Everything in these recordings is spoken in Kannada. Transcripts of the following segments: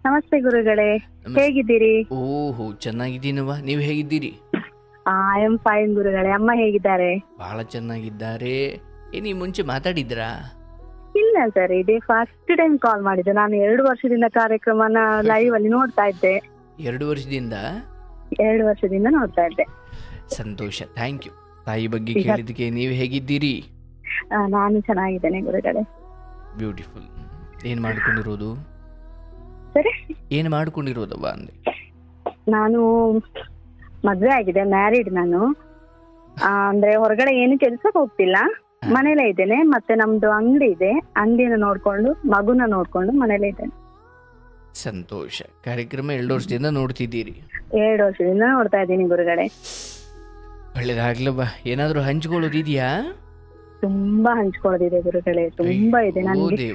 ನಮಸ್ತೆ ಗುರುಗಳೇ, ಹೇಗಿದ್ದೀರಿ? ಓಹೋ, ಚೆನ್ನಾಗಿದ್ದೀನವ್ವ. ನೀವು ಹೇಗಿದ್ದೀರಿ? ಐ ಆಮ್ ಫೈನ್ ಗುರುಗಳೇ. ಅಮ್ಮ ಹೇಗಿದ್ದಾರೆ? ಬಹಳ ಚೆನ್ನಾಗಿದ್ದಾರೆ. ನೀವು ಮುಂಚೆ ಮಾತಾಡಿದ್ರಾ? ಇಲ್ಲ ಸರ್, ಇದೇ ಫಸ್ಟ್ ಟೈಮ್ ಕಾಲ್ ಮಾಡಿದ್ದೆ. ನಾನು 2 ವರ್ಷದಿಂದ ಕಾರ್ಯಕ್ರಮನ ಲೈವ್ ಅಲ್ಲಿ ನೋಡ್ತಾ ಇದ್ದೆ. 2 ವರ್ಷದಿಂದ? 2 ವರ್ಷದಿಂದ ನೋಡ್ತಾ ಇದ್ದೆ. ಸಂತೋಷ, ಥ್ಯಾಂಕ್ ಯು. ತಾಯಿ ಬಗ್ಗೆ ಕೇಳಿದಕ್ಕೆ. ನೀವು ಹೇಗಿದ್ದೀರಿ? ನಾನು ಚೆನ್ನಾಗಿದ್ದೇನೆ ಗುರುಗಳೇ. ಬ್ಯೂಟಿಫುಲ್. ಏನ್ ಮಾಡ್ಕೊಂಡಿರೋದು? ಸರಿ, ಏನ್ ಮಾಡ್ಕೊಂಡಿರೋದವ್ವ ಅಂದೆ? ನಾನು ಮದ್ವೆ ಆಗಿದೆ, ಮ್ಯಾರಿಡ್ ನಾನು. ಅಂದ್ರೆ ಹೊರಗಡೆ ಏನು ಕೆಲ್ಸಕ್ಕೆ ಹೋಗ್ತಿಲ್ಲ, ಮನೇಲೇ ಇದ್ದೇನೆ. ಮತ್ತೆ ನಮ್ದು ಅಂಗಡಿ ಇದೆ, ಅಂಗಡಿನ ನೋಡ್ಕೊಂಡು ಮಗುನ ನೋಡ್ಕೊಂಡು ಮನೇಲೇ ಇದ್ದೇನೆ. ಸಂತೋಷ. ಕಾರ್ಯಕ್ರಮ 2 ವರ್ಷದಿಂದ ನೋಡ್ತಿದ್ದೀರಿ? 2 ವರ್ಷದಿಂದ ನೋಡ್ತಾ ಇದ್ದೀನಿ ಗುರುಗಳೇ. ಒಳ್ಳೇದಾಗ್ಲವ್ವ. ಏನಾದ್ರು ಹಂಚ್ಕೊಳ್ಳೋದಿದ್ಯಾ? ತುಂಬಾ ಹಂಚ್ಕೊಳ್ಳೋದಿದೆ ಗುರುಗಳೇ, ತುಂಬಾ ಇದೆ ನನ್ಗೆ.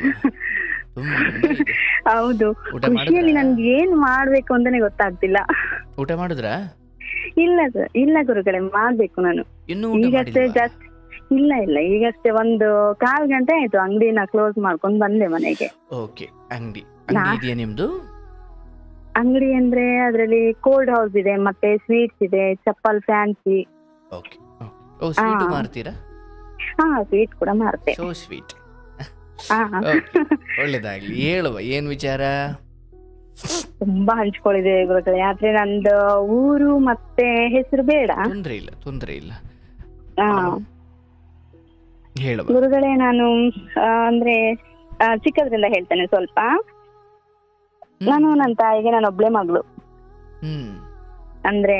ಹೌದು, ಖುಷಿಯಲ್ಲಿ ನನ್ಗೆ ಏನ್ ಮಾಡ್ಬೇಕು ಅಂತಾನೆ ಗೊತ್ತಾಗ್ತಿಲ್ಲ. ಊಟ ಮಾಡಿದ್ರಾ? ಇಲ್ಲ ಸರ್, ಇಲ್ಲ ಗುರುಗಳೇ, ಮಾಡ್ಬೇಕು ನಾನು. ಈಗಷ್ಟೇ ಜಸ್ಟ್ ಇಲ್ಲ ಈಗಷ್ಟೇ 1/4 ಗಂಟೆ ಆಯ್ತು ಅಂಗಡಿನ ಕ್ಲೋಸ್ ಮಾಡ್ಕೊಂಡು ಬಂದೆ ಮನೆಗೆ. ಓಕೆ. ಅಂಗಡಿ ಇದೆಯಾ ನಿಮ್ದು? ಅಂಗಡಿ ಅಂದ್ರೆ ಅದ್ರಲ್ಲಿ ಕೋಲ್ಡ್ ಹೌಸ್ ಇದೆ, ಮತ್ತೆ ಸ್ವೀಟ್ಸ್ ಇದೆ, ಚಪ್ಪಲ್, ಫ್ಯಾನ್ಸಿ. ಓಕೆ. ಓ, ಸ್ವೀಟ್ ಮಾರ್ತೀರಾ? ಹಾ, ಸ್ವೀಟ್ ಕೂಡ ಮಾರ್ತೆ. So sweet. ಒಳ್ಳೇದಾಗ್ಲಿ. ಹೇಳುವ, ಏನ್ ವಿಚಾರ? ತುಂಬಾ ಹಂಚ್ಕೊಳ್ಳಿದೆ ಗುರುಗಳೇ, ಆದ್ರೆ ನಂದು ಊರು ಮತ್ತೆ ಹೆಸರು ಬೇಡ. ತೊಂದ್ರೆ ಇಲ್ಲ. ಹೇಳುವ ಗುರುಗಳೇ. ನಾನು ಅಂದ್ರೆ ಚಿಕ್ಕದ್ರಿಂದ ಹೇಳ್ತೇನೆ ಸ್ವಲ್ಪ. ನಾನು ನನ್ನ ತಾಯಿಗೆ ನಾನು ಒಬ್ಳೆ ಮಗಳು. ಅಂದ್ರೆ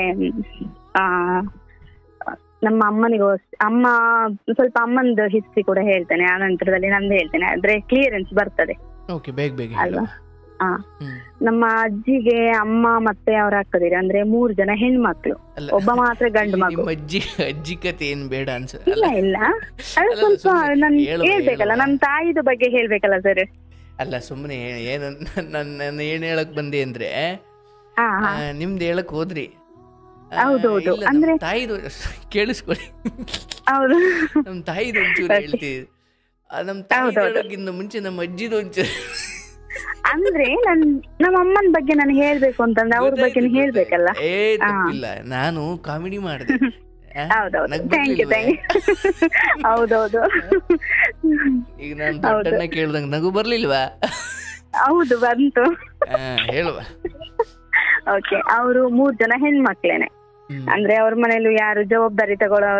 ನಮ್ಮ ಅಮ್ಮನಿಗೂ ಅಮ್ಮ ಸ್ವಲ್ಪ ಅಮ್ಮಂದು ಹಿಸ್ಟ್ರಿ ಕೂಡ ಹೇಳ್ತೇನೆ, ಆ ನಂತರದಲ್ಲಿ ನಂದು ಹೇಳ್ತೇನೆ, ಆದ್ರೆ ಕ್ಲಿಯರೆನ್ಸ್ ಬರ್ತದೆ ಅಲ್ವಾ? ನಮ್ಮ ಅಜ್ಜಿಗೆ ಅಮ್ಮ ಮತ್ತೆ ಅವ್ರ ಅಕ್ಕದಿರಿ, ಅಂದ್ರೆ 3 ಜನ ಹೆಣ್ಮಕ್ಳು, ಒಬ್ಬ ಮಾತ್ರ ಗಂಡು ಮಗು. ಅಜ್ಜಿ ಕತೆ ಏನ್ ಬೇಡ ಅನ್ಸ? ಇಲ್ಲ ಅದು ಸ್ವಲ್ಪ ನನ್ ಹೇಳ್ಬೇಕಲ್ಲ, ನನ್ನ ತಾಯಿದ ಬಗ್ಗೆ ಹೇಳ್ಬೇಕಲ್ಲ ಸರ್. ಅಲ್ಲ, ಸುಮ್ಮನೆ ಏನು ನನ್ನ ಏನ್ ಹೇಳಕ್ ಬಂದೆ ಅಂದ್ರೆ ನಿಮ್ದು ಹೇಳಕ್ ಹೋದ್ರಿ. ಹೌದೌದು, ಅಂದ್ರೆ ತಾಯಿದು ಕೇಳಿಸ್ಕೊಳ್ಳಿ. ಹೌದು, ನಮ್ ತಾಯಿದು ಒಂಚೂರು ಹೇಳ್ತೀವಿ. ನಮ್ ತಾಯಿಗಿಂತ ಮುಂಚೆ ನಮ್ಮ ಅಜ್ಜಿದು ಒಂಚೂರು. ಅಂದ್ರೆ ನಮ್ಮ ಅಮ್ಮನ ಬಗ್ಗೆ ನಾನು ಹೇಳ್ಬೇಕು ಅಂತಂದ್ರೆ ಅವ್ರ ಬಗ್ಗೆ ಹೇಳ್ಬೇಕಲ್ಲ. ತಪ್ಪಿಲ್ಲ, ನಾನು ಕಾಮಿಡಿ ಮಾಡಿದೆ. ಹೌದೌದು, ಥ್ಯಾಂಕ್ ಯು. ಹೌದೌದು, ಈಗ ನಾನು ದೊಡ್ಡಣ್ಣ ಕೇಳ್ದಂಗ ನಗು ಬರ್ಲಿಲ್ವಾ? ಹೌದು, ಬಂತು. ಹೇಳುವ. ಓಕೆ, ಅವರು 3 ಜನ ಹೆಣ್ಮಕ್ಳೇನೆ. ಅಂದ್ರೆ ಅವ್ರ ಮನೇಲಿ ಯಾರು ಜವಾಬ್ದಾರಿ ತಗೊಳ್ಳೋ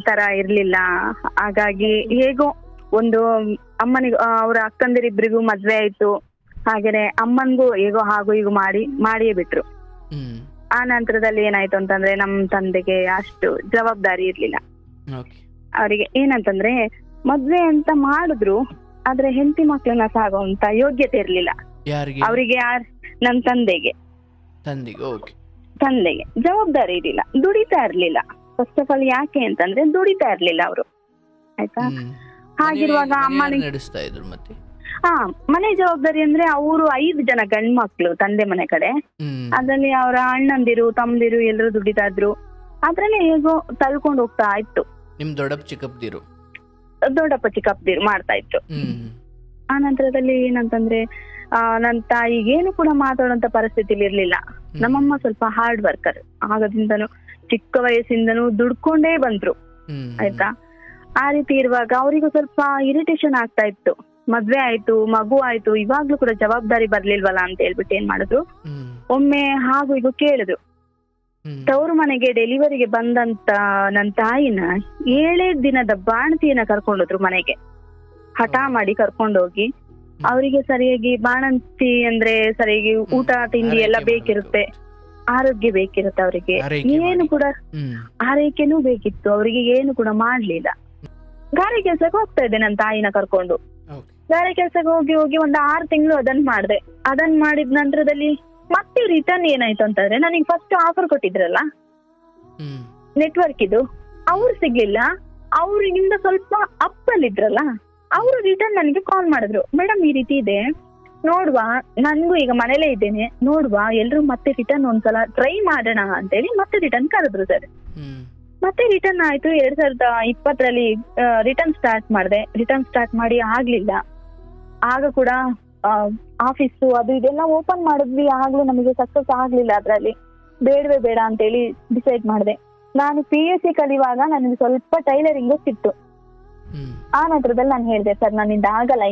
ತರ ಇರ್ಲಿಲ್ಲ. ಹಾಗಾಗಿ ಹೇಗೋ ಒಂದು ಅಮ್ಮನಿಗೂ ಅವ್ರ ಅಕ್ಕಂದಿರಿಬ್ರಿಗೂ ಮದ್ವೆ ಆಯ್ತು. ಹಾಗೇನೆ ಅಮ್ಮನ್ಗೂ ಹೇಗೋ ಹಾಗೂ ಹೀಗೂ ಮಾಡಿಯೇ ಬಿಟ್ರು. ಆ ನಂತರದಲ್ಲಿ ಏನಾಯ್ತು ಅಂತಂದ್ರೆ ನಮ್ ತಂದೆಗೆ ಅಷ್ಟು ಜವಾಬ್ದಾರಿ ಇರ್ಲಿಲ್ಲ. ಅವರಿಗೆ ಏನಂತಂದ್ರೆ ಮದ್ವೆ ಅಂತ ಮಾಡಿದ್ರು, ಆದ್ರೆ ಹೆಂಡತಿ ಮಕ್ಳನ್ನ ಸಾಗುವಂತ ಯೋಗ್ಯತೆ ಇರ್ಲಿಲ್ಲ ಅವರಿಗೆ. ನಮ್ ತಂದೆಗೆ ಜವಾಬ್ದಾರಿ ಇರ್ಲಿಲ್ಲ, ದುಡಿತಾ ಇರ್ಲಿಲ್ಲ. ಫಸ್ಟ್ ಆಫ್ ಆಲ್ ಯಾಕೆ ಅಂತಂದ್ರೆ ದುಡಿತಾ ಇರ್ಲಿಲ್ಲ ಅವರು, ಆಯ್ತಾ? ಹಾಗಿರುವಾಗ ಅಮ್ಮನಿಗೆ ನಡೆಸ್ತಾ ಇದ್ರು. ಮತ್ತೆ ಮನೆ ಜವಾಬ್ದಾರಿ ಅಂದ್ರೆ ಅವರು 5 ಜನ ಗಂಡ್ ಮಕ್ಳು ತಂದೆ ಮನೆ ಕಡೆ. ಅದ್ರಲ್ಲಿ ಅವರ ಅಣ್ಣಂದಿರು ತಮ್ಮದಿರು ಎಲ್ಲರೂ ದುಡಿತಾ ಇದ್ರು. ಅದ್ರಲ್ಲಿ ಹೇಗೋ ತಳ್ಕೊಂಡು ಹೋಗ್ತಾ ಇತ್ತು. ನಿಮ್ ದೊಡ್ಡಪ್ಪ ಚಿಕ್ಕಪ್ಪದಿರು ಮಾಡ್ತಾ ಇತ್ತು. ಆ ನಂತರದಲ್ಲಿ ಏನಂತಂದ್ರೆ ನನ್ ತಾಯಿಗೇನು ಕೂಡ ಮಾತಾಡುವಂತ ಪರಿಸ್ಥಿತಿಲಿ ಇರ್ಲಿಲ್ಲ. ನಮ್ಮಮ್ಮ ಸ್ವಲ್ಪ ಹಾರ್ಡ್ ವರ್ಕರ್ ಆಗದಿಂದನು, ಚಿಕ್ಕ ವಯಸ್ಸಿಂದನೂ ದುಡ್ಕೊಂಡೇ ಬಂದ್ರು, ಆಯ್ತಾ? ಆ ರೀತಿ ಇರುವಾಗ ಅವರಿಗೂ ಸ್ವಲ್ಪ ಇರಿಟೇಷನ್ ಆಗ್ತಾ ಇತ್ತು. ಮದ್ವೆ ಆಯ್ತು, ಮಗು ಆಯ್ತು, ಇವಾಗ್ಲೂ ಕೂಡ ಜವಾಬ್ದಾರಿ ಬರ್ಲಿಲ್ವಲ್ಲ ಅಂತ ಹೇಳ್ಬಿಟ್ಟು ಏನ್ ಮಾಡಿದ್ರು, ಒಮ್ಮೆ ಹಾಗೂ ಈಗ ಕೇಳಿದ್ರು. ತವ್ರ ಮನೆಗೆ ಡೆಲಿವರಿಗೆ ಬಂದಂತ ನನ್ ತಾಯಿನ 7 ದಿನದ ಬಾಣತಿಯನ್ನ ಕರ್ಕೊಂಡೋದ್ರು ಮನೆಗೆ. ಹಠ ಮಾಡಿ ಕರ್ಕೊಂಡೋಗಿ ಅವರಿಗೆ ಸರಿಯಾಗಿ ಬಾಣಂತಿ ಅಂದ್ರೆ ಸರಿಯಾಗಿ ಊಟ ತಿಂಡಿ ಎಲ್ಲ ಬೇಕಿರುತ್ತೆ, ಆರೋಗ್ಯ ಬೇಕಿರುತ್ತೆ ಅವರಿಗೆ, ಏನು ಕೂಡ ಆರೈಕೆನೂ ಬೇಕಿತ್ತು. ಅವರಿಗೆ ಏನು ಕೂಡ ಮಾಡ್ಲಿಲ್ಲ. ಗಾರೆ ಕೆಲ್ಸಕ್ಕೆ ಹೋಗ್ತಾ ಇದ್ದೆ ನನ್ನ ತಾಯಿನ ಕರ್ಕೊಂಡು. ಗಾರೆ ಕೆಲ್ಸಕ್ಕೆ ಹೋಗಿ 6 ತಿಂಗಳು ಅದನ್ ಮಾಡಿದ ನಂತರದಲ್ಲಿ ಮತ್ತೆ ರಿಟರ್ನ್ ಏನಾಯ್ತು ಅಂತಂದ್ರೆ, ನನಗೆ ಫಸ್ಟ್ ಆಫರ್ ಕೊಟ್ಟಿದ್ರಲ್ಲ ನೆಟ್ವರ್ಕ್ ಇದು, ಅವ್ರು ಸಿಗ್ಲಿಲ್ಲ. ಅವ್ರಿಗಿಂತ ಸ್ವಲ್ಪ ಅಪ್ಪಲ್ಲಿದ್ರಲ್ಲ ಅವರು ರಿಟರ್ನ್ ನನಗೆ ಕಾಲ್ ಮಾಡಿದ್ರು. ಮೇಡಮ್ ಈ ರೀತಿ ಇದೆ ನೋಡುವ, ನನ್ಗೂ ಈಗ ಮನೇಲೇ ಇದ್ದೇನೆ, ನೋಡುವ ಎಲ್ರು ಮತ್ತೆ ರಿಟರ್ನ್ ಒಂದ್ಸಲ ಟ್ರೈ ಮಾಡೋಣ ಅಂತೇಳಿ ಮತ್ತೆ ರಿಟರ್ನ್ ಕರೆದ್ರು ಸರ್. ಮತ್ತೆ ರಿಟರ್ನ್ ಆಯ್ತು. 2020ರಲ್ಲಿ ರಿಟರ್ನ್ ಸ್ಟಾರ್ಟ್ ಮಾಡಿದೆ. ರಿಟರ್ನ್ ಸ್ಟಾರ್ಟ್ ಮಾಡಿ ಆಗ್ಲಿಲ್ಲ. ಆಗ ಕೂಡ ಆಫೀಸು ಅದು ಇದೆಲ್ಲ ಓಪನ್ ಮಾಡಿದ್ವಿ, ಆಗ್ಲೂ ನಮಗೆ ಸಕ್ಸಸ್ ಆಗ್ಲಿಲ್ಲ. ಅದ್ರಲ್ಲಿ ಬೇಡವೇ ಬೇಡ ಅಂತೇಳಿ ಡಿಸೈಡ್ ಮಾಡಿದೆ. ನಾನು PUC ಕಲಿಯುವಾಗ ನನಗೆ ಸ್ವಲ್ಪ ಟೈಲರಿಂಗ್ ಗೊತ್ತಿತ್ತು. ಆ ನಂತರದಲ್ಲಿ ನಾನು ಹೇಳಿದೆ, ಸರ್ ನನ್ನಿಂದ ಆಗಲ್ಲ,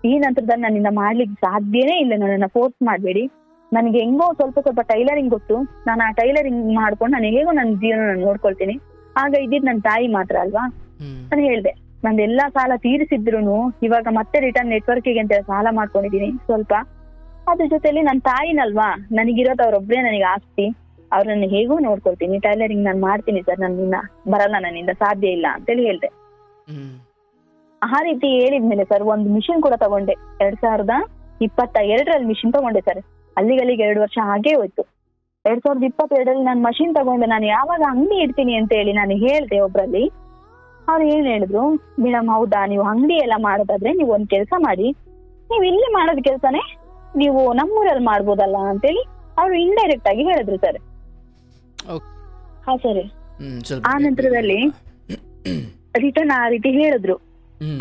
ಈ ನಂತರದಲ್ಲಿ ನನ್ನಿಂದ ಮಾಡ್ಲಿಕ್ಕೆ ಸಾಧ್ಯನೇ ಇಲ್ಲ, ನನ್ನನ್ನ ಫೋರ್ಸ್ ಮಾಡಬೇಡಿ, ನನಗೆ ಹೆಂಗೋ ಸ್ವಲ್ಪ ಟೈಲರಿಂಗ್ ಗೊತ್ತು, ನಾನು ಆ ಟೈಲರಿಂಗ್ ಮಾಡ್ಕೊಂಡು ನಾನು ಹೇಗೋ ನನ್ನ ಜೀವನ ನೋಡ್ಕೊಳ್ತೀನಿ, ಆಗ ಇದ್ದಿದ್ ನನ್ನ ತಾಯಿ ಮಾತ್ರ ಅಲ್ವಾ. ನಾನು ಹೇಳಿದೆ, ನಂದೆಲ್ಲಾ ಸಾಲ ತೀರಿಸಿದ್ರು ಇವಾಗ ಮತ್ತೆ ರಿಟರ್ನ್ ನೆಟ್ವರ್ಕಿಗೆ ಅಂತ ಸಾಲ ಮಾಡ್ಕೊಂಡಿದೀನಿ ಸ್ವಲ್ಪ. ಅದ್ರ ಜೊತೆಲಿ ನನ್ನ ತಾಯಿನಲ್ವಾ, ನನಗಿರೋದು ಅವ್ರೊಬ್ರೇ ನನಗೆ ಆಸ್ತಿ, ಅವ್ರನ್ನ ಹೇಗೋ ನೋಡ್ಕೊಳ್ತೀನಿ, ಟೈಲರಿಂಗ್ ನಾನು ಮಾಡ್ತೀನಿ ಸರ್, ನನ್ನಿಂದ ಬರಲ್ಲ, ನನ್ನಿಂದ ಸಾಧ್ಯ ಇಲ್ಲ ಅಂತೇಳಿ ಹೇಳ್ದೆ. ಆ ರೀತಿ ಹೇಳಿದ್ಮೇಲೆ ಸರ್ ಒಂದು ಮಿಷಿನ್ ಕೂಡ ತಗೊಂಡೆ. 2022ರಲ್ಲಿ ಮಿಷಿನ್ ತಗೊಂಡೆ ಸರ್. ಅಲ್ಲಿಗಲ್ಲಿಗೆ 2 ವರ್ಷ ಹಾಗೇ ಹೋಯ್ತು. 2022ರಲ್ಲಿ ನಾನು ಮಷಿನ್ ತಗೊಂಡೆ. ನಾನು ಯಾವಾಗ ಅಂಗಡಿ ಇಡ್ತೀನಿ ಅಂತ ಹೇಳಿ ನಾನು ಹೇಳ್ದೆ ಒಬ್ರಲ್ಲಿ. ಅವ್ರು ಏನ್ ಹೇಳಿದ್ರು, ಮೇಡಮ್ ಹೌದಾ, ನೀವು ಅಂಗಡಿ ಎಲ್ಲ ಮಾಡೋದಾದ್ರೆ ನೀವು ಒಂದ್ ಕೆಲಸ ಮಾಡಿ, ನೀವು ಇಲ್ಲಿ ಮಾಡೋದ್ ಕೆಲ್ಸನೇ ನೀವು ನಮ್ಮೂರಲ್ಲಿ ಮಾಡ್ಬೋದಲ್ಲ ಅಂತೇಳಿ ಅವ್ರು ಇಂಡೈರೆಕ್ಟ್ ಆಗಿ ಹೇಳಿದ್ರು ಸರ್. ಹಾ ಸರಿ. ಆ ನಂತರದಲ್ಲಿ ರಿಟರ್ನ್ ಆ ರೀತಿ ಹೇಳಿದ್ರು,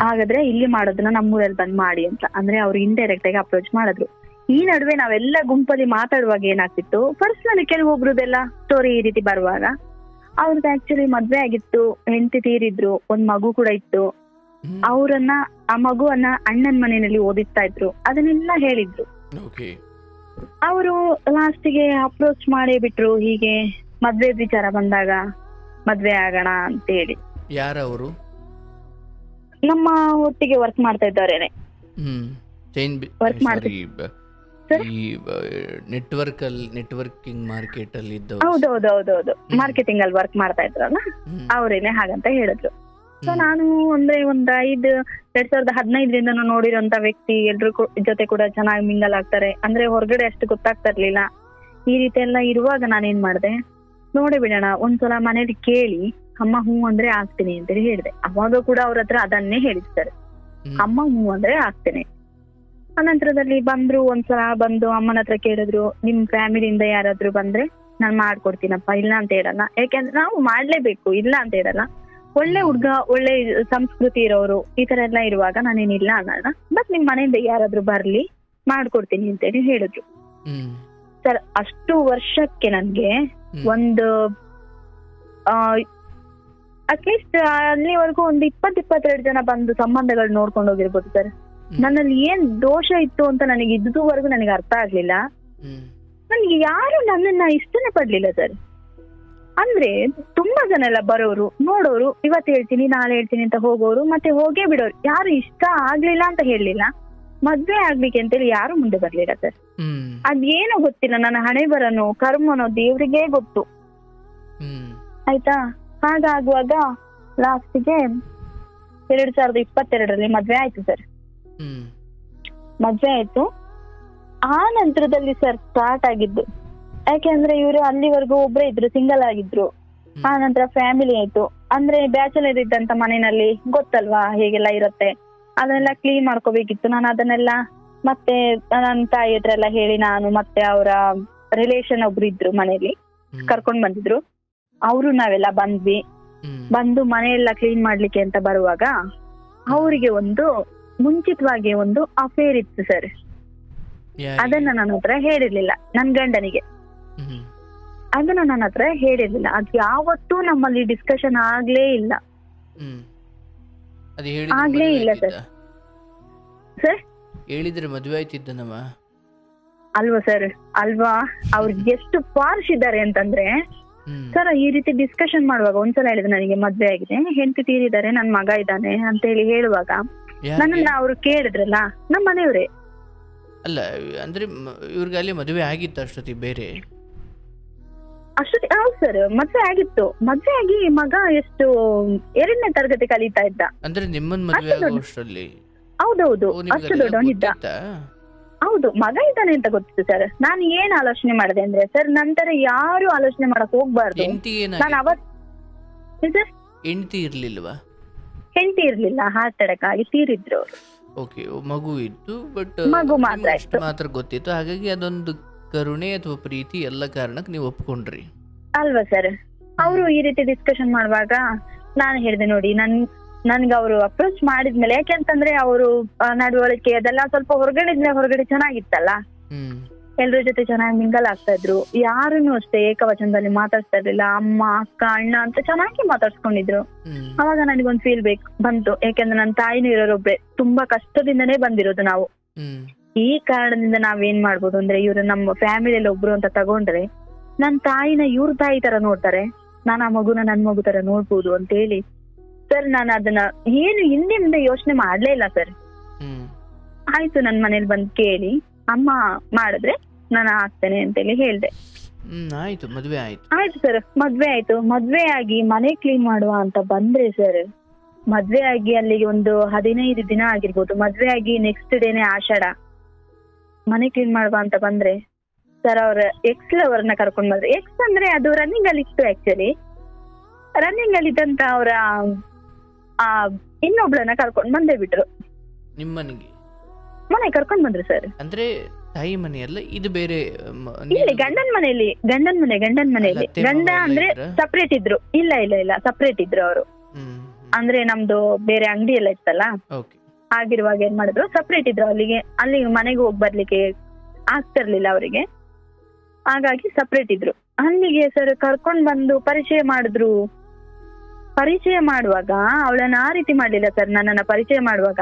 ಹಾಗಾದ್ರೆ ಇಲ್ಲಿ ಮಾಡೋದನ್ನ ನಮ್ಮೂರಲ್ಲಿ ಬಂದ್ ಮಾಡಿ ಅಂತ. ಅಂದ್ರೆ ಅವ್ರು ಇಂಡೈರೆಕ್ಟ್ ಆಗಿ ಅಪ್ರೋಚ್ ಮಾಡಿದ್ರು. ಈ ನಡುವೆ ನಾವೆಲ್ಲ ಗುಂಪಲ್ಲಿ ಮಾತಾಡುವಾಗ ಏನಾಗ್ತಿತ್ತು, ಪರ್ಸನಲಿ ಕೆಲವೊಬ್ರದೆಲ್ಲ ಸ್ಟೋರಿ ಈ ರೀತಿ ಬರುವಾಗ, ಅವ್ರದ್ದು ಆಕ್ಚುಲಿ ಮದ್ವೆ ಆಗಿತ್ತು, ಹೆಂಡತಿ ತೀರಿದ್ರು, ಒಂದ್ ಮಗು ಕೂಡ ಇತ್ತು. ಅವ್ರನ್ನ ಆ ಮಗುವನ್ನ ಅಣ್ಣನ ಮನೆಯಲ್ಲಿ ಓದಿಸ್ತಾ ಇದ್ರು, ಅದನ್ನೆಲ್ಲ ಹೇಳಿದ್ರು. ಅವರು ಲಾಸ್ಟಿಗೆ ಅಪ್ರೋಚ್ ಮಾಡೇ ಬಿಟ್ರು. ಹೀಗೆ ಮದ್ವೆ ವಿಚಾರ ಬಂದಾಗ ಮದ್ವೆ ಆಗೋಣ ಅಂತ ಹೇಳಿ. ಯಾರವರು? ನಮ್ಮ ಒಟ್ಟಿಗೆ ವರ್ಕ್ ಮಾಡ್ತಾ ಇದ್ದವರೇನೆ. ವರ್ಕ್ ನೆಟ್ವರ್ಕಿಂಗ್ ಮಾರ್ಕೆಟ್ ಅಲ್ಲಿ ಹೌದೌದೌದೌದು, ಮಾರ್ಕೆಟಿಂಗ್ ಅಲ್ಲಿ ವರ್ಕ್ ಮಾಡ್ತಾ ಇದ್ರಲ್ಲ ಅವರೇನೆ ಹಾಗಂತ ಹೇಳಿದ್ರು. ಸೊ ನಾನು ಅಂದ್ರೆ 2015ರಿಂದ ನೋಡಿರೋಂತ ವ್ಯಕ್ತಿ, ಎಲ್ರು ಜೊತೆ ಕೂಡ ಚೆನ್ನಾಗಿ ಮಿಂಗಲ್ ಆಗ್ತಾರೆ, ಅಂದ್ರೆ ಹೊರಗಡೆ ಅಷ್ಟು ಗೊತ್ತಾಗ್ತಾ ಇರ್ಲಿಲ್ಲ. ಈ ರೀತಿ ಎಲ್ಲ ಇರುವಾಗ ನಾನೇನ್ ಮಾಡ್ದೆ, ನೋಡೇ ಬಿಡೋಣ ಒಂದ್ಸಲ ಮನೇಲಿ ಕೇಳಿ, ಅಮ್ಮ ಹೂ ಅಂದ್ರೆ ಆಗ್ತೀನಿ ಅಂತೇಳಿ ಹೇಳಿದೆ. ಅವಾಗ ಕೂಡ ಅವ್ರ ಹತ್ರ ಅದನ್ನೇ ಹೇಳಿರ್ತಾರೆ, ಅಮ್ಮ ಹೂ ಅಂದ್ರೆ ಆಗ್ತೇನೆ. ಅನಂತರದಲ್ಲಿ ಬಂದ್ರು, ಒಂದ್ಸಲ ಬಂದು ಅಮ್ಮನ ಹತ್ರ ಕೇಳಿದ್ರು, ನಿಮ್ ಫ್ಯಾಮಿಲಿಯಿಂದ ಯಾರಾದ್ರೂ ಬಂದ್ರೆ ನಾನ್ ಮಾಡ್ಕೊಡ್ತೀನಪ್ಪ, ಇಲ್ಲ ಅಂತ ಹೇಳಲ್ಲ, ಯಾಕೆಂದ್ರೆ ನಾವು ಮಾಡ್ಲೇಬೇಕು, ಇಲ್ಲ ಅಂತ ಹೇಳಲ್ಲ. ಒಳ್ಳೆ ಹುಡ್ಗ, ಒಳ್ಳೆ ಸಂಸ್ಕೃತಿ ಇರೋರು, ಈ ತರ ಎಲ್ಲ ಇರುವಾಗ ನಾನೇನಿಲ್ಲ ಅನ್ನೋಣ, ಬಟ್ ನಿಮ್ ಮನೆಯಿಂದ ಯಾರಾದ್ರೂ ಬರ್ಲಿ ಮಾಡ್ಕೊಡ್ತೀನಿ ಅಂತೇಳಿ ಹೇಳಿದ್ರು. ಸರ್ ಅಷ್ಟು ವರ್ಷಕ್ಕೆ ನನ್ಗೆ ಒಂದು ಅಟ್ಲೀಸ್ಟ್ ಅಲ್ಲಿವರೆಗೂ ಒಂದು 20-22 ಜನ ಬಂದು ಸಂಬಂಧಗಳು ನೋಡ್ಕೊಂಡು ಹೋಗಿರ್ಬೋದು ಸರ್. ನನ್ನಲ್ಲಿ ಏನ್ ದೋಷ ಇತ್ತು ಅಂತ ನನಗೆ ಇದುವರೆಗೂ ನನಗೆ ಅರ್ಥ ಆಗ್ಲಿಲ್ಲ. ನನಗೆ ಯಾರು ನನ್ನನ್ನ ಇಷ್ಟನೇ ಪಡ್ಲಿಲ್ಲ ಸರ್. ಅಂದ್ರೆ ತುಂಬಾ ಜನ ಎಲ್ಲ ಬರೋರು, ನೋಡೋರು, ಇವತ್ತು ಹೇಳ್ತೀನಿ ನಾಳೆ ಹೇಳ್ತೀನಿ ಅಂತ ಹೋಗೋರು, ಮತ್ತೆ ಹೋಗೇ ಬಿಡೋರು. ಯಾರು ಇಷ್ಟ ಆಗ್ಲಿಲ್ಲ ಅಂತ ಹೇಳಲಿಲ್ಲ, ಮದ್ವೆ ಆಗ್ಲಿಕ್ಕೆ ಅಂತೇಳಿ ಯಾರು ಮುಂದೆ ಬರ್ಲಿಲ್ಲ ಸರ್. ಅದೇನೋ ಗೊತ್ತಿಲ್ಲ, ನನ್ನ ಹಣೆ ಬರನೋ ಕರ್ಮನೋ ದೇವ್ರಿಗೇ ಗೊತ್ತು. ಆಯ್ತಾ, ಹಾಗಾಗುವಾಗ ಲಾಸ್ಟಿಗೆ 2022ರಲ್ಲಿ ಮದ್ವೆ ಆಯ್ತು ಸರ್. ಮದ್ವೆ ಆಯ್ತು. ಆ ನಂತರದಲ್ಲಿ ಸರ್ ಸ್ಟಾರ್ಟ್ ಆಗಿದ್ದು, ಯಾಕೆಂದ್ರೆ ಇವರು ಅಲ್ಲಿವರೆಗೂ ಒಬ್ರೇ ಇದ್ರು, ಸಿಂಗಲ್ ಆಗಿದ್ರು. ಆ ನಂತರ ಫ್ಯಾಮಿಲಿ ಆಯ್ತು. ಅಂದ್ರೆ ಬ್ಯಾಚಲರ್ ಇದ್ದಂತ ಮನೆಯಲ್ಲಿ ಗೊತ್ತಲ್ವಾ ಹೇಗೆಲ್ಲ ಇರುತ್ತೆ, ಅದನ್ನೆಲ್ಲ ಕ್ಲೀನ್ ಮಾಡ್ಕೋಬೇಕಿತ್ತು. ನಾನು ಅದನ್ನೆಲ್ಲ ಮತ್ತೆ ನನ್ನ ತಾಯಿ ಹತ್ರ ಎಲ್ಲ ಹೇಳಿ, ನಾನು ಮತ್ತೆ ಅವರ ರಿಲೇಷನ್ ಒಬ್ರು ಇದ್ರು ಮನೆಯಲ್ಲಿ, ಕರ್ಕೊಂಡ್ ಬಂದಿದ್ರು. ಅವರು ನಾವೆಲ್ಲ ಬಂದ್ವಿ. ಬಂದು ಮನೆಯೆಲ್ಲ ಕ್ಲೀನ್ ಮಾಡ್ಲಿಕ್ಕೆ ಅಂತ ಬರುವಾಗ ಅವರಿಗೆ ಒಂದು ಮುಂಚಿತವಾಗಿ ಒಂದು ಅಫೇರ್ ಇತ್ತು ಸರ್. ಅದನ್ನ ನನ್ನ ಹತ್ರ ಹೇಳಿರ್ಲಿಲ್ಲ, ನನ್ ಗಂಡನಿಗೆ. ಅದನ್ನ ನನ್ನ ಹತ್ರ ಹೇಳಿರ್ಲಿಲ್ಲ. ಅದು ಯಾವತ್ತೂ ನಮ್ಮಲ್ಲಿ ಡಿಸ್ಕಷನ್ ಆಗ್ಲೇ ಇಲ್ಲ. ಆಗ್ಲೇ ಇಲ್ಲ ಸರ್. ಸರ್ ಹೇಳಿದ್ರೆ ಮದುವೆ ಆಯ್ತಿದ್ದನವ ಅಲ್ವಾ ಸರ್? ಅಲ್ವಾ? ಅವ್ರಿಗೆ ಎಷ್ಟು ಪಾರ್ಶ್ ಇದ್ದಾರೆ ಅಂತಂದ್ರೆ ಸರ್, ಈ ರೀತಿ ಡಿಸ್ಕಷನ್ ಮಾಡುವಾಗ ಒಂದ್ಸಲ ಹೇಳಿದ್ರು ನನಗೆ ಮದ್ವೆ ಆಗಿದೆ, ಹೆಂಡತಿ ತೀರಿದ್ದಾರೆ, ನನ್ ಮಗ ಇದ್ದಾನೆ ಅಂತ ಹೇಳಿ ಹೇಳುವಾಗ ನನ್ನನ್ನ ಅವ್ರು ಕೇಳಿದ್ರಲ್ಲ, ನಮ್ಮ ಮನೆಯವ್ರೆ. ಅಲ್ಲ ಅಂದ್ರೆ ಇವ್ರಿಗೆ ಅಲ್ಲಿ ಮದುವೆ ಆಗಿತ್ತು ಅಷ್ಟೊತ್ತಿ ಬೇರೆ? ಅಷ್ಟೊತ್ತಿ ಹೌದು ಸರ್, ಮದ್ವೆ ಆಗಿತ್ತು. ಮದ್ವೆ ಆಗಿ ಮಗ ಎಷ್ಟು 2ನೇ ತರಗತಿ ಕಲಿತಾ ಇದ್ದ. ಅಂದ್ರೆ ನಿಮ್ಮನ್ ಮದ್ವೆ ಆಗೋಷ್ಟರಲ್ಲಿ? ಹೌದೌದು, ಅಷ್ಟು ದೊಡ್ಡವನಿದ್ದ. ಹೌದು, ಮಗ ಇದ್ದಾನೆ ಅಂತ ಗೊತ್ತಿತ್ತು ಸರ್. ನಾನು ಏನ್ ಆಲೋಚನೆ ಮಾಡಿದೆ ಅಂದ್ರೆ ಸರ್, ನಂತರ ಯಾರು ಆಲೋಚನೆ ಮಾಡಕ್ ಹೋಗ್ಬಾರ್ದು. ನಾನು ಹೆಂಡತಿ ಇರ್ಲಿಲ್ವಾ? ಹೆಂಡತಿ ಇರ್ಲಿಲ್ಲ, ಹಾರ್ಟ್ ಅಟ್ಯಾಕ್ ಆಗಿ ತೀರಿದ್ರು ಅವರು. ಓಕೆ, ಮಗು ಇತ್ತು, ಬಟ್ ಮಗು ಮಾತ್ರ ಗೊತ್ತಿತ್ತು. ಹಾಗಾಗಿ ಅದೊಂದು ಕರುಣೆ ಅಥವಾ ಪ್ರೀತಿ ಎಲ್ಲ ಕಾರಣಕ್ಕೆ ನೀವು ಒಪ್ಕೊಂಡ್ರಿ ಅಲ್ವಾ ಸರ್? ಅವರು ಈ ರೀತಿ ಡಿಸ್ಕಷನ್ ಮಾಡುವಾಗ ನಾನು ಹೇಳಿದೆ, ನೋಡಿ ನನ್ಗೆ ಅವರು ಅಪ್ರೋಚ್ ಮಾಡಿದ್ಮೇಲೆ, ಯಾಕೆಂತಂದ್ರೆ ಅವರು ನಡವಳಿಕೆ ಅದೆಲ್ಲ ಸ್ವಲ್ಪ ಹೊರಗಡೆ ಚೆನ್ನಾಗಿತ್ತಲ್ಲ, ಎಲ್ರ ಜೊತೆ ಚೆನ್ನಾಗಿ ಮಿಂಗಲ್ ಆಗ್ತಾ ಇದ್ರು. ಯಾರನ್ನು ಅಷ್ಟೇ ಏಕವಚನದಲ್ಲಿ ಮಾತಾಡ್ತಾ ಇರ್ಲಿಲ್ಲ. ಅಮ್ಮ, ಅಕ್ಕ, ಅಣ್ಣ ಅಂತ ಚೆನ್ನಾಗಿ ಮಾತಾಡ್ಸ್ಕೊಂಡಿದ್ರು. ಅವಾಗ ನನಗೊಂದು ಫೀಲ್ ಬಂತು, ಯಾಕೆಂದ್ರೆ ನನ್ನ ತಾಯಿನೂ ಇರೋರೊಬ್ರೆ, ತುಂಬಾ ಕಷ್ಟದಿಂದನೇ ಬಂದಿರೋದು ನಾವು. ಈ ಕಾರಣದಿಂದ ನಾವೇನ್ ಮಾಡ್ಬೋದು ಅಂದ್ರೆ, ಇವ್ರು ನಮ್ಮ ಫ್ಯಾಮಿಲಿಯಲ್ಲಿ ಒಬ್ರು ಅಂತ ತಗೊಂಡ್ರೆ ನನ್ನ ತಾಯಿನ ಇವ್ರ ತಾಯಿ ತರ ನೋಡ್ತಾರೆ, ನಾನು ಆ ಮಗುನ ನನ್ ಮಗು ತರ ನೋಡ್ಬೋದು ಅಂತ ಹೇಳಿ ಸರ್ ನಾನು ಅದನ್ನ ಏನು ಹಿಂದೆ ಯೋಚನೆ ಮಾಡ್ಲೇ ಇಲ್ಲ ಸರ್. ಆಯ್ತು, ನನ್ ಮನೇಲಿ ಬಂದ್ ಕೇಳಿ ಅಮ್ಮ ಮಾಡಿದ್ರೆ ನಾನು ಆಗ್ತೇನೆ ಅಂತೇಳಿ ಹೇಳ್ದೆ. ಆಯ್ತು, ಮದ್ವೆ ಆಯ್ತು. ಆಯ್ತು ಸರ್, ಮದ್ವೆ ಆಯ್ತು. ಮದ್ವೆ ಆಗಿ ಮನೆ ಕ್ಲೀನ್ ಮಾಡುವ ಅಂತ ಬಂದ್ರೆ ಸರ್, ಮದ್ವೆ ಆಗಿ ಅಲ್ಲಿಗೆ ಒಂದು 15 ದಿನ ಆಗಿರ್ಬೋದು. ಮದ್ವೆ ಆಗಿ ನೆಕ್ಸ್ಟ್ ಡೇನೆ ಆಷಾಢ. ಮನೆ ಕ್ಲೀನ್ ಮಾಡುವ ಅಂತ ಬಂದ್ರೆ ಸರ್, ಅವ್ರ ಎಕ್ಸ್ ಲವರ್ನ ಕರ್ಕೊಂಡ್ ಬಂದ್ರೆ, ಎಕ್ಸ್ ಅಂದ್ರೆ ಅದು ರನ್ನಿಂಗ್ ಅಲ್ಲಿ ಇತ್ತು. ಆಕ್ಚುಲಿ ರನ್ನಿಂಗ್ ಅಲ್ಲಿ ಇದ್ದಂತ ಅವರ ಇನ್ನೊಬ್ಳನ್ನ ಕರ್ಕೊಂಡ್ ಬಂದೇ ಬಿಟ್ರು. ನಿಮ್ಮನಿಗೆ ಮನೆ ಕರ್ಕೊಂಡ್ ಬಂದ್ರು ಸರ್. ಅಂದ್ರೆ ತಾಯಿ ಮನೆಯಲ್ಲ, ಇದು ಬೇರೆ ಇಲ್ಲಿ ಗಂಡನ ಮನೆಯಲ್ಲಿ. ಗಂಡ ಅಂದ್ರೆ ಸಪ್ರೇಟ್ ಇದ್ರು. ಇಲ್ಲ ಸಪ್ರೇಟ್ ಇದ್ರು ಅವರು. ಅಂದ್ರೆ ನಮ್ದು ಬೇರೆ ಅಂಗಡಿ ಎಲ್ಲ ಇತ್ತಲ್ಲ, ಆಗಿರುವಾಗ ಏನ್ ಮಾಡಿದ್ರು, ಸಪ್ರೇಟ್ ಇದ್ರು. ಅಲ್ಲಿ ಮನೆಗೆ ಹೋಗಿ ಬರ್ಲಿಕ್ಕೆ ಆಗ್ತಿರ್ಲಿಲ್ಲ ಅವರಿಗೆ, ಹಾಗಾಗಿ ಸಪ್ರೇಟ್ ಇದ್ರು. ಅಲ್ಲಿಗೆ ಸರ್ ಕರ್ಕೊಂಡ್ ಬಂದು ಪರಿಚಯ ಮಾಡಿದ್ರು. ಪರಿಚಯ ಮಾಡುವಾಗ ಅವಳನ್ನ ಆ ರೀತಿ ಮಾಡ್ಲಿಲ್ಲ ಸರ್. ನನ್ನನ್ನ ಪರಿಚಯ ಮಾಡುವಾಗ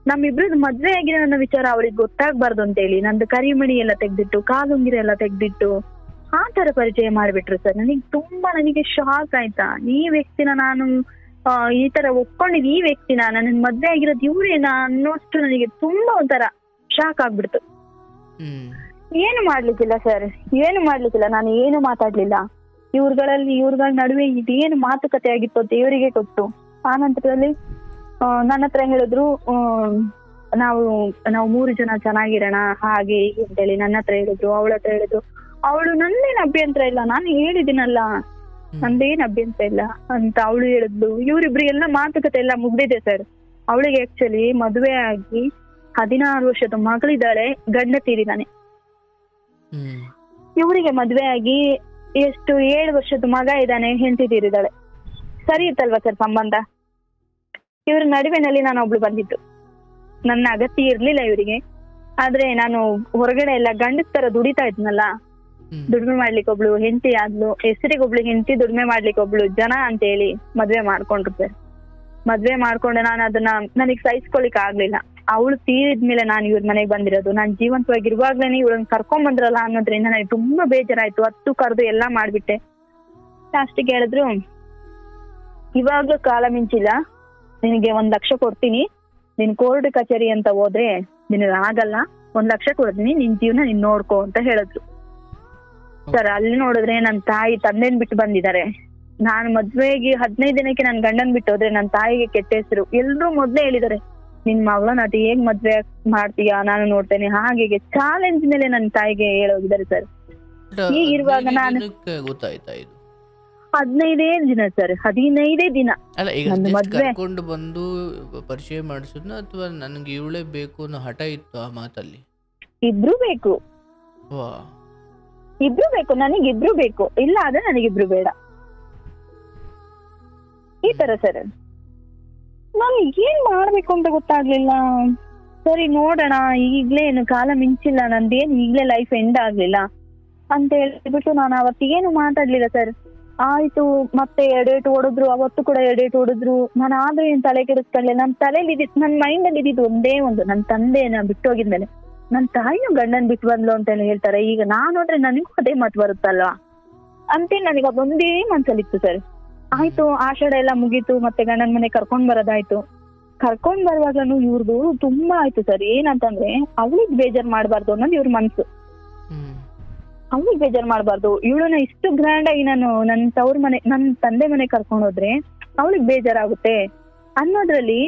ನಮ್ಮಿಬ್ರದ್ದು ಮದ್ವೆ ಆಗಿರೋ ಅನ್ನೋ ವಿಚಾರ ಅವ್ರಿಗೆ ಗೊತ್ತಾಗ್ಬಾರ್ದು ಅಂತ ಹೇಳಿ ನಂದು ಕರಿಮಣಿ ಎಲ್ಲ ತೆಗ್ದಿಟ್ಟು, ಕಾಲುಂಗಿರ ಎಲ್ಲ ತೆಗ್ದಿಟ್ಟು ಆ ತರ ಪರಿಚಯ ಮಾಡ್ಬಿಟ್ರು ಸರ್. ನನಗೆ ಶಾಕ್ ಆಯ್ತಾ, ಈ ವ್ಯಕ್ತಿನ ನಾನು ಈ ತರ ಒಪ್ಕೊಂಡಿದ್, ಈ ವ್ಯಕ್ತಿನ ನನ್ನ ಮದ್ವೆ ಆಗಿರೋದು ಇವ್ರೇನಾ ಅನ್ನೋಷ್ಟು ನನಗೆ ತುಂಬಾ ಒಂಥರ ಶಾಕ್ ಆಗ್ಬಿಡ್ತು. ಏನು ಮಾಡ್ಲಿಕ್ಕಿಲ್ಲ ಸರ್, ನಾನು ಏನು ಮಾತಾಡ್ಲಿಲ್ಲ. ಇವ್ರಗಳ ನಡುವೆ ಇದೇನು ಮಾತುಕತೆ ಆಗಿತ್ತು ದೇವರಿಗೆ ಗೊತ್ತು. ಆ ನಂತರದಲ್ಲಿ ನನ್ನ ಹತ್ರ ಹೇಳಿದ್ರು, ನಾವು 3 ಜನ ಚೆನ್ನಾಗಿರೋಣ ಹಾಗೆ ಹೀಗೆ ಅಂತೇಳಿ ನನ್ನ ಹತ್ರ ಹೇಳಿದ್ರು. ಅವಳ ಹತ್ರ ಹೇಳಿದ್ರು. ಅವಳು ನಂದೇನು ಅಭ್ಯಂತರ ಇಲ್ಲ, ನಾನು ಹೇಳಿದಿನಲ್ಲ, ನಂದೇನು ಅಭ್ಯಂತರ ಇಲ್ಲ ಅಂತ ಅವಳು ಹೇಳಿದ್ಲು. ಇವರಿಬ್ರಿಗೆಲ್ಲ ಮಾತುಕತೆ ಎಲ್ಲ ಮುಗ್ದಿದೆ ಸರ್. ಅವಳಿಗೆ ಆಕ್ಚುಲಿ ಮದುವೆ ಆಗಿ 16 ವರ್ಷದ ಮಗಳಿದ್ದಾಳೆ, ಗಂಡ ತೀರಿದಾನೆ. ಇವರಿಗೆ ಮದ್ವೆ ಆಗಿ 7 ವರ್ಷದ ಮಗ ಇದ್ದಾನೆ, ಹೆಂಡತಿ ತೀರಿದಾಳೆ. ಸರಿ ಇತ್ತಲ್ವಾ ಸರ್ ಸಂಬಂಧ? ಇವ್ರ ನಡುವಿನಲ್ಲಿ ನಾನು ಒಬ್ಳು ಬಂದಿದ್ದು, ನನ್ನ ಅಗತ್ಯ ಇರ್ಲಿಲ್ಲ ಇವರಿಗೆ. ಆದ್ರೆ ನಾನು ಹೊರಗಡೆ ಎಲ್ಲ ಗಂಡಸ್ ತರ ದುಡಿತಾ ಇದ್ನಲ್ಲ, ದುಡಿಮೆ ಮಾಡ್ಲಿಕ್ಕೆ ಒಬ್ಳು ಹೆಂಡತಿ ಆದ್ಲು, ಹೆಸರಿಗೆ ಒಬ್ಳು ಹೆಂಡತಿ, ದುಡಿಮೆ ಮಾಡ್ಲಿಕ್ಕೆ ಒಬ್ಳು ಜನ ಅಂತ ಹೇಳಿ ಮದ್ವೆ ಮಾಡ್ಕೊಂಡ್ರು ಸರ್. ಮದ್ವೆ ಮಾಡ್ಕೊಂಡು ನಾನು ಅದನ್ನ ನನಗ್ ಸಹಿಸ್ಕೊಳಿಕ್ ಆಗ್ಲಿಲ್ಲ. ಅವಳು ತೀರಿದ್ಮೇಲೆ ನಾನು ಇವ್ರ ಮನೆಗೆ ಬಂದಿರೋದು. ನಾನು ಜೀವಂತವಾಗಿರುವಾಗ್ಲೇನೆ ಇವಳನ್ನ ಕರ್ಕೊಂಡ್ ಬಂದ್ರಲ್ಲ ಅನ್ನೋದ್ರಿಂದ ನನಗೆ ತುಂಬಾ ಬೇಜಾರಾಯ್ತು. 10 ಕರೆದು ಎಲ್ಲಾ ಮಾಡ್ಬಿಟ್ಟೆ. ಲಾಸ್ಟಿಗೆ ಹೇಳಿದ್ರು, ಇವಾಗ ಕಾಲ ಮಿಂಚಿಲ್ಲ, ನಿನಗೆ 1 ಲಕ್ಷ ಕೊಡ್ತೀನಿ, ನೀನ್ ಕೋರ್ಟ್ ಕಚೇರಿ ಅಂತ ಹೋದ್ರೆ ನಿನಗೆ ಆಗಲ್ಲ, 1 ಲಕ್ಷ ಕೊಡ್ತೀನಿ, ನಿನ್ ಜೀವನ ನೀನ್ ನೋಡ್ಕೋ ಅಂತ ಹೇಳಿದ್ರು ಸರ್. ಅಲ್ಲಿ ನೋಡಿದ್ರೆ ನನ್ನ ತಾಯಿ ತಂದೆನ್ ಬಿಟ್ಟು ಬಂದಿದ್ದಾರೆ. ನಾನು ಮದ್ವೆಗೆ 15 ದಿನಕ್ಕೆ ನನ್ ಗಂಡನ್ ಬಿಟ್ಟು ಹೋದ್ರೆ ನನ್ನ ತಾಯಿಗೆ ಕೆಟ್ಟ ಹೆಸರು. ಎಲ್ರು ಮೊದ್ಲೇ ಹೇಳಿದಾರೆ, ನಿನ್ ಮಗಳನ್ನ ಅದು ಹೇಗ್ ಮದ್ವೆ ಮಾಡ್ತೀಯಾ, ನಾನು ನೋಡ್ತೇನೆ, ಹಾಗೆ ಚಾಲೆಂಜ್ ಮೇಲೆ ನನ್ನ ತಾಯಿಗೆ ಹೇಳೋಗಿದ್ದಾರೆ ಸರ್. ಹೀಗಿರುವಾಗ ನಾನು ಗೊತ್ತಾಯ್ತಾ ಇದು 15 ದಿನ ಸರ್, 15 ದಿನ ಅಲ್ಲ. ಈಗ ಕರ್ಕೊಂಡು ಬಂದು ಪರಿಚಯ ಮಾಡಿಸೋದ್ನ ಅಥವಾ ನನ್ಗೆ ಇವಳೇ ಬೇಕು ಅನ್ನೋ ಹಠ ಇತ್ತು ಆ ಮಾತಲ್ಲಿ? ಇಬ್ರು ಬೇಕು, ನನಗಿಬ್ರು ಬೇಕು, ಇಲ್ಲ ಆದ್ರೆ ನನಗಿಬ್ರು ಬೇಡ, ಈ ತರ ಸರ್. ನಾನು ಏನ್ ಮಾಡ್ಬೇಕು ಅಂತ ಗೊತ್ತಾಗ್ಲಿಲ್ಲ. ಸರಿ ನೋಡೋಣ, ಈಗ್ಲೇ ಏನು ಕಾಲ ಮಿಂಚಿಲ್ಲ, ನಂದೇನು ಈಗ್ಲೇ ಲೈಫ್ ಎಂಡ್ ಆಗ್ಲಿಲ್ಲ ಅಂತ ಹೇಳ್ಬಿಟ್ಟು ನಾನು ಅವತ್ತೇನು ಮಾತಾಡ್ಲಿಲ್ಲ ಸರ್. ಆಯ್ತು, ಮತ್ತೆ ಎಡೇಟ್ ಹೊಡೆದ್ರು, ಅವತ್ತು ಕೂಡ ಎಡೇಟ್ ಹೊಡೆದ್ರು. ನಾನು ಆದ್ರೂ ಏನ್ ತಲೆ ಕೆಡಿಸ್ಕೊಳ್ಳಿಲ್ಲ. ನನ್ನ ತಲೆಯಲ್ಲಿ ನನ್ನ ಮೈಂಡ್ ಅಲ್ಲಿ ಇದ್ದಿದ್ದು ಒಂದೇ ಒಂದು, ನನ್ನ ತಂದೆನ ಬಿಟ್ಟು ಹೋಗಿದ್ಮೇಲೆ ನನ್ನ ತಾಯಿನೂ ಗಂಡನ್ ಬಿಟ್ಟು ಬಂದ್ಲು ಅಂತ ಹೇಳ್ತಾರೆ. ಈಗ ನಾನು ನೋಡ್ರೆ ನನಗೂ ಅದೇ ಮಾತು ಬರುತ್ತಲ್ವಾ ಅಂತೇಳಿ ನನಗೆ ಅದೊಂದೇ ಮನ್ಸಲ್ಲಿತ್ತು ಸರ್. ಆಯ್ತು, ಆಷಾಢ ಎಲ್ಲ ಮುಗೀತು, ಮತ್ತೆ ಗಂಡನ ಮನೆ ಕರ್ಕೊಂಡ್ ಬರೋದಾಯ್ತು. ಕರ್ಕೊಂಡ್ ಬರುವಾಗ್ಲೂ ಇವ್ರದು ತುಂಬಾ ಆಯ್ತು ಸರ್. ಏನಂತಂದ್ರೆ ಅವಳಿಗೆ ಬೇಜಾರ್ ಮಾಡ್ಬಾರ್ದು ಅನ್ನೋದು ಇವ್ರ ಮನ್ಸು. ಅವಳಿಗೆ ಬೇಜಾರ್ ಮಾಡ್ಬಾರ್ದು, ಇವಳನ್ನ ಇಷ್ಟು ಗ್ರ್ಯಾಂಡ್ ಆಗಿ ನಾನು ನನ್ನ ತವ್ರ ಮನೆ, ನನ್ನ ತಂದೆ ಮನೆ ಕರ್ಕೊಂಡ್ ಹೋದ್ರೆ ಅವಳಿಗೆ ಬೇಜಾರಾಗುತ್ತೆ ಅನ್ನೋದ್ರಲ್ಲಿ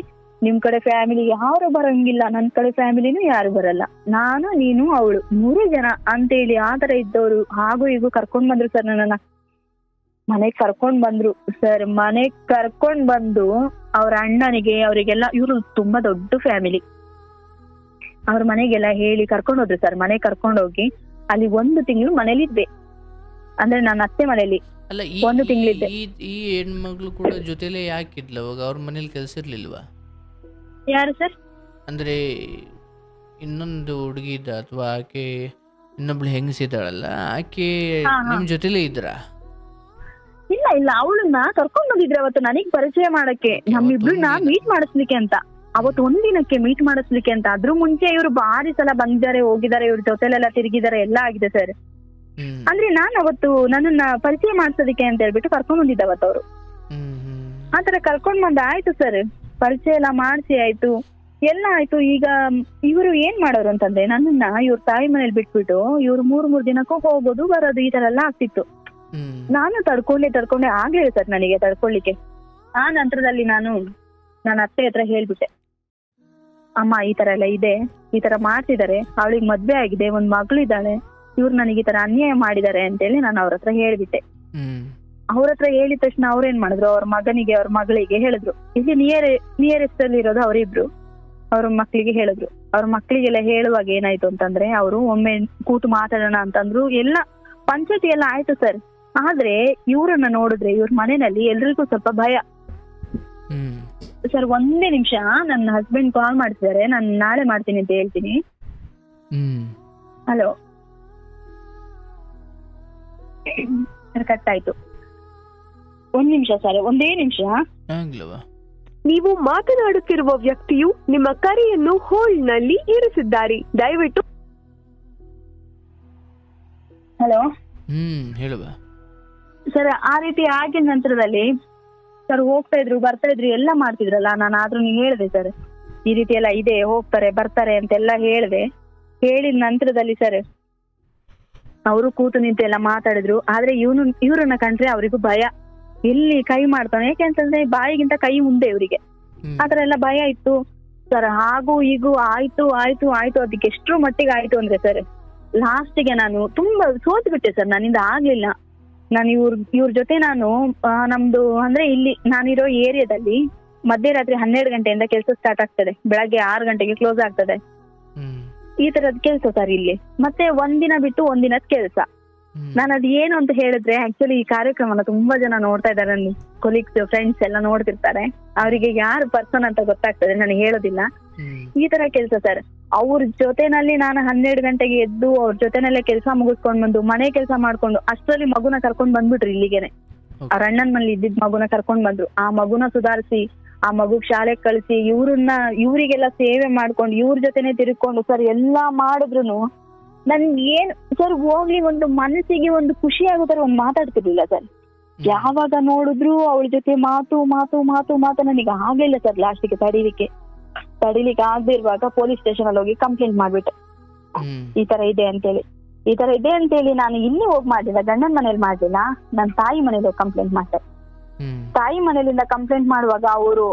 ನಿಮ್ ಕಡೆ ಫ್ಯಾಮಿಲಿ ಯಾರು ಬರಂಗಿಲ್ಲ, ನನ್ ಕಡೆ ಫ್ಯಾಮಿಲಿನೂ ಯಾರು ಬರಲ್ಲ, ನಾನು ನೀನು ಅವಳು 3 ಜನ ಅಂತೇಳಿ ಆತರ ಇದ್ದವ್ರು ಹಾಗೂ ಹೀಗೂ ಕರ್ಕೊಂಡ್ ಬಂದ್ರು ಸರ್. ನನ್ನನ್ನ ಮನೆಗ್ ಕರ್ಕೊಂಡ್ ಬಂದ್ರು ಸರ್. ಮನೆಗ್ ಕರ್ಕೊಂಡ್ ಬಂದು ಅವ್ರ ಅಣ್ಣನಿಗೆ ಅವರಿಗೆಲ್ಲ, ಇವ್ರು ತುಂಬಾ ದೊಡ್ಡ ಫ್ಯಾಮಿಲಿ, ಅವ್ರ ಮನೆಗೆಲ್ಲ ಹೇಳಿ ಕರ್ಕೊಂಡ್ ಹೋದ್ರು ಸರ್. ಮನೆಗ್ ಕರ್ಕೊಂಡ್ ಹೋಗಿ ಅಲ್ಲಿ 1 ತಿಂಗಳು ಮನೇಲಿದ್ದೆ. ಅಂದ್ರೆ ನನ್ನ ಅತ್ತೆ ಮನೆಯಲ್ಲಿ ಅಲ್ಲ, ಒಂದು ತಿಂಗಳಿದ್ದೆ. ಈ ಹೆಣ್ಮಗಳು ಕೂಡ ಜೊತೆಲೇ ಯಾಕಿದ್ಲ ಅವಾಗ? ಅವ್ರ ಮನೇಲಿ ಕೆಲಸ ಇರ್ಲಿಲ್ವಾ? ಯಾರು ಸರ್? ಅಂದ್ರೆ ಇನ್ನೊಂದು ಹುಡುಗಿ ಇದ್ದ ಅಥವಾ ಆಕೆ ಇನ್ನೊಬ್ಳು ಹೆಂಗಸಿದ್ದಾಳಲ್ಲ, ಆಕೆ ನಿಮ್ ಜೊತೆಲೇ ಇದ್ರಾ? ಇಲ್ಲ ಇಲ್ಲ, ಅವಳನ್ನ ಕರ್ಕೊಂಡ್ ಬಂದಿದ್ರೆ ಅವತ್ತು ನನಗ್ ಪರಿಚಯ ಮಾಡಕ್ಕೆ, ನಮ್ಮಿಬ್ಳನ್ನ ಮೀಟ್ ಮಾಡಿಸ್ಲಿಕ್ಕೆ ಅಂತ. ಅವತ್ತು ಒಂದಿನಕ್ಕೆ ಮೀಟ್ ಮಾಡಿಸ್ಲಿಕ್ಕೆ ಅಂತ. ಅದ್ರ ಮುಂಚೆ ಇವ್ರು ಭಾರಿ ಸಲ ಬಂದಿದ್ದಾರೆ, ಹೋಗಿದ್ದಾರೆ, ಇವ್ರ ಜೊತೆಲೆಲ್ಲ ತಿರುಗಿದ್ದಾರೆ, ಎಲ್ಲ ಆಗಿದೆ ಸರ್. ಅಂದ್ರೆ ನಾನ್ ಅವತ್ತು ನನ್ನನ್ನ ಪರಿಚಯ ಮಾಡ್ಸೋದಿಕ್ಕೆ ಅಂತ ಹೇಳ್ಬಿಟ್ಟು ಕರ್ಕೊಂಡ್ ಬಂದಿದ್ದ ಅವತ್ತು ಅವರು. ಆತರ ಕರ್ಕೊಂಡ್ ಬಂದ ಆಯ್ತು ಸರ್, ಪರಿಚಯ ಎಲ್ಲ ಮಾಡ್ಸಿ ಆಯ್ತು, ಎಲ್ಲ ಆಯ್ತು. ಈಗ ಇವರು ಏನ್ ಮಾಡೋರು ಅಂತಂದ್ರೆ, ನನ್ನನ್ನ ಇವ್ರ ತಾಯಿ ಮನೇಲಿ ಬಿಟ್ಬಿಟ್ಟು ಇವ್ರು 3 ದಿನಕ್ಕೂ ಹೋಗೋದು ಬರೋದು ಈ ತರ ಎಲ್ಲ ಆಗ್ತಿತ್ತು. ನಾನು ತಡ್ಕೊಂಡೆ ಆಗ್ಲಿಲ್ಲ ಸರ್ ನನಗೆ ತಡ್ಕೊಳ್ಲಿಕ್ಕೆ. ಆ ನಂತರದಲ್ಲಿ ನಾನು ನನ್ನ ಅತ್ತೆ ಹತ್ರ ಹೇಳ್ಬಿಟ್ಟೆ, ಅಮ್ಮ ಈ ತರ ಎಲ್ಲ ಇದೆ, ಈ ತರ ಮಾಡ್ತಿದ್ದಾರೆ, ಅವಳಿಗೆ ಮದ್ವೆ ಆಗಿದೆ, ಒಂದ್ ಮಗಳಿದ್ದಾಳೆ, ಇವ್ರು ನನಗೆ ಈ ತರ ಅನ್ಯಾಯ ಮಾಡಿದ್ದಾರೆ ಅಂತೇಳಿ ನಾನು ಅವ್ರ ಹತ್ರ ಹೇಳ್ಬಿಟ್ಟೆ. ಅವ್ರ ಹತ್ರ ಹೇಳಿದ ತಕ್ಷಣ ಅವ್ರೇನ್ ಮಾಡಿದ್ರು, ಅವ್ರ ಮಗನಿಗೆ ಅವ್ರ ಮಗಳಿಗೆ ಹೇಳಿದ್ರು. ಇಲ್ಲಿ ನಿಯರೆಸ್ಟ್ ಅಲ್ಲಿ ಇರೋದು ಅವರಿಬ್ರು. ಅವ್ರ ಮಕ್ಳಿಗೆ ಹೇಳಿದ್ರು. ಅವ್ರ ಮಕ್ಳಿಗೆಲ್ಲ ಹೇಳುವಾಗ ಏನಾಯ್ತು ಅಂತಂದ್ರೆ, ಅವರು ಒಮ್ಮೆ ಕೂತು ಮಾತಾಡೋಣ ಅಂತಂದ್ರು. ಎಲ್ಲ ಪಂಚಾಯತಿ ಎಲ್ಲ ಆಯ್ತು ಸರ್. ಆದ್ರೆ ಇವ್ರನ್ನ ನೋಡಿದ್ರೆ ಇವ್ರ ಮನೆಯಲ್ಲಿ ಎಲ್ರಿಗೂ ಸ್ವಲ್ಪ ಭಯ. ಸರ್ ಒಂದೇ ನಿಮಿಷ, ನನ್ನ ಹಸ್ಬೆಂಡ್ ಕಾಲ್ ಮಾಡ್ತಿದ್ದಾರೆ, ನಾನು ನಾಳೆ ಮಾಡ್ತೀನಿ ಅಂತ ಹೇಳ್ತೀನಿ. ಹಲೋ ಸರ್, ಕಟ್ ಆಯ್ತು. ಒಂದ್ ನಿಮಿಷ ಸರ್, ಒಂದೇ ನಿಮಿಷ. ನೀವು ಮಾತನಾಡುತ್ತಿರುವ ವ್ಯಕ್ತಿಯು ನಿಮ್ಮ ಕರೆಯನ್ನು ಹೋಲ್ಡ್ ನಲ್ಲಿ ಇರಿಸಿದ್ದಾರೆ, ದಯವಿಟ್ಟು. ಹಲೋ ಹೇಳುವ ಸರ್. ಆ ರೀತಿ ಆಗಿದ ನಂತರದಲ್ಲಿ ಸರ್ ಹೋಗ್ತಾ ಇದ್ರು, ಬರ್ತಾ ಇದ್ರು, ಎಲ್ಲ ಮಾಡ್ತಿದ್ರಲ್ಲ. ನಾನು ಆದ್ರೂ ಹೇಳಿದೆ ಸರ್, ಈ ರೀತಿ ಎಲ್ಲ ಇದೆ, ಹೋಗ್ತಾರೆ ಬರ್ತಾರೆ ಅಂತೆಲ್ಲ ಹೇಳಿದೆ. ಹೇಳಿದ ನಂತರದಲ್ಲಿ ಸರ್ ಅವರು ಕೂತು ನಿಂತು ಎಲ್ಲ ಮಾತಾಡಿದ್ರು. ಆದ್ರೆ ಇವ್ರನ್ನ ಕಂಡ್ರೆ ಅವ್ರಿಗೂ ಭಯ, ಎಲ್ಲಿ ಕೈ ಮಾಡ್ತಾನೆ, ಯಾಕೆಂತಂದ್ರೆ ಬಾಯಿಗಿಂತ ಕೈ ಮುಂದೆ ಇವರಿಗೆ. ಆತರ ಎಲ್ಲ ಭಯ ಇತ್ತು ಸರ್. ಹಾಗೂ ಹೀಗೂ ಆಯ್ತು ಆಯ್ತು ಆಯ್ತು, ಅದಕ್ಕೆ ಎಷ್ಟರ ಮಟ್ಟಿಗೆ ಆಯ್ತು ಅಂದ್ರೆ ಸರ್, ಲಾಸ್ಟಿಗೆ ನಾನು ತುಂಬಾ ಸೋತು ಬಿಟ್ಟೆ ಸರ್. ನನ್ನಿಂದ ಆಗ್ಲಿಲ್ಲ. ನಾನು ಇವ್ರ ಜೊತೆ ನಾನು ನಮ್ದು ಅಂದ್ರೆ ಇಲ್ಲಿ ನಾನಿರೋ ಏರಿಯಾದಲ್ಲಿ ಮಧ್ಯರಾತ್ರಿ 12 ಗಂಟೆಯಿಂದ ಕೆಲಸ ಸ್ಟಾರ್ಟ್ ಆಗ್ತದೆ, ಬೆಳಗ್ಗೆ 6 ಗಂಟೆಗೆ ಕ್ಲೋಸ್ ಆಗ್ತದೆ. ಈ ತರದ್ ಕೆಲ್ಸ ಸರ್ ಇಲ್ಲಿ. ಮತ್ತೆ ಒಂದಿನ ಬಿಟ್ಟು ಒಂದಿನದ ಕೆಲ್ಸ. ನಾನು ಅದ್ ಏನು ಅಂತ ಹೇಳಿದ್ರೆ, ಆಕ್ಚುಲಿ ಈ ಕಾರ್ಯಕ್ರಮನ ತುಂಬಾ ಜನ ನೋಡ್ತಾ ಇದಾರೆ, ನನ್ನ ಕೊಲೀಗ್ಸ್ ಫ್ರೆಂಡ್ಸ್ ಎಲ್ಲ ನೋಡ್ತಿರ್ತಾರೆ. ಅವರಿಗೆ ಯಾರು ಪರ್ಸನ್ ಅಂತ ಗೊತ್ತಾಗ್ತದೆ, ನನಗೆ ಹೇಳೋದಿಲ್ಲ. ಈ ತರ ಕೆಲ್ಸ ಸರ್. ಅವ್ರ ಜೊತೆನಲ್ಲಿ ನಾನು 12 ಗಂಟೆಗೆ ಎದ್ದು ಅವ್ರ ಜೊತೆನಲ್ಲೇ ಕೆಲಸ ಮುಗಿಸ್ಕೊಂಡ್ ಬಂದು ಮನೆ ಕೆಲಸ ಮಾಡ್ಕೊಂಡು, ಅಷ್ಟರಲ್ಲಿ ಮಗುನ ಕರ್ಕೊಂಡ್ ಬಂದ್ಬಿಟ್ರು ಇಲ್ಲಿಗೆನೆ. ಅವ್ರ ಅಣ್ಣನ್ ಮನೇಲಿ ಇದ್ದಿದ್ ಮಗುನ ಕರ್ಕೊಂಡ್ ಬಂದ್ರು. ಆ ಮಗುನ ಸುಧಾರಿಸಿ, ಆ ಮಗುಗ್ ಶಾಲೆಗೆ ಕಳಿಸಿ, ಇವ್ರಿಗೆಲ್ಲ ಸೇವೆ ಮಾಡ್ಕೊಂಡು, ಇವ್ರ ಜೊತೆನೆ ತಿರ್ಕೊಂಡು ಸರ್ ಎಲ್ಲಾ ಮಾಡಿದ್ರು ನನ್ಗೆ ಏನ್ ಸರ್ ಹೋಗ್ಲಿ, ಒಂದು ಮನಸ್ಸಿಗೆ ಒಂದು ಖುಷಿ ಆಗೋ ತರ ಒಂದು ಮಾತಾಡ್ತಿರ್ಲಿಲ್ಲ ಸರ್. ಯಾವಾಗ ನೋಡಿದ್ರು ಅವಳ ಜೊತೆ ಮಾತು ಮಾತು ಮಾತು ಮಾತು. ನನಗೆ ಆಗ್ಲಿಲ್ಲ ಸರ್ ಲಾಸ್ಟಿಗೆ ತಡಿಲಿಕ್ಕೆ ಆಗದೆ ಇರುವಾಗ ಪೊಲೀಸ್ ಸ್ಟೇಷನ್ ಅಲ್ಲಿ ಹೋಗಿ ಕಂಪ್ಲೇಂಟ್ ಮಾಡ್ಬಿಟ್ಟೆ, ಈ ತರ ಇದೆ ಅಂತೇಳಿ. ನಾನು ಇಲ್ಲಿ ಹೋಗಿ ಮಾಡಿಲ್ಲ, ಗಂಡನ ಮನೇಲಿ ಮಾಡ್ಲಿಲ್ಲ, ನನ್ನ ತಾಯಿ ಮನೇಲಿ ಹೋಗಿ ಕಂಪ್ಲೇಂಟ್ ಮಾಡ್ದೆ. ತಾಯಿ ಮನೇಲಿಂದ ಕಂಪ್ಲೇಂಟ್ ಮಾಡುವಾಗ ಅವರು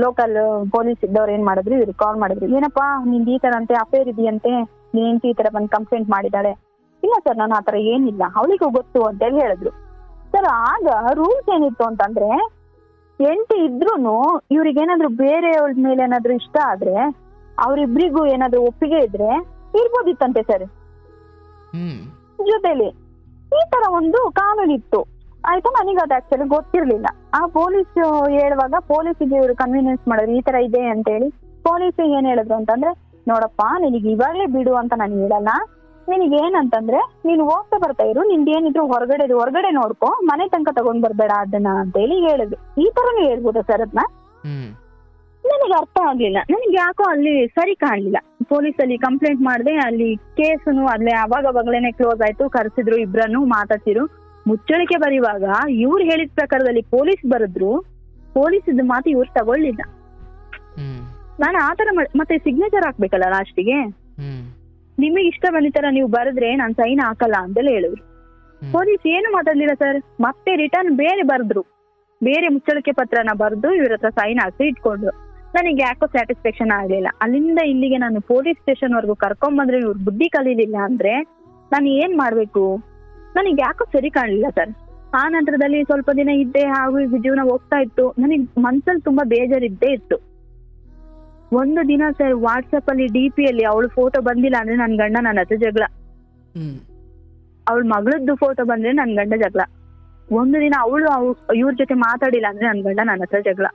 ಲೋಕಲ್ ಪೊಲೀಸ್ ಇದ್ದವ್ರು ಏನ್ ಮಾಡಿದ್ರು, ಇವ್ರು ಕಾಲ್ ಮಾಡಿದ್ರು, ಏನಪ್ಪಾ ನಿಂದ ಈ ತರ ಅಂತೆ, ಅಫೇರ್ ಇದೆಯಂತೆ, ನೀನ್ ಈ ತರ ಬಂದು ಕಂಪ್ಲೇಂಟ್ ಮಾಡಿದಾಳೆ. ಇಲ್ಲ ಸರ್, ನಾನು ಆತರ ಏನಿಲ್ಲ, ಅವಳಿಗೂ ಗೊತ್ತು ಅಂತೇಳಿ ಹೇಳಿದ್ರು ಸರ್. ಆಗ ರೂಲ್ಸ್ ಏನಿತ್ತು ಅಂತಂದ್ರೆ, ಹೆಂಡತಿ ಇದ್ರೂನು ಇವ್ರಿಗೇನಾದ್ರು ಬೇರೆಯವ್ರ ಮೇಲೆ ಏನಾದ್ರು ಇಷ್ಟ ಆದ್ರೆ, ಅವ್ರಿಬ್ರಿಗೂ ಏನಾದ್ರು ಒಪ್ಪಿಗೆ ಇದ್ರೆ ಇರ್ಬೋದಿತ್ತಂತೆ ಸರ್ ಜೊತೆಲಿ. ಈ ತರ ಒಂದು ಕಾನೂನಿತ್ತು ಆಯ್ತಾ. ನನಗೆ ಅದು ಆಕ್ಚುಲಿ ಗೊತ್ತಿರ್ಲಿಲ್ಲ. ಆ ಪೊಲೀಸ್ ಹೇಳುವಾಗ ಪೊಲೀಸಿಗೆ ಇವ್ರು ಕನ್ವಿನ್ಸ್ ಮಾಡಿದ್ರು, ಈ ತರ ಇದೆ ಅಂತ ಹೇಳಿ. ಪೊಲೀಸಿಗೆ ಏನ್ ಹೇಳಿದ್ರು ಅಂತಂದ್ರೆ, ನೋಡಪ್ಪ ನಿನಗೆ ಇವಾಗ್ಲೇ ಬಿಡು ಅಂತ ನಾನು ಹೇಳಲ್ಲ, ನಿನಗೆ ಏನಂತಂದ್ರೆ ನೀನು ಹೋಗ್ತಾ ಬರ್ತಾ ಇರು, ನಿಂದೇನಿದ್ರು ಹೊರಗಡೆ ನೋಡ್ಕೊ, ಮನೆ ತನಕ ತಗೊಂಡ್ ಬರ್ಬೇಡ ಅದನ್ನ ಅಂತ ಹೇಳಿ ಹೇಳಿದ್ರು. ಈ ತರನು ಹೇಳ್ಬೋದಾ ಸರ್ ಅದನ್ನ? ನನಗೆ ಅರ್ಥ ಆಗ್ಲಿಲ್ಲ. ನನಗೆ ಯಾಕೋ ಅಲ್ಲಿ ಸರಿ ಕಾಣ್ಲಿಲ್ಲ. ಪೊಲೀಸಲ್ಲಿ ಕಂಪ್ಲೇಂಟ್ ಮಾಡಿದೆ, ಅಲ್ಲಿ ಕೇಸನು ಅಲ್ಲೇ ಅವಾಗವಾಗ್ಲೇನೆ ಕ್ಲೋಸ್ ಆಯ್ತು. ಕರೆಸಿದ್ರು, ಇಬ್ರನ್ನು ಮಾತಾಡ್ಸಿರು. ಮುಚ್ಚಳಿಕೆ ಬರೆಯುವಾಗ ಇವ್ರು ಹೇಳಿದ ಪ್ರಕಾರದಲ್ಲಿ ಪೊಲೀಸ್ ಬರೆದ್ರು, ಪೊಲೀಸ್ ಇದ್ದ ಮಾತು ಇವ್ರು ತಗೊಳ್ಳಿಲ್ಲ. ನಾನು ಆತರ ಮತ್ತೆ ಸಿಗ್ನೇಚರ್ ಹಾಕ್ಬೇಕಲ್ಲ ಲಾಸ್ಟಿಗೆ, ನಿಮಗೆ ಇಷ್ಟ ಬಂದಿತರ ನೀವು ಬರೆದ್ರೆ ನಾನು ಸೈನ್ ಹಾಕಲ್ಲ ಅಂತೆಲ್ಲ ಹೇಳಿದ್ರು. ಪೊಲೀಸ್ ಏನು ಮಾತಾಡ್ಲಿಲ್ಲ ಸರ್. ಮತ್ತೆ ರಿಟರ್ನ್ ಬೇರೆ ಮುಚ್ಚಳಿಕೆ ಪತ್ರನ ಬರೆದು ಇವ್ರ ಹತ್ರ ಸೈನ್ ಹಾಕಿ ಇಟ್ಕೊಂಡ್ರು. ನನಗೆ ಯಾಕೋ ಸ್ಯಾಟಿಸ್ಫ್ಯಾಕ್ಷನ್ ಆಗ್ಲಿಲ್ಲ. ಅಲ್ಲಿಂದ ಇಲ್ಲಿಗೆ ನಾನು ಪೊಲೀಸ್ ಸ್ಟೇಷನ್ ವರ್ಗು ಕರ್ಕೊಂಡ್ ಬಂದ್ರೆ ಇವ್ರು ಬುದ್ಧಿ ಕಲೀಲಿಲ್ಲ ಅಂದ್ರೆ ನಾನು ಏನ್ ಮಾಡ್ಬೇಕು? ನನಗೆ ಯಾಕೋ ಸರಿ ಕಾಣ್ಲಿಲ್ಲ ಸರ್. ಆ ನಂತರದಲ್ಲಿ ಸ್ವಲ್ಪ ದಿನ ಇದ್ದೆ, ಹಾಗೂ ಈಗ ಜೀವನ ಹೋಗ್ತಾ ಇತ್ತು. ನನಗೆ ಮನ್ಸಲ್ಲಿ ತುಂಬಾ ಬೇಜಾರಿದ್ದೇ ಇತ್ತು. ಒಂದು ದಿನ ಸರ್ ವಾಟ್ಸಪ್ ಅಲ್ಲಿ DP ಅಲ್ಲಿ ಅವಳು ಫೋಟೋ ಬಂದಿಲ್ಲ ಅಂದ್ರೆ ನನ್ ಗಂಡ ನನ್ನ ಹತ್ರ ಜಗಳ. ಅವಳ ಮಗಳದ್ದು ಫೋಟೋ ಬಂದ್ರೆ ನನ್ ಗಂಡ ಜಗಳ. ಒಂದು ದಿನ ಅವಳು ಇವ್ರ ಜೊತೆ ಮಾತಾಡಿಲ್ಲ ಅಂದ್ರೆ ನನ್ ಗಂಡ ನನ್ನ ಹತ್ರ ಜಗಳ.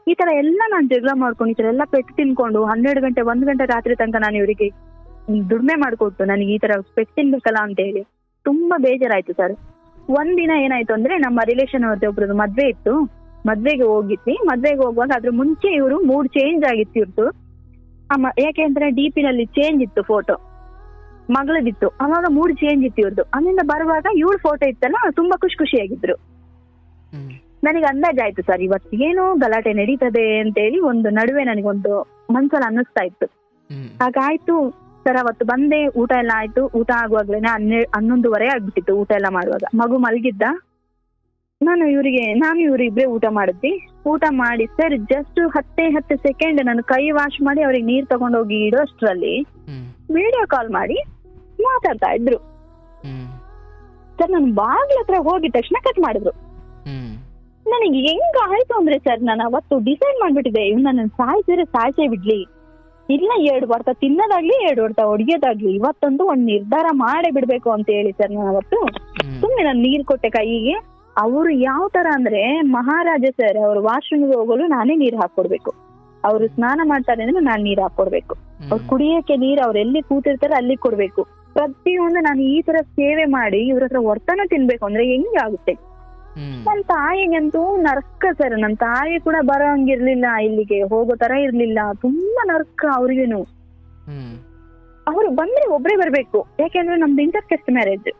ಈ ತರ ಎಲ್ಲ ನಾನ್ ಜಗಳ ಮಾಡ್ಕೊಂಡು ಈ ತರ ಎಲ್ಲ ಪೆಟ್ಟು ತಿನ್ಕೊಂಡು 12 ಗಂಟೆ 1 ಗಂಟೆ ರಾತ್ರಿ ತನಕ ನಾನು ಇವರಿಗೆ ದುಡಿಮೆ ಮಾಡ್ಕೊಟ್ಟು ನನಗೆ ಈ ತರ ಪೆಟ್ಟು ತಿನ್ಬೇಕಲ್ಲ ಅಂತ ಹೇಳಿ ತುಂಬಾ ಬೇಜಾರಾಯ್ತು ಸರ್. ಒಂದಿನ ಏನಾಯ್ತು ಅಂದ್ರೆ ನಮ್ಮ ರಿಲೇಷನ್ ಅವ್ರದ್ದು ಒಬ್ರದ್ದು ಮದ್ವೆ ಇತ್ತು, ಮದ್ವೆಗೆ ಹೋಗಿದ್ವಿ. ಮದ್ವೆಗೆ ಹೋಗುವಾಗ ಅದ್ರ ಮುಂಚೆ ಇವರು ಮೂಡ್ ಚೇಂಜ್ ಆಗಿತ್ತು ಇವ್ರದ್ದು. ಯಾಕೆಂದ್ರೆ DP ನಲ್ಲಿ ಚೇಂಜ್ ಇತ್ತು, ಫೋಟೋ ಮಗಳದಿತ್ತು. ಅವಾಗ ಮೂಡ್ ಚೇಂಜ್ ಇತ್ತು ಇವ್ರದ್ದು. ಅಲ್ಲಿಂದ ಬರುವಾಗ ಇವಳ ಫೋಟೋ ಇತ್ತಲ್ಲ, ತುಂಬಾ ಖುಷಿಯಾಗಿದ್ರು. ನನಗೆ ಅಂದಾಜಾಯ್ತು ಸರ್ ಇವತ್ತೇನೋ ಗಲಾಟೆ ನಡೀತದೆ ಅಂತ ಹೇಳಿ. ಒಂದು ನಡುವೆ ನನಗೊಂದು ಮನ್ಸಲ್ಲಿ ಅನ್ನಿಸ್ತಾ ಇತ್ತು. ಹಾಗಾಯ್ತು ಸರ್, ಅವತ್ತು ಬಂದೆ, ಊಟ ಎಲ್ಲ ಆಯ್ತು. ಊಟ ಆಗುವಾಗ್ಲೇನೆ 11:30 ಆಗ್ಬಿಟ್ಟಿತ್ತು. ಊಟ ಎಲ್ಲ ಮಾಡುವಾಗ ಮಗು ಮಲಗಿದ್ದ. ನಾನು ಇವ್ರಿಬ್ರೆ ಊಟ ಮಾಡಿದ್ವಿ. ಊಟ ಮಾಡಿ ಸರ್ ಜಸ್ಟ್ 10 ಸೆಕೆಂಡ್ ನಾನು ಕೈ ವಾಶ್ ಮಾಡಿ ಅವ್ರಿಗೆ ನೀರ್ ತಗೊಂಡೋಗಿ ಇಡೋಷ್ಟ್ರಲ್ಲಿ ವಿಡಿಯೋ ಕಾಲ್ ಮಾಡಿ ಮಾತಾಡ್ತಾ ಇದ್ರು ಸರ್. ನಾನು ಬಾಗ್ಲ ಹತ್ರ ಹೋಗಿದ ತಕ್ಷಣ ಕಟ್ ಮಾಡಿದ್ರು. ನನಗೆ ಹೆಂಗ ಆಯ್ತು ಅಂದ್ರೆ ಸರ್, ನಾನು ಅವತ್ತು ಡಿಸೈಡ್ ಮಾಡ್ಬಿಟ್ಟಿದ್ದೆ, ಇವ್ ನನ್ನ ಸಾಯ್ಸೇ ಬಿಡ್ಲಿ, ಇಲ್ಲ 2 ಹೊಡೆತ ತಿನ್ನೋದಾಗ್ಲಿ 2 ಹೊಡೆತ ಹೊಡಿಯೋದಾಗ್ಲಿ, ಇವತ್ತೊಂದು ಒಂದ್ ನಿರ್ಧಾರ ಮಾಡೇ ಬಿಡ್ಬೇಕು ಅಂತ ಹೇಳಿ ಸರ್. ನಾನು ಅವತ್ತು ಸುಮ್ನೆ ನಾನು ನೀರ್ ಕೊಟ್ಟೆ ಕೈಗೆ. ಅವರು ಯಾವ ತರ ಅಂದ್ರೆ ಮಹಾರಾಜ ಸರ್, ಅವ್ರು ವಾಶ್ರೂಮ್ಗೆ ಹೋಗಲು ನಾನೇ ನೀರ್ ಹಾಕೊಡ್ಬೇಕು, ಅವ್ರು ಸ್ನಾನ ಮಾಡ್ತಾರೆ ಅಂದ್ರೆ ನಾನ್ ನೀರ್ ಹಾಕೊಡ್ಬೇಕು, ಅವ್ರು ಕುಡಿಯಕ್ಕೆ ನೀರ್ ಅವ್ರು ಎಲ್ಲಿ ಕೂತಿರ್ತಾರೆ ಅಲ್ಲಿ ಕೊಡ್ಬೇಕು. ಪ್ರತಿಯೊಂದು ನಾನು ಈ ತರ ಸೇವೆ ಮಾಡಿ ಇವ್ರ ಹತ್ರ ಹೊರ್ತಾನ ತಿನ್ಬೇಕು ಅಂದ್ರೆ ಹೆಂಗಾಗುತ್ತೆ. ನನ್ ತಾಯಿಗಂತೂ ನರ್ಕ ಸರ್. ನನ್ ತಾಯಿ ಕೂಡ ಬರೋ ಹಂಗಿರ್ಲಿಲ್ಲ, ಇಲ್ಲಿಗೆ ಹೋಗೋ ತರ ಇರ್ಲಿಲ್ಲ, ತುಂಬಾ ನರ್ಕ ಅವ್ರಿಗೇನು. ಅವ್ರು ಬಂದ್ರೆ ಒಬ್ರೇ ಬರ್ಬೇಕು, ಯಾಕೆಂದ್ರೆ ನಮ್ದು ಇಂಟರ್ಕಾಸ್ಟ್ ಮ್ಯಾರೇಜ್.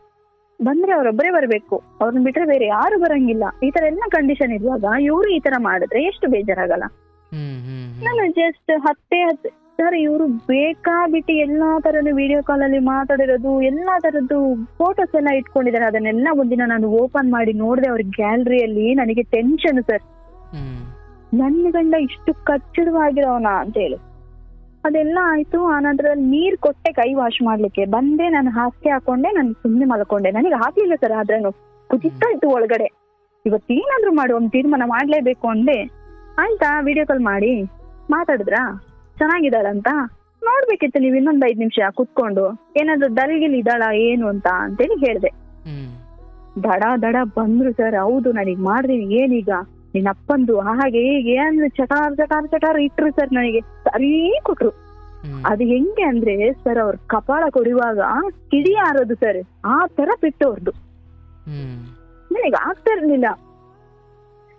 ಬಂದ್ರೆ ಅವ್ರೊಬ್ಬರೇ ಬರ್ಬೇಕು, ಅವ್ರನ್ನ ಬಿಟ್ರೆ ಬೇರೆ ಯಾರು ಬರಂಗಿಲ್ಲ. ಈ ತರ ಎಲ್ಲ ಕಂಡೀಷನ್ ಇರುವಾಗ ಇವ್ರು ಈ ತರ ಮಾಡಿದ್ರೆ ಎಷ್ಟು ಬೇಜಾರಾಗಲ್ಲ. ನಾನು ಜಸ್ಟ್ 10 ಸರ್, ಇವ್ರು ಬೇಕಾಬಿಟ್ಟು ಎಲ್ಲಾ ತರದ್ದು ವಿಡಿಯೋ ಕಾಲ್ ಅಲ್ಲಿ ಮಾತಾಡಿರೋದು, ಎಲ್ಲಾ ತರದ್ದು ಫೋಟೋಸ್ ಎಲ್ಲ ಇಟ್ಕೊಂಡಿದ್ದಾರೆ. ಅದನ್ನೆಲ್ಲ ಒಂದಿನ ನಾನು ಓಪನ್ ಮಾಡಿ ನೋಡಿದೆ ಅವ್ರ ಗ್ಯಾಲರಿಯಲ್ಲಿ. ನನಗೆ ಟೆನ್ಷನ್ ಸರ್, ನನ್ನ ಗಂಡ ಇಷ್ಟು ಕಚ್ಚಡವಾಗಿರೋನ ಅಂತ ಹೇಳಿ. ಅದೆಲ್ಲ ಆಯ್ತು. ಆನಂತರ ನೀರ್ ಕೊಟ್ಟೆ ಕೈ ವಾಶ್ ಮಾಡ್ಲಿಕ್ಕೆ ಬಂದೆ. ನಾನು ಹಾಸಿಗೆ ಹಾಕೊಂಡೆ, ನಾನು ಸುಮ್ನೆ ಮಲ್ಕೊಂಡೆ. ನನಗೆ ಹಾಕ್ಲಿಲ್ಲ ಸರ್, ಆದ್ರೇನು ಕುದಿಸ್ತಾ ಇತ್ತು ಒಳಗಡೆ. ಇವತ್ತೇನಾದ್ರು ಮಾಡಿ ಒಂದು ತೀರ್ಮಾನ ಮಾಡ್ಲೇಬೇಕು ಅಂದೆ. ಆಯ್ತಾ, ವಿಡಿಯೋ ಕಾಲ್ ಮಾಡಿ ಮಾತಾಡಿದ್ರಾ, ಚೆನ್ನಾಗಿದ್ದಾಳಂತ ನೋಡ್ಬೇಕಿತ್ತು ನೀವು ಇನ್ನೊಂದ್ 5 ನಿಮಿಷ ಕುತ್ಕೊಂಡು, ಏನಾದ್ರು ಡಲ್ಗಿಲ್ ಇದ್ದಾಳ ಏನು ಅಂತ ಅಂತೇಳಿ ಹೇಳ್ದೆ. ದಡ ಬಂದ್ರು ಸರ್. ಹೌದು ನನಗ್ ಮಾಡ್ದೀನಿ, ಏನೀಗ ನಿನ್ನ ಅಪ್ಪಂದು ಹಾಗೆ ಹೀಗೆ ಅಂದ್ರೆ ಚಟಾರ್ ಇಟ್ರು ಸರ್. ನನಗೆ ಸರಿ ಕೊಟ್ರು. ಅದು ಹೆಂಗೆ ಅಂದ್ರೆ ಸರ್, ಅವ್ರ ಕಪಾಳ ಕೊಡುವಾಗ ಕಿಡಿ ಆರೋದು ಸರ್, ಆ ತರ ಬಿಟ್ಟು ಅವ್ರದ್ದು. ನನಗೆ ಆಗ್ತಾ ಇರ್ಲಿಲ್ಲ.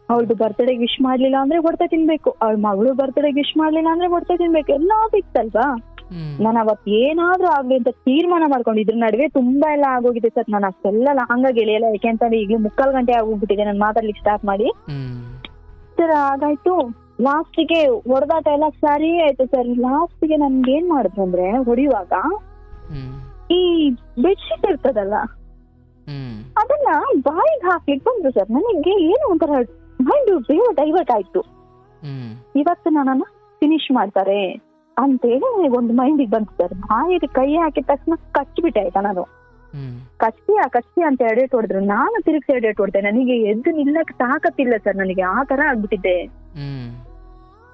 ಅವಳದು ಬರ್ತ್ಡೇಗೆ ವಿಶ್ ಮಾಡ್ಲಿಲ್ಲ ಅಂದ್ರೆ ಹೊಡ್ತಾ ತಿನ್ಬೇಕು, ಅವಳ ಮಗಳು ಬರ್ತ್ಡೇಗೆ ವಿಶ್ ಮಾಡ್ಲಿಲ್ಲ ಅಂದ್ರೆ ಹೊಡ್ತಾ ತಿನ್ಬೇಕು, ಎಲ್ಲಾ ಸಿಕ್ತಲ್ವಾ. ನಾನು ಅವತ್ ಏನಾದ್ರೂ ಆಗ್ಲಿ ಅಂತ ತೀರ್ಮಾನ ಮಾಡ್ಕೊಂಡಿದ್ರು. ನಡುವೆ ತುಂಬಾ ಎಲ್ಲ ಆಗೋಗಿದೆ ಸರ್. ನಾನು ಅಷ್ಟೆಲ್ಲ ಹಂಗಾಗಿ ಎಳೆಯಲ್ಲ, ಯಾಕೆಂತಂದ್ರೆ ಈಗಲೂ 3/4 ಗಂಟೆ ಆಗೋಗ್ಬಿಟ್ಟಿದೆ ನಾನು ಮಾತಾಡ್ಲಿಕ್ಕೆ ಸ್ಟಾರ್ಟ್ ಮಾಡಿ ಸರ್. ಹಾಗಾಯ್ತು, ಲಾಸ್ಟಿಗೆ ಹೊಡೆದಾಟ ಎಲ್ಲ ಸರಿ ಆಯ್ತು ಸರ್. ಲಾಸ್ಟಿಗೆ ನನ್ಗೆ ಏನ್ ಮಾಡಿದ್ರು ಅಂದ್ರೆ, ಹೊಡೆಯುವಾಗ ಈ ಬೆಡ್ಶೀಟ್ ಇರ್ತದಲ್ಲ ಅದನ್ನ ಬಾಯಿಗೆ ಹಾಕ್ಲಿಕ್ಕೆ ಬಂದ್ರು ಸರ್. ನನಗೆ ಏನೋ ಒಂಥರ ಮೈಂಡ್ ಡೈವರ್ಟ್ ಆಯ್ತು. ಇವತ್ತು ನನ್ನನ್ನ ಫಿನಿಶ್ ಮಾಡ್ತಾರೆ ಅಂತೇಳಿ ನನಗೆ ಒಂದು ಮೈಂಡಿಗೆ ಬಂತು ಸರ್. ಬಾಯಿಗೆ ಕೈ ಹಾಕಿದ ತಕ್ಷಣ ಕಚ್ಚಿಬಿಟ್ಟೆ ಆಯ್ತಾ. ನಾನು ಕಚ್ಚಿ ಅಂತ ಎಡೆಟ್ ಹೊಡೆದ್ರು, ನಾನು ತಿರುಗಿಸಿ ಎಡೆಟ್ ಹೊಡ್ದೆ. ನನಗೆ ಎದ್ದು ನಿಲ್ಲಕ್ಕೆ ತಾಕತ್ತಿಲ್ಲ ಸರ್, ನನಗೆ ಆ ತರ ಆಗ್ಬಿಟ್ಟಿದ್ದೆ.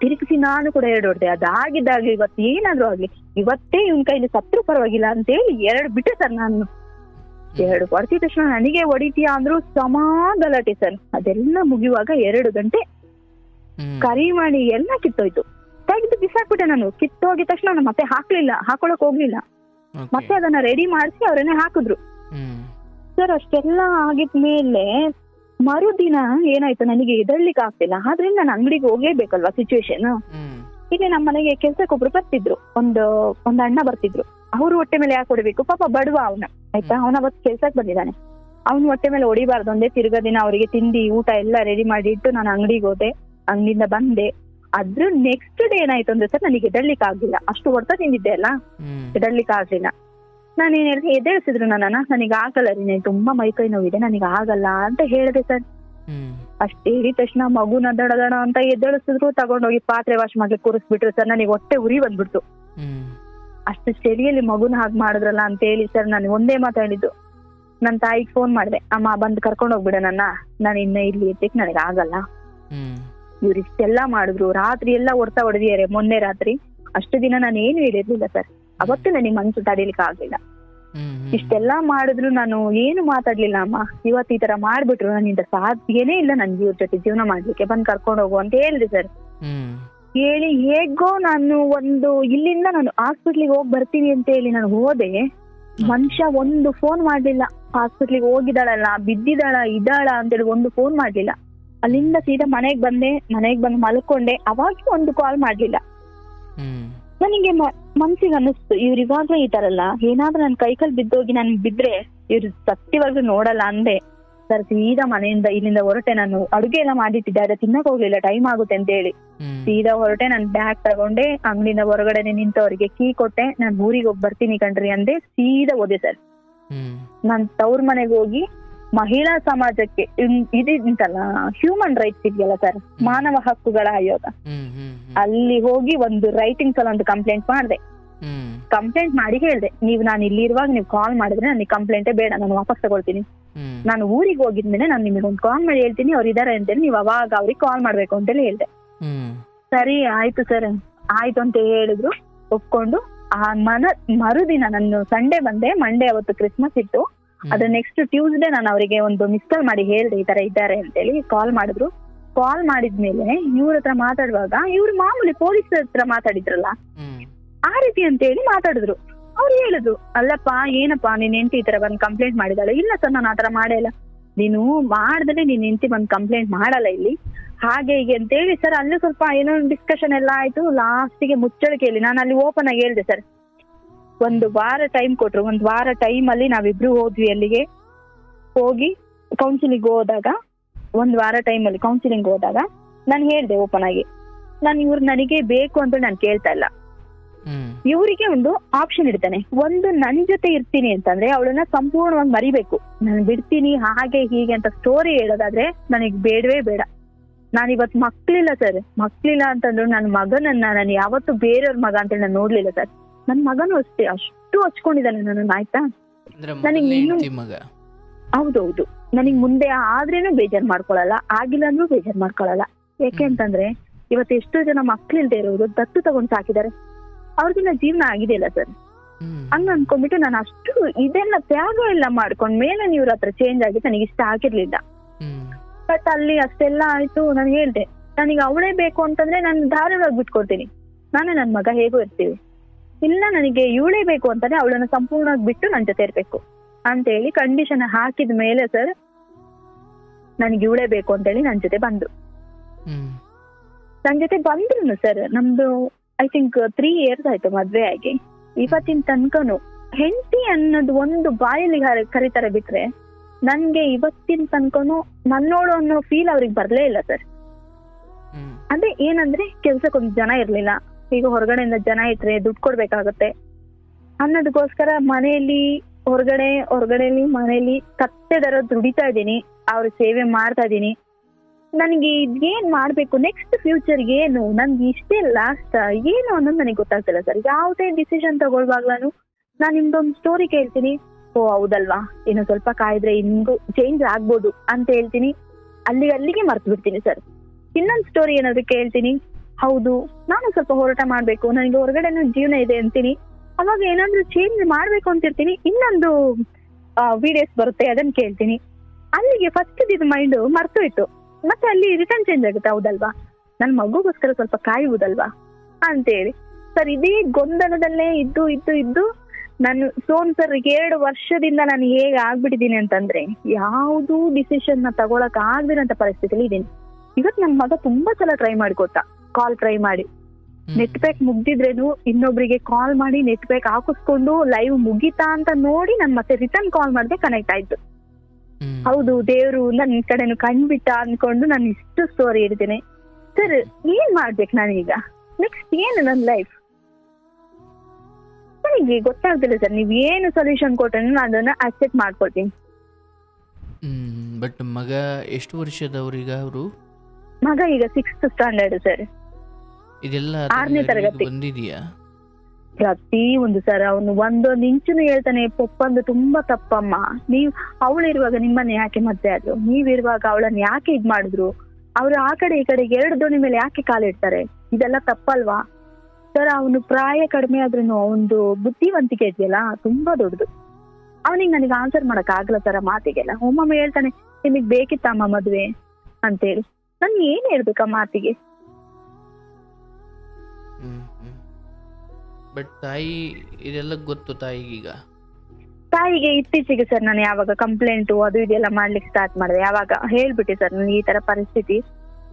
ತಿರುಗಿಸಿ ನಾನು ಕೂಡ 2 ಹೊಡ್ದೆ. ಅದಾಗಿದ್ದಾಗ್ಲಿ ಇವತ್ತು ಏನಾದ್ರು ಆಗ್ಲಿ, ಇವತ್ತೇ ಇವನ್ ಕೈಲಿ ಸತ್ರು ಪರವಾಗಿಲ್ಲ ಅಂತೇಳಿ 2 ಬಿಟ್ಟೆ ಸರ್. ನಾನು 2 ಹೊಡ್ತಿದ ತಕ್ಷಣ ನನಗೆ ಹೊಡಿತೀಯಾ ಅಂದ್ರು ಸಮಾ ಗಲಾಟೆ ಸರ್. ಅದೆಲ್ಲ ಮುಗಿಯುವಾಗ 2 ಗಂಟೆ ಕರಿಮಣಿ ಎಲ್ಲ ಕಿತ್ತೋಯ್ತು. ತೆಗೆದು ಬಿಸಾಕ್ಬಿಟ್ಟೆ ನಾನು. ಕಿತ್ತೋಗಿದ ತಕ್ಷಣ ನಾನು ಮತ್ತೆ ಹಾಕೊಳಕ್ ಹೋಗ್ಲಿಲ್ಲ. ಮತ್ತೆ ಅದನ್ನ ರೆಡಿ ಮಾಡಿಸಿ ಅವ್ರನ್ನೇ ಹಾಕಿದ್ರು ಸರ್. ಅಷ್ಟೆಲ್ಲ ಆಗಿದ್ಮೇಲೆ ಮರುದಿನ ಏನಾಯ್ತು, ನನಗೆ ಎದಳ್ಲಿಕ್ಕೆ ಆಗ್ತಿಲ್ಲ. ಆದ್ರಿಂದ ನಾನು ಅಂಗಡಿಗೆ ಹೋಗ್ಲೇಬೇಕಲ್ವಾ ಸಿಚುವೇಶನ್. ಇಲ್ಲಿ ನಮ್ಮ ಮನೆಗೆ ಕೆಲ್ಸಕ್ಕೊಬ್ರು ಬರ್ತಿದ್ರು, ಒಂದು ಅಣ್ಣ ಬರ್ತಿದ್ರು. ಅವ್ರು ಹೊಟ್ಟೆ ಮೇಲೆ ಯಾಕೆ ಹೊಡಿಬೇಕು, ಪಾಪ ಬಡವ ಅವನ, ಆಯ್ತಾ. ಅವನ ಅವತ್ತು ಕೆಲ್ಸಕ್ಕೆ ಬಂದಿದ್ದಾನೆ, ಅವ್ನು ಹೊಟ್ಟೆ ಮೇಲೆ ಹೊಡಿಬಾರ್ದು ಒಂದೇ. ತಿರ್ಗಾ ದಿನ ಅವರಿಗೆ ತಿಂಡಿ ಊಟ ಎಲ್ಲ ರೆಡಿ ಮಾಡಿ ಇಟ್ಟು ನಾನು ಅಂಗಡಿಗೆ ಹೋದೆ. ಅಂಗಡಿಯಿಂದ ಬಂದೆ. ಅದ್ರ ನೆಕ್ಸ್ಟ್ ಡೇ ಏನಾಯ್ತು ಅಂದ್ರೆ ಸರ್, ನನಗೆ ಎದಳ್ಲಿಕ್ಕೆ ಆಗ್ಲಿಲ್ಲ. ಅಷ್ಟು ಹೊಡ್ತಾ ತಿಂದಿದ್ದೆ ಅಲ್ಲ, ಎದಳ್ಲಿಕ್ಕೆ ಆಗ್ಲಿಲ್ಲ. ನಾನು ಏನ್ ಹೇಳಿದೆ, ಎದ್ದೇಳಿಸಿದ್ರು ನನಗೆ ಆಗಲ್ಲ ರೀ, ತುಂಬಾ ಮೈಕೈ ನೋವಿದೆ, ನನಗೆ ಆಗಲ್ಲ ಅಂತ ಹೇಳಿದೆ ಸರ್. ಅಷ್ಟ್ ಹೇಳಿದ ತಕ್ಷಣ ಮಗುನ ದಡ ಅಂತ ಎದ್ದೇಳಿಸಿದ್ರು. ತಗೊಂಡೋಗಿ ಪಾತ್ರೆ ವಾಶ್ ಮಾಡ್ಲಿಕ್ಕೆ ಕೂರಿಸ್ಬಿಟ್ರು ಸರ್. ನನಗೆ ಹೊಟ್ಟೆ ಉರಿ ಬಂದ್ಬಿಡ್ತು. ಅಷ್ಟು ಚಳಿಯಲ್ಲಿ ಮಗುನ ಹಾಗೆ ಮಾಡಿದ್ರಲ್ಲ ಅಂತ ಹೇಳಿ ಸರ್, ನಾನು ಒಂದೇ ಮಾತಾಡಿದ್ದು. ನನ್ನ ತಾಯಿಗೆ ಫೋನ್ ಮಾಡಿದೆ, ಅಮ್ಮ ಬಂದು ಕರ್ಕೊಂಡು ಹೋಗ್ಬಿಡ ನಾನು ಇನ್ನ ಇಲ್ಲಿ ಇರ್ತಿಕ್ ನನಗೆ ಆಗಲ್ಲ. ಇವ್ರು ಇಷ್ಟೆಲ್ಲಾ ಮಾಡಿದ್ರು, ರಾತ್ರಿ ಎಲ್ಲ ಹೊಡೆದಿದ್ದಾರೆ. ಮೊನ್ನೆ ರಾತ್ರಿ ಅಷ್ಟು ದಿನ ನಾನು ಏನು ಹೇಳಿರ್ಲಿಲ್ಲ ಸರ್. ಅವತ್ತು ನನಗೆ ಮನ್ಸು ತಡೀಲಿಕ್ಕೆ ಆಗ್ಲಿಲ್ಲ. ಇಷ್ಟೆಲ್ಲಾ ಮಾಡಿದ್ರು ನಾನು ಏನು ಮಾತಾಡ್ಲಿಲ್ಲ ಅಮ್ಮ. ಇವತ್ತು ಈ ತರ ಮಾಡ್ಬಿಟ್ರು, ನನ್ನಿಂದ ಸಾಧ್ಯನೇ ಇಲ್ಲ ನನ್ಗೆ ಇವ್ರ ಜೊತೆ ಜೀವನ ಮಾಡ್ಲಿಕ್ಕೆ, ಬಂದ್ ಕರ್ಕೊಂಡು ಹೋಗು ಅಂತ ಹೇಳಿದೆ ಸರ್. ಹೇಳಿ ಹೇಗೋ ನಾನು ಇಲ್ಲಿಂದ ನಾನು ಹಾಸ್ಪಿಟ್ಲಿಗೆ ಹೋಗಿ ಬರ್ತೀನಿ ಅಂತ ಹೇಳಿ ನಾನು ಹೋದೆ. ಮನುಷ್ಯ ಒಂದು ಫೋನ್ ಮಾಡ್ಲಿಲ್ಲ. ಹಾಸ್ಪಿಟ್ಲಿಗೆ ಹೋಗಿದ್ದಾಳಲ್ಲ, ಬಿದ್ದಿದ್ದಾಳ, ಇದ್ದಾಳ ಅಂತೇಳಿ ಒಂದು ಫೋನ್ ಮಾಡ್ಲಿಲ್ಲ. ಅಲ್ಲಿಂದ ಸೀದಾ ಮನೆಗ್ ಬಂದು ಮಲ್ಕೊಂಡೆ. ಅವಾಗ ಒಂದು ಕಾಲ್ ಮಾಡ್ಲಿಲ್ಲ. ನನಗೆ ಮನ್ಸಿಗೆ ಅನ್ನಿಸ್ತು, ಇವ್ರು ಇವಾಗ್ಲೇ ಈ ತರ ಅಲ್ಲ, ಏನಾದ್ರೂ ನನ್ ಕೈಕಲ್ ಬಿದ್ದೋಗಿ ನನ್ ಬಿದ್ರೆ ಇವ್ರು ಸತ್ಯವರ್ಗು ನೋಡಲ್ಲ ಅಂದೆ ಸರ್. ಸೀದಾ ಮನೆಯಿಂದ ಇಲ್ಲಿಂದ ಹೊರಟೆ. ನಾನು ಅಡುಗೆ ಎಲ್ಲ ಮಾಡಿಟ್ಟಿದ್ದೆ, ಅದ ತಿನ್ನಕ್ ಹೋಗ್ಲಿಲ್ಲ, ಟೈಮ್ ಆಗುತ್ತೆ ಅಂತ ಹೇಳಿ ಸೀದಾ ಹೊರಟೆ. ನಾನು ಬ್ಯಾಗ್ ತಗೊಂಡೆ, ಅಂಗಡಿಯಿಂದ ಹೊರಗಡೆನೆ ನಿಂತವ್ರಿಗೆ ಕೀ ಕೊಟ್ಟೆ. ನಾನ್ ಊರಿಗೆ ಹೋಗಿ ಬರ್ತೀನಿ ಕಣ್ರಿ ಅಂದೆ. ಸೀದಾ ಹೋದೆ ಸರ್. ನಾನ್ ತವ್ರ ಮನೆಗೆ ಹೋಗಿ ಮಹಿಳಾ ಸಮಾಜಕ್ಕೆ ಇದಿಂತಲ್ಲ ಹ್ಯೂಮನ್ ರೈಟ್ಸ್ ಇದೆಯಲ್ಲ ಸರ್, ಮಾನವ ಹಕ್ಕುಗಳ ಆಯೋಗ, ಅಲ್ಲಿ ಹೋಗಿ ಒಂದು ರೈಟಿಂಗ್ಸ್ ಅಲ್ಲಿ ಒಂದು ಕಂಪ್ಲೇಂಟ್ ಮಾಡಿದೆ. ಕಂಪ್ಲೇಂಟ್ ಮಾಡಿ ಹೇಳ್ದೆ, ನಾನು ಇಲ್ಲಿ ಇರುವಾಗ ನೀವು ಕಾಲ್ ಮಾಡಿದ್ರೆ ನನಗೆ ಕಂಪ್ಲೇಂಟೇ ಬೇಡ, ನಾನು ವಾಪಸ್ ತಗೊಳ್ತೀನಿ. ನಾನು ಊರಿಗೆ ಹೋಗಿದ್ಮೇಲೆ ನಾನು ನಿಮಗೆ ಒಂದು ಕಾಲ್ ಮಾಡಿ ಹೇಳ್ತೀನಿ ಅವ್ರು ಇದಾರೆ ಅಂತೇಳಿ, ನೀವು ಅವಾಗ ಅವ್ರಿಗೆ ಕಾಲ್ ಮಾಡ್ಬೇಕು ಅಂತೇಳಿ ಹೇಳ್ದೆ. ಸರಿ ಆಯ್ತು ಸರ್ ಆಯ್ತು ಅಂತ ಹೇಳಿದ್ರು, ಒಪ್ಕೊಂಡು. ಮರುದಿನ ನಾನು ಸಂಡೇ ಬಂದೆ, ಮಂಡೇ ಅವತ್ತು ಕ್ರಿಸ್ಮಸ್ ಇತ್ತು. ಅದ್ರ ನೆಕ್ಸ್ಟ್ ಟ್ಯೂಸ್ಡೇ ನಾನು ಅವರಿಗೆ ಒಂದು ಮಿಸ್ ಕಾಲ್ ಮಾಡಿ ಹೇಳ್ದೆ ಈ ತರ ಇದ್ದಾರೆ ಅಂತೇಳಿ. ಕಾಲ್ ಮಾಡಿದ್ರು. ಕಾಲ್ ಮಾಡಿದ್ಮೇಲೆ ಇವ್ರ ಹತ್ರ ಮಾತಾಡುವಾಗ ಇವ್ರು ಮಾಮೂಲಿ ಪೊಲೀಸ್ ಹತ್ರ ಮಾತಾಡಿದ್ರಲ್ಲ ಆ ರೀತಿ ಅಂತ ಹೇಳಿ ಮಾತಾಡಿದ್ರು. ಅವ್ರು ಹೇಳಿದ್ರು, ಅಲ್ಲಪ್ಪ ಏನಪ್ಪಾ ನಿನ್ ಹೆಂಡತಿ ಈ ತರ ಬಂದ್ ಕಂಪ್ಲೇಂಟ್ ಮಾಡಿದಾಳೆ. ಇಲ್ಲ ಸರ್ ನಾನು ಆತರ ಮಾಡೇ ಇಲ್ಲ. ನೀನು ಮಾಡಿದ್ರೆ ನಿನ್ ಹೆಂಡತಿ ಬಂದ್ ಕಂಪ್ಲೇಂಟ್ ಮಾಡಲ್ಲ ಇಲ್ಲಿ, ಹಾಗೆ ಹೀಗೆ ಅಂತ ಹೇಳಿ ಸರ್. ಅಲ್ಲೂ ಸ್ವಲ್ಪ ಏನೋ ಡಿಸ್ಕಷನ್ ಎಲ್ಲ ಆಯ್ತು. ಲಾಸ್ಟಿಗೆ ಮುಚ್ಚಳಿಕೆಯಲ್ಲಿ ನಾನು ಅಲ್ಲಿ ಓಪನ್ ಆಗಿ ಹೇಳ್ದೆ ಸರ್. ಒಂದು ವಾರ ಟೈಮ್ ಕೊಟ್ರು. ಒಂದು ವಾರ ಟೈಮ್ ಅಲ್ಲಿ ನಾವಿಬ್ರು ಹೋದ್ವಿ. ಅಲ್ಲಿಗೆ ಹೋಗಿ ಕೌನ್ಸಿಲಿಂಗ್ ಹೋದಾಗ, ಒಂದು ವಾರ ಟೈಮ್ ಅಲ್ಲಿ ಕೌನ್ಸಿಲಿಂಗ್ ಹೋದಾಗ ನಾನು ಹೇಳ್ದೆ ಓಪನ್ ಆಗಿ, ಇವ್ರು ನನಗೆ ಬೇಕು ಅಂತ ನಾನು ಕೇಳ್ತಾ ಇಲ್ಲ. ಇವರಿಗೆ ಒಂದು ಆಪ್ಷನ್ ಇಡ್ತಾನೆ, ಒಂದು ನನ್ ಜೊತೆ ಇರ್ತೀನಿ ಅಂತಂದ್ರೆ ಅವಳನ್ನ ಸಂಪೂರ್ಣವಾಗಿ ಮರಿಬೇಕು, ನಾನು ಬಿಡ್ತೀನಿ ಹಾಗೆ ಹೀಗೆ ಅಂತ ಸ್ಟೋರಿ ಹೇಳೋದಾದ್ರೆ ನನಗ್ ಬೇಡವೇ ಬೇಡ. ನಾನಿವತ್ ಮಕ್ಳಿಲ್ಲ ಸರ್. ಮಕ್ಳಿಲ್ಲ ಅಂತಂದ್ರು ನನ್ನ ಮಗನನ್ನ ನಾನು ಯಾವತ್ತು ಬೇರೆಯವ್ರ ಮಗ ಅಂತ ನಾನು ನೋಡ್ಲಿಲ್ಲ ಸರ್. ನನ್ ಮಗನು ಅಷ್ಟೇ, ಅಷ್ಟು ಹಚ್ಕೊಂಡಿದ್ದಾನೆ ನನ್ನ. ಆಯ್ತಾ, ಹೌದೌದು. ನನಗ್ ಮುಂದೆ ಆದ್ರೇನು ಬೇಜಾರ್ ಮಾಡ್ಕೊಳಲ್ಲ, ಆಗಿಲ್ಲ ಅಂದ್ರೂ ಬೇಜಾರ್ ಮಾಡ್ಕೊಳಲ್ಲ. ಯಾಕೆ ಅಂತಂದ್ರೆ ಇವತ್ತು ಎಷ್ಟೋ ಜನ ಮಕ್ಳಿಲ್ದೇ ಇರೋರು ದತ್ತು ತಗೊಂಡ್ ಸಾಕಿದ್ದಾರೆ, ಅವ್ರಿಗಿನ್ನ ಜೀವನ ಆಗಿದೆಯಲ್ಲ ಸರ್. ಹಂಗ ಅನ್ಕೊಂಡ್ಬಿಟ್ಟು ನಾನು ಅಷ್ಟು ಇದೆಲ್ಲ ತ್ಯಾಗ ಎಲ್ಲ ಮಾಡ್ಕೊಂಡ್ ಮೇಲೆ ಇವ್ರ ಹತ್ರ ಚೇಂಜ್ ಆಗಿ ನನಗೆ ಇಷ್ಟ ಆಗಿರ್ಲಿಲ್ಲ. ಬಟ್ ಅಲ್ಲಿ ಅಷ್ಟೆಲ್ಲ ಆಯ್ತು. ನಾನು ಹೇಳ್ದೆ, ನನಗೆ ಅವಳೇ ಬೇಕು ಅಂತಂದ್ರೆ ನಾನು ಧಾರಾಳವಾಗಿ ಬಿಟ್ಕೊಡ್ತೀನಿ, ನಾನೇ ನನ್ ಮಗ ಹೇಗೂ ಇರ್ತೀವಿ. ಇಲ್ಲ ನನಗೆ ಇವಳೇ ಬೇಕು ಅಂತಾನೆ ಅವಳನ್ನ ಸಂಪೂರ್ಣವಾಗಿ ಬಿಟ್ಟು ನನ್ ಜೊತೆ ಇರ್ಬೇಕು ಅಂತ ಹೇಳಿ ಕಂಡೀಷನ್ ಹಾಕಿದ ಮೇಲೆ ಸರ್ ನನಗೆ ಇವಳೇ ಬೇಕು ಅಂತ ಹೇಳಿ ನನ್ ಜೊತೆ ಬಂದ್ರು. ನನ್ ಜೊತೆ ಬಂದ್ರು ಸರ್. ನಮ್ದು ಐ ಥಿಂಕ್ 3 years ಆಯ್ತು ಮದ್ವೆ ಆಗಿ. ಇವತ್ತಿನ ತನಕನು ಹೆಂಡತಿ ಅನ್ನೋದು ಒಂದು ಬಾಯಲ್ಲಿ ಕರೀತಾರೆ ಬಿಟ್ರೆ ನನ್ಗೆ ಇವತ್ತಿನ ತನಕನು ನನ್ನೋಳು ಅನ್ನೋ ಫೀಲ್ ಅವ್ರಿಗೆ ಬರ್ಲೇ ಇಲ್ಲ ಸರ್. ಅದೇ ಏನಂದ್ರೆ ಕೆಲ್ಸಕ್ಕೊಂದು ಜನ ಇರ್ಲಿಲ್ಲ. ಈಗ ಹೊರಗಡೆಯಿಂದ ಜನ ಇಟ್ರೆ ದುಡ್ಡು ಕೊಡ್ಬೇಕಾಗತ್ತೆ ಅನ್ನೋದಕ್ಕೋಸ್ಕರ ಮನೆಯಲ್ಲಿ ಹೊರಗಡೆಲಿ ಮನೆಯಲ್ಲಿ ಕತ್ತೆ ದರ ದುಡಿತಾ ಇದ್ದೀನಿ, ಅವ್ರ ಸೇವೆ ಮಾಡ್ತಾ ಇದ್ದೀನಿ. ನನಗೆ ಇದೇನ್ ಮಾಡ್ಬೇಕು, ನೆಕ್ಸ್ಟ್ ಫ್ಯೂಚರ್ ಏನು, ನನ್ಗೆ ಇಷ್ಟೇ ಲಾಸ್ಟ್ ಏನು ಅನ್ನೋದು ನನಗೆ ಗೊತ್ತಾಗ್ತಿಲ್ಲ ಸರ್. ಯಾವುದೇ ಡಿಸಿಷನ್ ತಗೊಳ್ವಾಗ್ಲಾನು ನಾನು ನಿಮ್ದೊಂದು ಸ್ಟೋರಿ ಕೇಳ್ತೀನಿ, ಓ ಹೌದಲ್ವಾ ಇನ್ನು ಸ್ವಲ್ಪ ಕಾಯಿದ್ರೆ ಹಿಂಗೂ ಚೇಂಜ್ ಆಗ್ಬೋದು ಅಂತ ಹೇಳ್ತೀನಿ, ಅಲ್ಲಿಗೆ ಮರ್ತು ಬಿಡ್ತೀನಿ ಸರ್. ಇನ್ನೊಂದು ಸ್ಟೋರಿ ಏನಾದ್ರು ಕೇಳ್ತೀನಿ, ಹೌದು ನಾನು ಸ್ವಲ್ಪ ಹೋರಾಟ ಮಾಡ್ಬೇಕು, ನನಗೆ ಹೊರಗಡೆನೂ ಜೀವನ ಇದೆ ಅಂತೀನಿ, ಅವಾಗ ಏನಾದ್ರು ಚೇಂಜ್ ಮಾಡ್ಬೇಕು ಅಂತಿರ್ತೀನಿ. ಇನ್ನೊಂದು ವಿಡಿಯೋಸ್ ಬರುತ್ತೆ ಅದನ್ನ ಕೇಳ್ತೀನಿ, ಅಲ್ಲಿಗೆ ಫಸ್ಟ್ ಇದು ಮೈಂಡ್ ಮರ್ತು ಇತ್ತು, ಮತ್ತೆ ಅಲ್ಲಿ ರಿಟರ್ನ್ ಚೇಂಜ್ ಆಗುತ್ತೆ. ಹೌದಲ್ವಾ ನನ್ ಮಗುಗೋಸ್ಕರ ಸ್ವಲ್ಪ ಕಾಯುವುದಲ್ವಾ ಅಂತೇಳಿ ಸರ್ ಇದೇ ಗೊಂದಲದಲ್ಲೇ ಇದ್ದು ನಾನು ಸೋನ್ ಸರ್ 2 ವರ್ಷದಿಂದ ನಾನು ಹೇಗೆ ಆಗ್ಬಿಟ್ಟಿದ್ದೀನಿ ಅಂತಂದ್ರೆ ಯಾವ್ದು ಡಿಸಿಷನ್ ನ ತಗೊಳಕ್ ಆಗದಿರೋಂತ ಪರಿಸ್ಥಿತಿಲಿ ಇದೀನಿ. ಇವತ್ ನನ್ ಮಗ ತುಂಬಾ ಸಲ ಟ್ರೈ ಮಾಡಿಕೊಟ್ಟ, ಕಾಲ್ ಟ್ರೈ ಮಾಡಿ ನೆಟ್ ಪ್ಯಾಕ್ ಮುಗ್ದಿದ್ರೇನು ಇನ್ನೊಬ್ರಿಗೆ ಕಾಲ್ ಮಾಡಿ ನೆಟ್ ಪ್ಯಾಕ್ ಹಾಕಿಸ್ಕೊಂಡು ಲೈವ್ ಮುಗಿತಾ ಅಂತ ನೋಡಿ ನನ್ ಮತ್ತೆ ರಿಟರ್ನ್ ಕಾಲ್ ಮಾಡಿದೆ ಕನೆಕ್ಟ್ ಆಯ್ತು. ಹೌದು ದೇವ್ರು ನನ್ ಕಡೆನು ಕಣ್ಬಿಟ್ಟ ಅನ್ಕೊಂಡು ನಾನು ಇಷ್ಟು ಸ್ಟೋರಿ ಹೇಳ್ತೀನಿ ಸರ್. ಏನ್ ಮಾಡ್ಬೇಕು ನಾನೀಗ, ನೆಕ್ಸ್ಟ್ ಏನು ನನ್ ಲೈಫ್ ನನಗೆ ಗೊತ್ತಾಗ್ತಿಲ್ಲ ಸರ್. ನೀವ್ ಏನು ಸೊಲ್ಯೂಷನ್ ಕೊಟ್ರೆ ನಾನು ಅದನ್ನ ಅಕ್ಸೆಪ್ಟ್ ಮಾಡ್ಕೊಳ್ತೀನಿ. ಬಟ್ ಮಗ ಎಷ್ಟು ವರ್ಷದವ್ರೀಗ? ಅವರು ಮಗ ಈಗ 6th standard ಸರ್. ಇದೆಲ್ಲ 6ನೇ ತರಗತಿ ಬಂದಿದೆಯಾ? ಪ್ರತಿ ಒಂದು ಸರ್ ಅವನು ಒಂದೊಂದು ಇಂಚುನು ಹೇಳ್ತಾನೆ, ಪಪ್ಪಂದು ತುಂಬಾ ತಪ್ಪಮ್ಮ, ನೀವ್ ಅವಳಿರುವಾಗ ನಿಮ್ಮನ್ನ ಯಾಕೆ ಮದ್ವೆ ಆದ್ರು, ನೀವಿರುವಾಗ ಅವಳನ್ನ ಯಾಕೆ ಇದ್ ಮಾಡಿದ್ರು, ಅವ್ರು ಆ ಕಡೆ ಈ ಕಡೆ 2 ದೋಣಿ ಮೇಲೆ ಯಾಕೆ ಕಾಲಿಡ್ತಾರೆ, ಇದೆಲ್ಲ ತಪ್ಪಲ್ವಾ ಸರ್. ಅವನು ಪ್ರಾಯ ಕಡಿಮೆ ಆದ್ರೂ ಅವನದು ಬುದ್ಧಿವಂತಿಕೆ ಇದೆಯಲ್ಲ ತುಂಬಾ ದೊಡ್ಡದು. ಅವನಿಗೆ ನನಗೆ ಆನ್ಸರ್ ಮಾಡಕ್ ಆಗಲ್ಲ ಸರ್ ಆ ಮಾತಿಗೆಲ್ಲ. ಒಮ್ಮೊಮ್ಮೆ ಹೇಳ್ತಾನೆ ನಿಮಗ್ ಬೇಕಿತ್ತಮ್ಮ ಮದ್ವೆ ಅಂತೇಳಿ. ನನ್ ಏನ್ ಹೇಳ್ಬೇಕ ಮಾತಿಗೆ? ಬಟ್ ತಾಯಿ ಇದೆಲ್ಲ ಗೊತ್ತು ತಾಯಿಗೀಗ? ತಾಯಿಗೆ ಇತ್ತೀಚೆಗೆ ಸರ್ ನಾನು ಯಾವಾಗ ಕಂಪ್ಲೇಂಟು ಅದು ಇದೆಲ್ಲ ಮಾಡ್ಲಿಕ್ಕೆ ಸ್ಟಾರ್ಟ್ ಮಾಡಿದೆ ಯಾವಾಗ ಹೇಳ್ಬಿಟ್ಟೆ ಸರ್ ನನಗೆ ಈ ತರ ಪರಿಸ್ಥಿತಿ.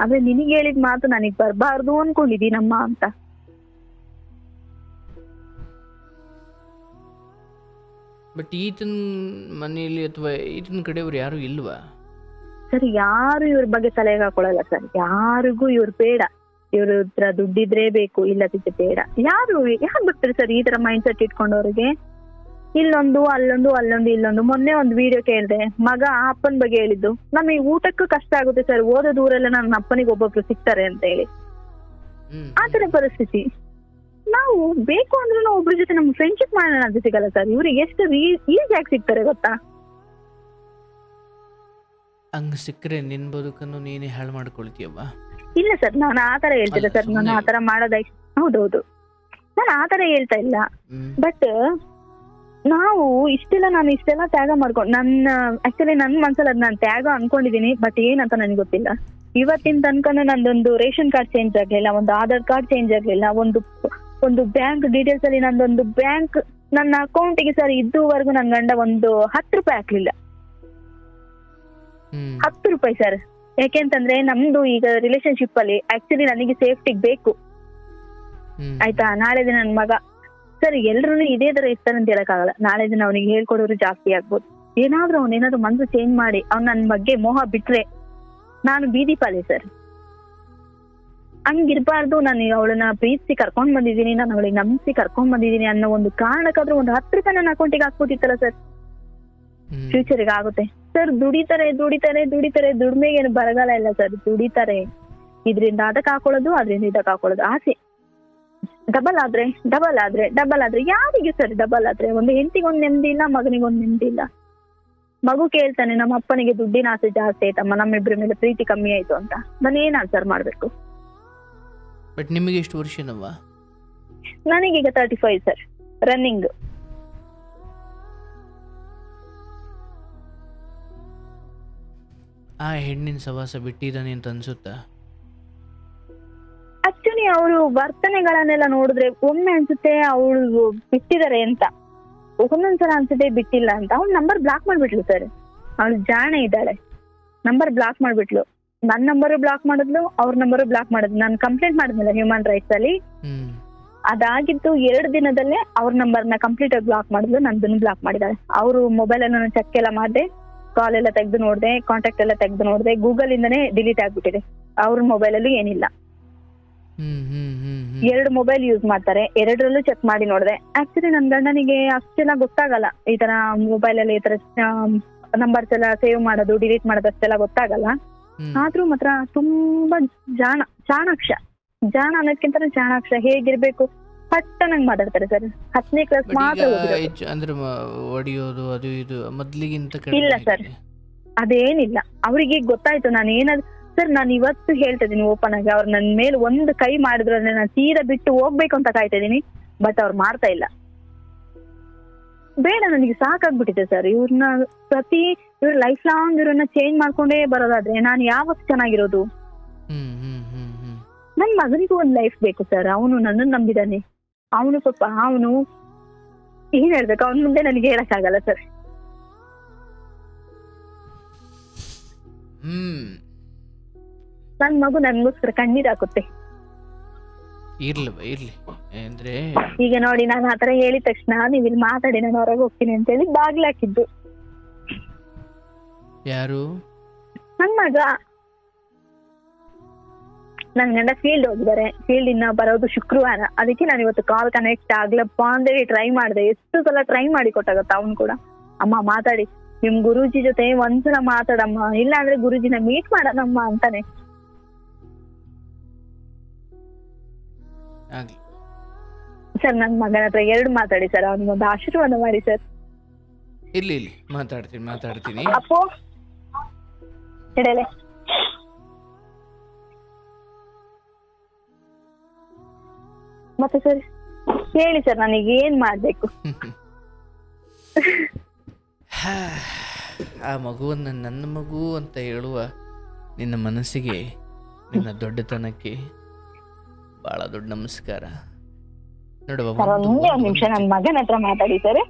ಆದ್ರೆ ನಿನಗೆ ಹೇಳಿದ ಮಾತು ನನಗ್ ಬರ್ಬಾರ್ದು ಅನ್ಕೊಂಡಿದ್ದೀನಮ್ಮ ಅಂತ. ಬಟ್ ಈತನ ಮನೆಯಲ್ಲಿ ಅಥವಾ ಈತನ ಕಡೆಯವ್ರು ಯಾರು ಇಲ್ವಾ ಸರ್? ಯಾರು ಇವ್ರ ಬಗ್ಗೆ ತಲೆಗೆ ಹಾಕೊಳ್ಳಲ್ಲ ಸರ್. ಯಾರಿಗೂ ಇವ್ರು ಬೇಡ, ಇವ್ರ ಹತ್ರ ದುಡ್ಡಿದ್ರೆ ಬೇಕು, ಇಲ್ಲದಿದ್ರೆ ಬೇಡ. ಯಾರು ಬರ್ತಾರೆ ಸರ್ ಈ ತರ ಮೈಂಡ್ ಸೆಟ್ ಇಟ್ಕೊಂಡವ್ರಿಗೆ? ಇಲ್ಲೊಂದು ಅಲ್ಲೊಂದು ಅಲ್ಲೊಂದು ಇಲ್ಲೊಂದು. ಮೊನ್ನೆ ಒಂದು ವಿಡಿಯೋ ಕೇಳಿದೆ, ಮಗ ಅಪ್ಪನ ಬಗ್ಗೆ ಹೇಳಿದ್ದು, ನಮಗೆ ಊಟಕ್ಕೂ ಕಷ್ಟ ಆಗುತ್ತೆ ಸರ್, ಓದೋ ದೂರೆಲ್ಲ ನನ್ನ ಅಪ್ಪನಿಗೆ ಒಬ್ಬೊಬ್ರು ಸಿಗ್ತಾರೆ ಅಂತ ಹೇಳಿ. ಆತರ ಪರಿಸ್ಥಿತಿ. ನಾವು ಬೇಕು ಅಂದ್ರೂ ಒಬ್ರ ಜೊತೆ ನಮ್ಗೆ ಫ್ರೆಂಡ್ಶಿಪ್ ಮಾಡೋಣ ಅಂತ ಸಿಗಲ್ಲ ಸರ್. ಇವ್ರಿಗೆ ಎಷ್ಟು ಈಸಿಯಾಗಿ ಸಿಗ್ತಾರೆ ಗೊತ್ತಾ? ಹಂಗ ಸಿಕ್ಕರೆ ನಿನ್ ಬದುಕನ್ನು ನೀನೇ ಹಾಳು ಮಾಡ್ಕೊಳ್ತೀಯವ್ವ. ಇಲ್ಲ ಸರ್, ನಾನು ಆತರ ಹೇಳ್ತಿಲ್ಲ ಸರ್. ನಾನು ಆತರ ಮಾಡೋದ ಹೌದೌದು, ನಾನು ಆತರ ಹೇಳ್ತಾ ಇಲ್ಲ. ಬಟ್ ನಾವು ನಾನು ಇಷ್ಟೆಲ್ಲ ತ್ಯಾಗ ಮಾಡ್ಕೊಂಡು ಆಕ್ಚುಲಿ ನನ್ ಮನ್ಸಲ್ಲಿ ಅದ್ ನಾನು ತ್ಯಾಗ ಅನ್ಕೊಂಡಿದೀನಿ. ಬಟ್ ಏನಂತ ನನಗೆ ಗೊತ್ತಿಲ್ಲ. ಇವತ್ತಿನ ತನಕ ನಂದೊಂದು ರೇಷನ್ ಕಾರ್ಡ್ ಚೇಂಜ್ ಆಗ್ಲಿಲ್ಲ, ಒಂದು ಆಧಾರ್ ಕಾರ್ಡ್ ಚೇಂಜ್ ಆಗ್ಲಿಲ್ಲ, ಒಂದು ಬ್ಯಾಂಕ್ ಡೀಟೇಲ್ಸ್ ಅಲ್ಲಿ ನಂದೊಂದು ಬ್ಯಾಂಕ್ ನನ್ನ ಅಕೌಂಟಿಗೆ ಸರ್ ಇದುವರೆಗೂ ನನ್ ಗಂಡ ಒಂದು 10 ರೂಪಾಯಿ ಹಾಕ್ಲಿಲ್ಲ. 10 ರೂಪಾಯಿ ಸರ್. ಯಾಕೆಂತಂದ್ರೆ ನಮ್ದು ಈಗ ರಿಲೇಶನ್ಶಿಪ್ ಅಲ್ಲಿ ಆಕ್ಚುಲಿ ನನಗೆ ಸೇಫ್ಟಿಗೆ ಬೇಕು ಆಯ್ತಾ. ನಾಳೆ ದಿನ ನನ್ ಮಗ ಸರ್ ಎಲ್ರು ಇದೇ ತರ ಇರ್ತಾರೆ ಅಂತ ಹೇಳಕ್ಕಾಗಲ್ಲ. ನಾಳೆ ದಿನ ಅವನಿಗೆ ಹೇಳ್ಕೊಡೋರು ಜಾಸ್ತಿ ಆಗ್ಬೋದು. ಅವನೇನಾದ್ರೂ ಮನ್ಸು ಚೇಂಜ್ ಮಾಡಿ ಅವ್ನ ನನ್ ಬಗ್ಗೆ ಮೋಹ ಬಿಟ್ರೆ ನಾನು ಬೀದಿ ಪಾಲಿ ಸರ್. ಹಂಗಿರ್ಬಾರ್ದು. ನಾನು ಅವಳನ್ನ ಪ್ರೀತಿಸಿ ಕರ್ಕೊಂಡ್ ಬಂದಿದ್ದೀನಿ, ನಾನು ಅವಳಿಗೆ ನಂಬಿಸಿ ಕರ್ಕೊಂಡ್ ಬಂದಿದ್ದೀನಿ ಅನ್ನೋ ಒಂದು ಕಾರಣಕ್ಕಾದ್ರೂ ಒಂದು 10 ರೂಪಾಯಿ ನನ್ನ ಅಕೌಂಟಿಗೆ ಹಾಕ್ಬೋದಿತ್ತಲ್ಲ ಸರ್. ಫ್ಯೂಚರ್ಗೆ ಆಗುತ್ತೆ ಸರ್. ದುಡಿತಾರೆ ದುಡಿಮೆಗೆ ಏನು ಬರಗಾಲ ಇಲ್ಲ ಸರ್. ದುಡಿತಾರೆ, ಇದ್ರಿಂದ ಅದಕ್ಕೆ ಹಾಕೊಳ್ಳೋದು, ಅದ್ರಿಂದ ಇದಕ್ಕೆ ಹಾಕೊಳ್ಳೋದು. ಆಸೆ ಡಬಲ್ ಆದ್ರೆ ಯಾರಿಗೆ ಸರ್? ಡಬಲ್ ಆದ್ರೆ ಒಂದು ಹೆಂಡತಿಗೊಂದು ನೆಮ್ಮದಿ ಇಲ್ಲ, ಮಗನಿಗೊಂದು ನೆಮ್ಮದಿ ಇಲ್ಲ. ಮಗು ಕೇಳ್ತಾನೆ ನಮ್ಮ ಅಪ್ಪನಿಗೆ ದುಡ್ಡಿನ ಆಸೆ ಜಾಸ್ತಿ ಆಯ್ತಮ್ಮ, ನಮ್ಮಿಬ್ರ ಮೇಲೆ ಪ್ರೀತಿ ಕಮ್ಮಿ ಆಯ್ತು ಅಂತ. ನಾನು ಏನ್ ಆನ್ಸರ್ ಮಾಡ್ಬೇಕು? ಬಟ್ ನಿಮಗೆ ಎಷ್ಟು ವರ್ಷನವ್ವ? ನನಗೀಗ 35 ಸರ್, ರನ್ನಿಂಗ್. ಆ ಹೆಣ್ಣಿನ ಸವಾಸ ಬಿಟ್ಟಿದ್ದಾನೆ ಅಂತ ಅನ್ಸುತ್ತಾ? ಆಕ್ಚುಲಿ ಅವರು ವರ್ತನೆಗಳನ್ನೆಲ್ಲ ನೋಡಿದ್ರೆ ಒಮ್ಮೆ ಅನ್ಸುತ್ತೆ ಅವಳು ಬಿಟ್ಟಿದ್ದಾರೆ ಅಂತ, ಒಂದೊಂದ್ಸಲ ಅನ್ಸುತ್ತೆ ಬಿಟ್ಟಿಲ್ಲ ಅಂತ. ಅವ್ಳ ನಂಬರ್ ಬ್ಲಾಕ್ ಮಾಡ್ಬಿಟ್ಲು ಸರ್. ಅವಳು ಜಾಣೆ ಇದ್ದಾಳೆ, ನಂಬರ್ ಬ್ಲಾಕ್ ಮಾಡ್ಬಿಟ್ಲು. ನನ್ನ ನಂಬರ್ ಬ್ಲಾಕ್ ಮಾಡಿದ್ಲು, ಅವ್ರ ನಂಬರ್ ಬ್ಲಾಕ್ ಮಾಡಿದ್ಲು. ನಾನು ಕಂಪ್ಲೇಂಟ್ ಮಾಡಿದ್ನಲ್ಲ ಹ್ಯೂಮನ್ ರೈಟ್ಸ್ ಅಲ್ಲಿ, ಅದಾಗಿದ್ದು 2 ದಿನದಲ್ಲೇ ಅವ್ರ ನಂಬರ್ನ ಕಂಪ್ಲೀಟ್ ಆಗಿ ಬ್ಲಾಕ್ ಮಾಡಿದ್ಲು, ನಂದನ್ನು ಬ್ಲಾಕ್ ಮಾಡಿದಾಳೆ. ಅವರು ಮೊಬೈಲ್ ಅನ್ನು ನಾನು ಚೆಕ್ ಎಲ್ಲ ಮಾಡಿದೆ, ಕಾಲ್ ಎಲ್ಲ ತೆಗೆದು ನೋಡಿದೆ, ಕಾಂಟ್ಯಾಕ್ಟ್ ಎಲ್ಲ ತೆಗೆದು ನೋಡಿದೆ, ಗೂಗಲ್ ಇಂದಾನೇ ಡಿಲೀಟ್ ಆಗ್ಬಿಟ್ಟಿದೆ. ಅವ್ರ ಮೊಬೈಲ್ ಅಲ್ಲಿ ಏನಿಲ್ಲ. 2 ಮೊಬೈಲ್ ಯೂಸ್ ಮಾಡ್ತಾರೆ, 2ರಲ್ಲೂ ಚೆಕ್ ಮಾಡಿ ನೋಡಿದೆ. ಆಕ್ಚುಲಿ ನನ್ ಗಂಡನಿಗೆ ಅಷ್ಟೆಲ್ಲ ಗೊತ್ತಾಗಲ್ಲ, ಈ ತರ ಮೊಬೈಲ್ ಅಲ್ಲಿ ಈ ತರ ನಂಬರ್ಸ್ ಎಲ್ಲ ಸೇವ್ ಮಾಡೋದು, ಡಿಲೀಟ್ ಮಾಡೋದು ಅಷ್ಟೆಲ್ಲ ಗೊತ್ತಾಗಲ್ಲ. ಆದ್ರೂ ಮಾತ್ರ ತುಂಬಾ ಚಾಣಾಕ್ಷ ಅನ್ನೋದ್ಕಿಂತ ಚಾಣಾಕ್ಷ. ಹೇಗಿರ್ಬೇಕು ಪಟ್ಟನಂಗ್ ಮಾತಾಡ್ತಾರೆ ಸರ್. 10ನೇ ಕ್ಲಾಸ್ ಮಾತ್ರ ಅಂದ್ರೆ ಹೊಡಿಯೋದು ಅದು ಇದು ಮೊದ್ಲಿಗಿಂತ ಇಲ್ಲ ಸರ್, ಅದೇನಿಲ್ಲ. ಅವ್ರಿಗೆ ಗೊತ್ತಾಯ್ತು ನಾನು ಏನಾದ್ರು ಸರ್. ನಾನು ಇವತ್ತು ಹೇಳ್ತಾ ಇದೀನಿ ಓಪನ್ ಆಗಿ, ಅವ್ರು ನನ್ ಮೇಲೆ ಒಂದು ಕೈ ಮಾಡಿದ್ರೆ ನಾನು ತೀರಾ ಬಿಟ್ಟು ಹೋಗ್ಬೇಕು ಅಂತ ಕಾಯ್ತಾ ಇದೀನಿ. ಬಟ್ ಅವ್ರು ಮಾಡ್ತಾ ಇಲ್ಲ. ಬೇಡ, ನನಗೆ ಸಾಕಾಗ್ಬಿಟ್ಟಿದೆ ಸರ್. ಇವ್ರ ಲೈಫ್ ಲಾಂಗ್ ಇವ್ರನ್ನ ಚೇಂಜ್ ಮಾಡ್ಕೊಂಡೇ ಬರೋದಾದ್ರೆ ನಾನು ಯಾವತ್ತು ಚೆನ್ನಾಗಿರೋದು? ನನ್ ಮಗನಿಗೂ ಒಂದ್ ಲೈಫ್ ಬೇಕು ಸರ್. ಅವನು ನನ್ನನ್ನು ನಂಬಿದಾನೆ. ಅವನು ಏನ್ ಹೇಳ್ಬೇಕು, ಅವನ ಮುಂದೆ ನನಗೆ ಹೇಳಕ್ ಆಗಲ್ಲ ಸರ್. ನನ್ ಮಗು ನನ್ಗೋಸ್ಕರ ಕಣ್ಣೀರ್ ಹಾಕುತ್ತೆ. ಇರ್ಲಿ ಅಂದ್ರೆ ಈಗ ನೋಡಿ, ನಾನು ಆತರ ಹೇಳಿದ ತಕ್ಷಣ ನೀವ್ ಇಲ್ಲಿ ಮಾತಾಡಿ ನಾನು ಹೊರಗೆ ಹೋಗ್ತೀನಿ ಅಂತ ಹೇಳಿ ಬಾಗ್ಲ ಹಾಕಿದ್ದು. ಯಾರು? ನನ್ ಮಗ. ನನ್ ಗಂಡ ಫೀಲ್ಡ್ ಹೋಗಿದ್ದಾರೆ. ಫೀಲ್ಡ್ ಇನ್ನ ಬರೋದು ಶುಕ್ರವಾರ. ಅದಕ್ಕೆ ನಾನು ಇವತ್ತು ಕಾಲ್ ಕನೆಕ್ಟ್ ಆಗ್ಲಪ್ಪ ಅಂತೇಳಿ ಟ್ರೈ ಮಾಡಿದೆ. ಎಷ್ಟು ಸಲ ಟ್ರೈ ಮಾಡಿ ಕೊಟ್ಟಾಗತ್ತ. ಅವ್ನು ಕೂಡ ಅಮ್ಮ ಮಾತಾಡಿ, ನಿಮ್ ಗುರೂಜಿ ಜೊತೆ ಒಂದ್ಸಲ ಮಾತಾಡಮ್ಮ, ಇಲ್ಲ ಅಂದ್ರೆ ಗುರೂಜಿನ ಮೀಟ್ ಮಾಡೋಣಮ್ಮ ಅಂತಾನೆ. ಸರ್ ನನ್ ಮಗನ ಹತ್ರ 2 ಮಾತಾಡಿ ಸರ್, ಅವನಿಗೊಂದು ಆಶೀರ್ವಾದ ಮಾಡಿ ಸರ್. ಇಲ್ಲಿ ಮಾತಾಡ್ತೀನಿ. ಅಪ್ಪೋ ಇಡಲೆ. ಮತ್ತೆ ಸರ್ ಹೇಳಿ ಸರ್, ನನಗೆ ಏನ್ ಮಾಡ್ಬೇಕು? ಆ ಮಗುವನ್ನು ನನ್ನ ಮಗು ಅಂತ ಹೇಳುವ ನಿನ್ನ ಮನಸ್ಸಿಗೆ, ನಿನ್ನ ದೊಡ್ಡತನಕ್ಕೆ ಭಾಳ ದೊಡ್ಡ ನಮಸ್ಕಾರ. ನೋಡುವ ಸರ್ ಒಂದೇ ಒಂದ್ ನಿಮಿಷ ನನ್ನ ಮಗನ ಹತ್ರ ಮಾತಾಡಿ ಸರ್.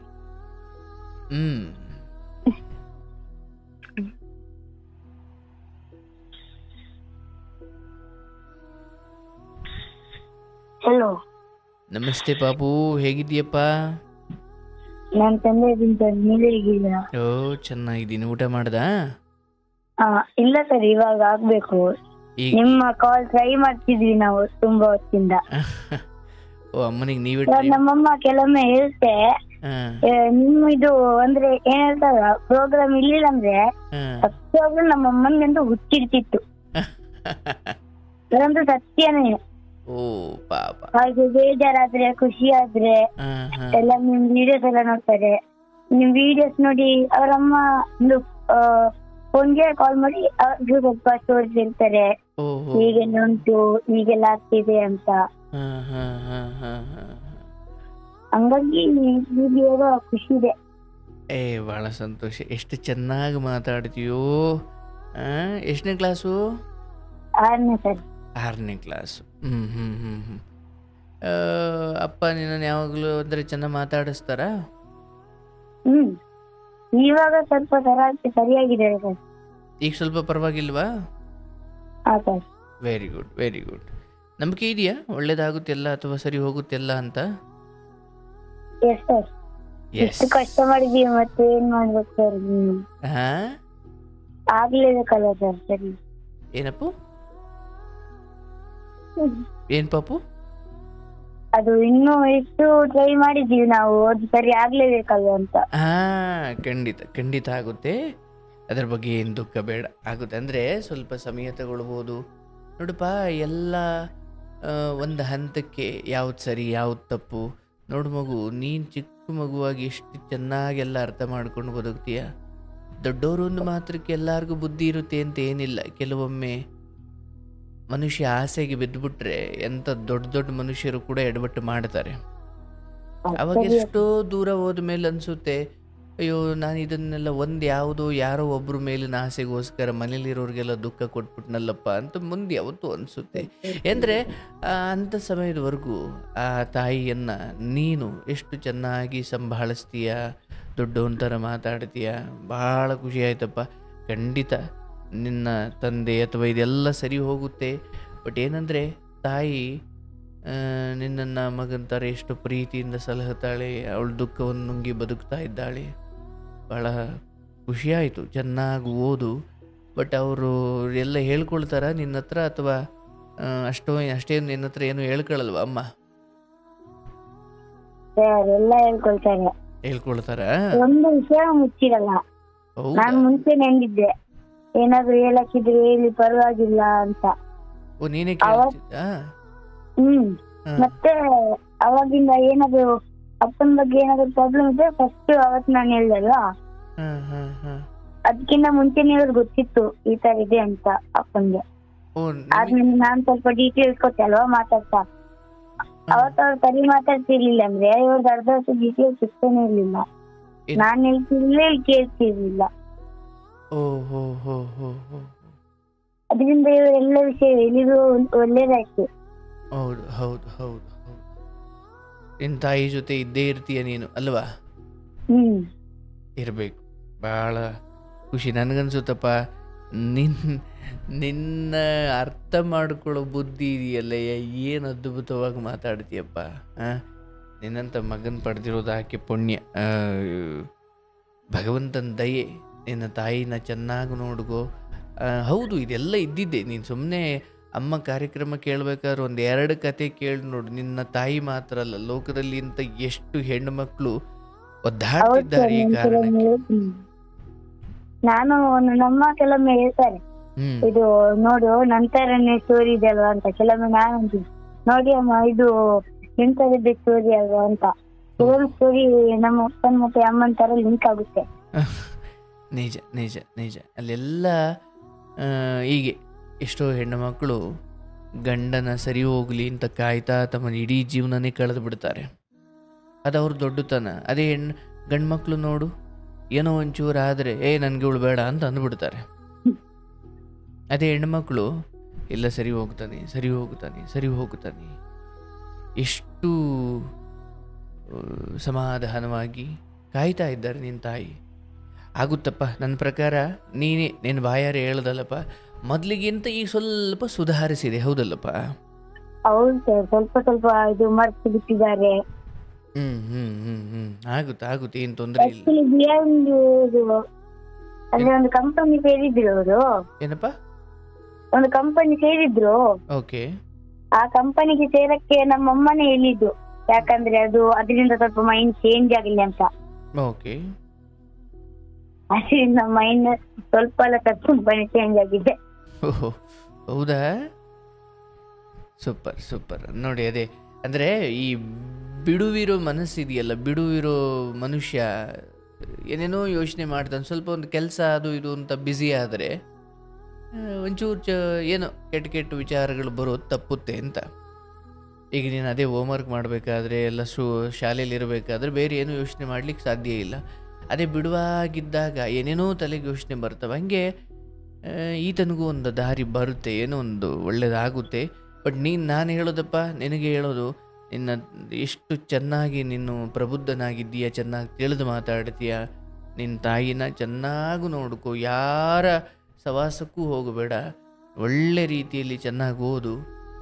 ಹಲೋ. ನಮಸ್ತೆ ಪಾಪು, ಹೇಗಿದ್ದೀಯಪ್ಪ? ನಾನ್ ತಂದೆ ಇದ್ದೀನಿ ಸರ್, ನೀವ್ ಹೇಗಿದ್ದೀರಾ? ಓ ಚೆನ್ನಾಗಿದ್ದೀನಿ. ಊಟ ಮಾಡ್ದ? ಇಲ್ಲ ಸರ್, ಇವಾಗ ಆಗ್ಬೇಕು. ನಿಮ್ಮ ಕಾಲ್ ಟ್ರೈ ಮಾಡ್ತಿದ್ವಿ ನಾವು ತುಂಬಾ ಹೊತ್ತಿಂದ. ಓ ಅಮ್ಮನಿಗೆ ನೀವೇ ನಮ್ಮಮ್ಮ ಕೆಲವೊಮ್ಮೆ ಹೇಳ್ತೆ, ನಿಮ್ ಇದು ಅಂದ್ರೆ ಏನ್ ಹೇಳ್ತಾರ ಪ್ರೋಗ್ರಾಮ್ ಇರ್ಲಿಲ್ಲ ಅಂದ್ರೆ ಸತ್ಯವಾಗ್ಲೂ ನಮ್ಮಮ್ಮನಿಗಂತೂ ಹುಚ್ಚಿಡ್ತಿತ್ತು. ಅದಂತೂ ಸತ್ಯನೇ. ಓ ಪಾಪ. ಹಾಗೆ ಬೇಜಾರಾದ್ರೆ ಖುಷಿ ಆದ್ರೆ ಎಲ್ಲ ನಿಮ್ ವಿಡಿಯೋಸ್ ಎಲ್ಲ ನೋಡ್ತಾರೆ. ನಿಮ್ ವಿಡಿಯೋಸ್ ನೋಡಿ ಅವರಮ್ಮ ಒಂದು ಫೋನ್ಗೆ ಕಾಲ್ ಮಾಡಿ ಅವ್ರಿಗೆ ಸ್ವಲ್ಪ ಸ್ಟೋರಿ ಹೇಳ್ತಾರೆ, ಹೀಗೆಲ್ಲ ಉಂಟು ಹೀಗೆಲ್ಲ ಆಗ್ತಿದೆ ಅಂತ. ಹಂಗಾಗಿ ವಿಡಿಯೋ ಖುಷಿ ಇದೆ. ಬಹಳ ಸಂತೋಷ. ಎಷ್ಟು ಚೆನ್ನಾಗಿ ಮಾತಾಡ್ತೀಯೋ. ಎಷ್ಟನೇ ಕ್ಲಾಸು? 6ನೇ ಸರ್. 6ನೇ ಕ್ಲಾಸು. ಅಪ್ಪ ನಿನ್ನ ಯಾವಾಗಲೂ ಅಂದ್ರೆ ಚೆನ್ನಾಗಿ ಮಾತಾಡಿಸ್ತಾರ? ಇವಾಗ ಸ್ವಲ್ಪ ಸರಿಯಾಗಿದೆ ಸರ್. ಈಗ ಸ್ವಲ್ಪ ಪರವಾಗಿಲ್ವಾ? Sir. Very good, very good. ನಂಬಿಕೆ ಇದೆಯಾ ಒಳ್ಳೇದಾಗುತ್ತೆಲ್ಲ ಅಥವಾ ಸರಿ ಹೋಗುತ್ತೆಲ್ಲ ಅಂತ? Yes sir. ಎಷ್ಟು ಕಷ್ಟ ಮಾಡಿದೀವಿ, ಮತ್ತೆ ಏನ್ ಮಾಡ್ಬೇಕು ಸರ್? ಆಗ್ಲೇಬೇಕಲ್ಲ ಸರ್. ಸರಿ. ಏನಪ್ಪು? ಏನ್ ಪಾಪು? ಅದು ಇನ್ನೂ ಎಷ್ಟು ಟ್ರೈ ಮಾಡಿದೀವಿ ನಾವು, ಅದು ಸರಿ ಆಗ್ಲೇಬೇಕಲ್ಲ ಅಂತ. ಖಂಡಿತ ಖಂಡಿತ ಆಗುತ್ತೆ. ಅದ್ರ ಬಗ್ಗೆ ಏನು ದುಃಖ ಬೇಡ, ಆಗುತ್ತೆ. ಅಂದರೆ ಸ್ವಲ್ಪ ಸಮಯ ತಗೊಳ್ಬೋದು. ನೋಡಪ್ಪ, ಎಲ್ಲ ಒಂದು ಹಂತಕ್ಕೆ ಯಾವ್ದು ಸರಿ ಯಾವ್ದು ತಪ್ಪು ನೋಡು ಮಗು. ನೀನು ಚಿಕ್ಕ ಮಗುವಾಗಿ ಎಷ್ಟು ಚೆನ್ನಾಗೆಲ್ಲ ಅರ್ಥ ಮಾಡ್ಕೊಂಡು ಬದುಕ್ತೀಯ. ದೊಡ್ಡವರು ಒಂದು ಮಾತ್ರಕ್ಕೆ ಎಲ್ಲರಿಗೂ ಬುದ್ಧಿ ಇರುತ್ತೆ ಅಂತ ಏನಿಲ್ಲ. ಕೆಲವೊಮ್ಮೆ ಮನುಷ್ಯ ಆಸೆಗೆ ಬಿದ್ದುಬಿಟ್ರೆ ಎಂಥ ದೊಡ್ಡ ದೊಡ್ಡ ಮನುಷ್ಯರು ಕೂಡ ಎಡವಟ್ಟು ಮಾಡ್ತಾರೆ. ಅವಾಗ ಎಷ್ಟೋ ದೂರ ಹೋದ ಮೇಲೆ ಅನಿಸುತ್ತೆ, ಅಯ್ಯೋ ನಾನು ಇದನ್ನೆಲ್ಲ ಯಾವುದೋ ಯಾರೋ ಒಬ್ಬರ ಮೇಲಿನ ಆಸೆಗೋಸ್ಕರ ಮನೇಲಿರೋರಿಗೆಲ್ಲ ದುಃಖ ಕೊಟ್ಬಿಟ್ನಲ್ಲಪ್ಪ ಅಂತ ಮುಂದೆ ಯಾವತ್ತೂ ಅನಿಸುತ್ತೆ. ಅಂದರೆ ಅಂಥ ಸಮಯದವರೆಗೂ ಆ ತಾಯಿಯನ್ನು ನೀನು ಎಷ್ಟು ಚೆನ್ನಾಗಿ ಸಂಭಾಳಿಸ್ತೀಯ, ದೊಡ್ಡವನ ಥರ ಮಾತಾಡ್ತೀಯ. ಭಾಳ ಖುಷಿ ಆಯ್ತಪ್ಪ. ಖಂಡಿತ ನಿನ್ನ ತಂದೆ ಅಥವಾ ಇದೆಲ್ಲ ಸರಿ ಹೋಗುತ್ತೆ. ಬಟ್ ಏನಂದರೆ ತಾಯಿ ನಿನ್ನನ್ನು ಮಗನ ಥರ ಎಷ್ಟು ಪ್ರೀತಿಯಿಂದ ಸಲಹುತ್ತಾಳೆ, ಅವಳ ದುಃಖವನ್ನು ನುಂಗಿ ಬದುಕ್ತಾ ಇದ್ದಾಳೆ. ಭಾಳ ಖುಷಿಯಾಯಿತು. ಚೆನ್ನಾಗಿ ಓದು. ಬಟ್ ಅವರು ಎಲ್ಲ ಹೇಳ್ಕೊಳ್ತಾರ ನಿನ್ನ ಹತ್ರ ಅಥವಾ ಅಷ್ಟೇನು ನಿನ್ನ ಹತ್ರ ಏನು ಹೇಳ್ಕೊಳ್ಳಲ್ವ ಅಮ್ಮ? ಎಲ್ಲ ಹೇಳ್ಕೊಳ್ತಾರ. ಒಂದು ವಿಷಯ ಮುಚ್ಚಿರಲ್ಲ. ನಾನು ಮುಂಚೆ ನೆಂದಿದ್ದೆ, ಏನಾದ್ರು ಹೇಳಕ್ಕಿದ್ರೆ ಹೇಳಿ ಪರವಾಗಿಲ್ಲ ಅಂತ. ನೀನೇ ಮತ್ತೆ ಅವಾಗಿಂದ ಏನಾದ್ರು ಅಪ್ಪನ ಬಗ್ಗೆ ಏನಾದ್ರು ಪ್ರಾಬ್ಲಮ್ ಇದ್ರೆ ಫಸ್ಟ್ ಅವತ್ ನಾನು ಹೇಳ್ದಲ್ವಾ, ಅದಕ್ಕಿಂತ ಮುಂಚೆನೇ ಇವ್ರಿಗೆ ಗೊತ್ತಿತ್ತು ಈ ತರ ಇದೆ ಅಂತ ಅಪ್ಪನ್ಗೆ. ಆದ್ಮೇಲೆ ನಾನ್ ಸ್ವಲ್ಪ ಡೀಟೇಲ್ಸ್ ಕೊಟ್ಟೆ ಅಲ್ವಾ ಮಾತಾಡ್ತಾ. ಅವತ್ತು ಅವ್ರು ಸರಿ ಮಾತಾಡ್ತಿರ್ಲಿಲ್ಲ ಅಂದ್ರೆ ಇವ್ರಿಗೆ ಅರ್ಧ ವರ್ಷ ಡೀಟೇಲ್ಸ್ ಸಿಗ್ತಾನೆ ಇರ್ಲಿಲ್ಲ. ನಾನ್ ಹೇಳ್ತಿರ್ಲಿಲ್ಲ, ಕೇಳ್ತಿರ್ಲಿಲ್ಲ. ಅದರಿಂದ ಎಲ್ಲ ವಿಷಯ ಹೇಳಿದ್ರು ಒಳ್ಳೇದಾಯ್ತು. ಹೌದು ಹೌದು ಹೌದು ಹೌದು. ನಿನ್ನ ತಾಯಿ ಜೊತೆ ಇದ್ದೇ ಇರ್ತೀಯ ನೀನು ಅಲ್ವಾ? ಇರಬೇಕು. ಭಾಳ ಖುಷಿ ನನಗನ್ಸುತ್ತಪ್ಪ. ನಿನ್ನ ಅರ್ಥ ಮಾಡ್ಕೊಳ್ಳೋ ಬುದ್ಧಿ ಇದೆಯಲ್ಲ, ಏನು ಅದ್ಭುತವಾಗಿ ಮಾತಾಡ್ತೀಯಪ್ಪ. ನಿನ್ನಂಥ ಮಗನ ಪಡೆದಿರೋದು ಆಕೆ ಪುಣ್ಯ, ಭಗವಂತನ ದಯೆ. ನಿನ್ನ ತಾಯಿನ ಚೆನ್ನಾಗಿ ನೋಡ್ಕೋ. ಹೌದು, ಇದೆಲ್ಲ ಇದ್ದಿದ್ದೆ. ನೀನು ಸುಮ್ಮನೆ ಅಮ್ಮ ಕಾರ್ಯಕ್ರಮ ಕೇಳಬೇಕಾದ್ರೆ 1-2 ಕತೆ ಕೇಳಿ ನೋಡು. ನಿನ್ನ ತಾಯಿ ಮಾತ್ರ ಅಲ್ಲ, ಲೋಕದಲ್ಲಿ ಇಂಥ ಎಷ್ಟು ಹೆಣ್ಣು ಮಕ್ಕಳು ಒದ್ದಾಡ್ತಿದ್ದಾರೆ ಈ ಕಾರಣಕ್ಕೆ. ನಾನು ನಮ್ಮ ಕೆಲವೊಮ್ಮೆ ಹೇಳ್ತಾರೆ, ಇದು ನೋಡು ನಂತರನೇ ಸ್ಟೋರಿ ಇದೆ ಅಲ್ವಾ ಅಂತ. ಕೆಲವೊಮ್ಮೆ ನಾನು ನೋಡಿ ಅಮ್ಮ ಇದು ಎಂತದಿದ್ದ ಸ್ಟೋರಿ ಅಲ್ವಾ ಅಂತ. ಕೆಲವೊಂದು ಸ್ಟೋರಿ ನಮ್ಮ ಅಪ್ಪನ ಮತ್ತೆ ಅಮ್ಮನ ತರ ಲಿಂಕ್ ಆಗುತ್ತೆ. ನಿಜ ನಿಜ ನಿಜ. ಅಲ್ಲೆಲ್ಲ ಹೀಗೆ ಎಷ್ಟೋ ಹೆಣ್ಣು ಮಕ್ಕಳು ಗಂಡನ ಸರಿ ಹೋಗಲಿ ಅಂತ ಕಾಯ್ತಾ ತಮ್ಮ ಇಡೀ ಜೀವನನೇ ಕಳೆದು ಬಿಡ್ತಾರೆ. ಅದು ಅವ್ರ ದೊಡ್ಡತನ. ಅದೇ ಗಂಡು ಮಕ್ಕಳು ನೋಡು, ಏನೋ ಒಂಚೂರು ಆದರೆ ನನಗೆ ಇವಳು ಬೇಡ ಅಂತ ಅಂದ್ಬಿಡ್ತಾರೆ. ಅದೇ ಹೆಣ್ಮಕ್ಳು ಇಲ್ಲ ಸರಿ ಹೋಗ್ತಾನೆ ಸರಿ ಹೋಗ್ತಾನೆ ಸರಿ ಹೋಗ್ತಾನೆ ಎಷ್ಟು ಸಮಾಧಾನವಾಗಿ ಕಾಯ್ತಾ ಇದ್ದಾರೆ ನಿನ್ನ ತಾಯಿ. ಆಗುತ್ತಪ್ಪ, ನನ್ನ ಪ್ರಕಾರ ನೀನು ಬಾಯಾರೆ ಹೇಳ್ದಲ್ಲಪ್ಪ, ಮೊದಲಿಗಿಂತ ಈಗ ಸ್ವಲ್ಪ ಸುಧಾರಿಸಿದೆ, ಹೌದಲ್ಲಪ್ಪ? ಹೌದು ಸರ್, ಸ್ವಲ್ಪ ಸ್ವಲ್ಪ ಇದು ಮರ್ತು ಬಿಟ್ಟಿದ್ದಾರೆ. ಆಗುತ್ತೆ, ಏನ್ ತೊಂದರೆ ಇಲ್ಲ. ಅಂದ್ರೆ ಒಂದು ಕಂಪನಿ ಸೇರಿದ್ರು ಅವರು. ಏನಪ್ಪ? ಒಂದು ಕಂಪನಿ ಸೇರಿದ್ರು. ಓಕೆ. ಆ ಕಂಪನಿಗೆ ಸೇರಕ್ಕೆ ನಮ್ಮಮ್ಮನೇ ಹೇಳಿದ್ದು, ಯಾಕಂದ್ರೆ ಅದರಿಂದ ಸ್ವಲ್ಪ ಮೈಂಡ್ ಚೇಂಜ್ ಆಗಿಲ್ಲ ಅಂತ. ಓಕೆ. ಅದರಿಂದ ಮೈಂಡ್ ಸ್ವಲ್ಪ ಕಂಪನಿ ಚೇಂಜ್ ಆಗಿದೆ. ಓಹೋ, ಹೌದಾ? Super super. ನೋಡಿ, ಅದೇ ಅಂದರೆ ಈ ಬಿಡುವಿರೋ ಮನಸ್ಸಿದೆಯಲ್ಲ, ಬಿಡುವಿರೋ ಮನುಷ್ಯ ಏನೇನೋ ಯೋಚನೆ ಮಾಡ್ತಾನೆ. ಸ್ವಲ್ಪ ಒಂದು ಕೆಲಸ ಅದು ಇದು ಅಂತ ಬ್ಯುಸಿ ಆದರೆ ಒಂಚೂರು ಏನೋ ಕೆಟ್ಟ ವಿಚಾರಗಳು ಬರೋದು ತಪ್ಪುತ್ತೆ ಅಂತ. ಈಗ ನೀನು ಅದೇ ಹೋಮ್ವರ್ಕ್ ಮಾಡಬೇಕಾದ್ರೆ ಎಲ್ಲ ಶಾಲೆಯಲ್ಲಿ ಇರಬೇಕಾದ್ರೆ ಬೇರೆ ಏನೂ ಯೋಚನೆ ಮಾಡ್ಲಿಕ್ಕೆ ಸಾಧ್ಯ ಇಲ್ಲ. ಅದೇ ಬಿಡುವಾಗಿದ್ದಾಗ ಏನೇನೋ ತಲೆಗೆ ಯೋಚನೆ ಬರ್ತವೆ. ಹಾಗೆ ಈತನಿಗೂ ಒಂದು ದಾರಿ ಬರುತ್ತೆ, ಏನೋ ಒಂದು ಒಳ್ಳೆಯದಾಗುತ್ತೆ. ಬಟ್ ನಾನು ಹೇಳೋದಪ್ಪ, ನಿನಗೆ ಹೇಳೋದು, ನಿನ್ನ ಎಷ್ಟು ಚೆನ್ನಾಗಿ ನೀನು ಪ್ರಬುದ್ಧನಾಗಿದ್ದೀಯ, ಚೆನ್ನಾಗಿ ತಿಳಿದು ಮಾತಾಡ್ತೀಯ. ನಿನ್ನ ತಾಯಿನ ಚೆನ್ನಾಗಿ ನೋಡ್ಕೋ, ಯಾರ ಸವಾಸಕ್ಕೂ ಹೋಗಬೇಡ, ಒಳ್ಳೆ ರೀತಿಯಲ್ಲಿ ಚೆನ್ನಾಗಿ ಓದು,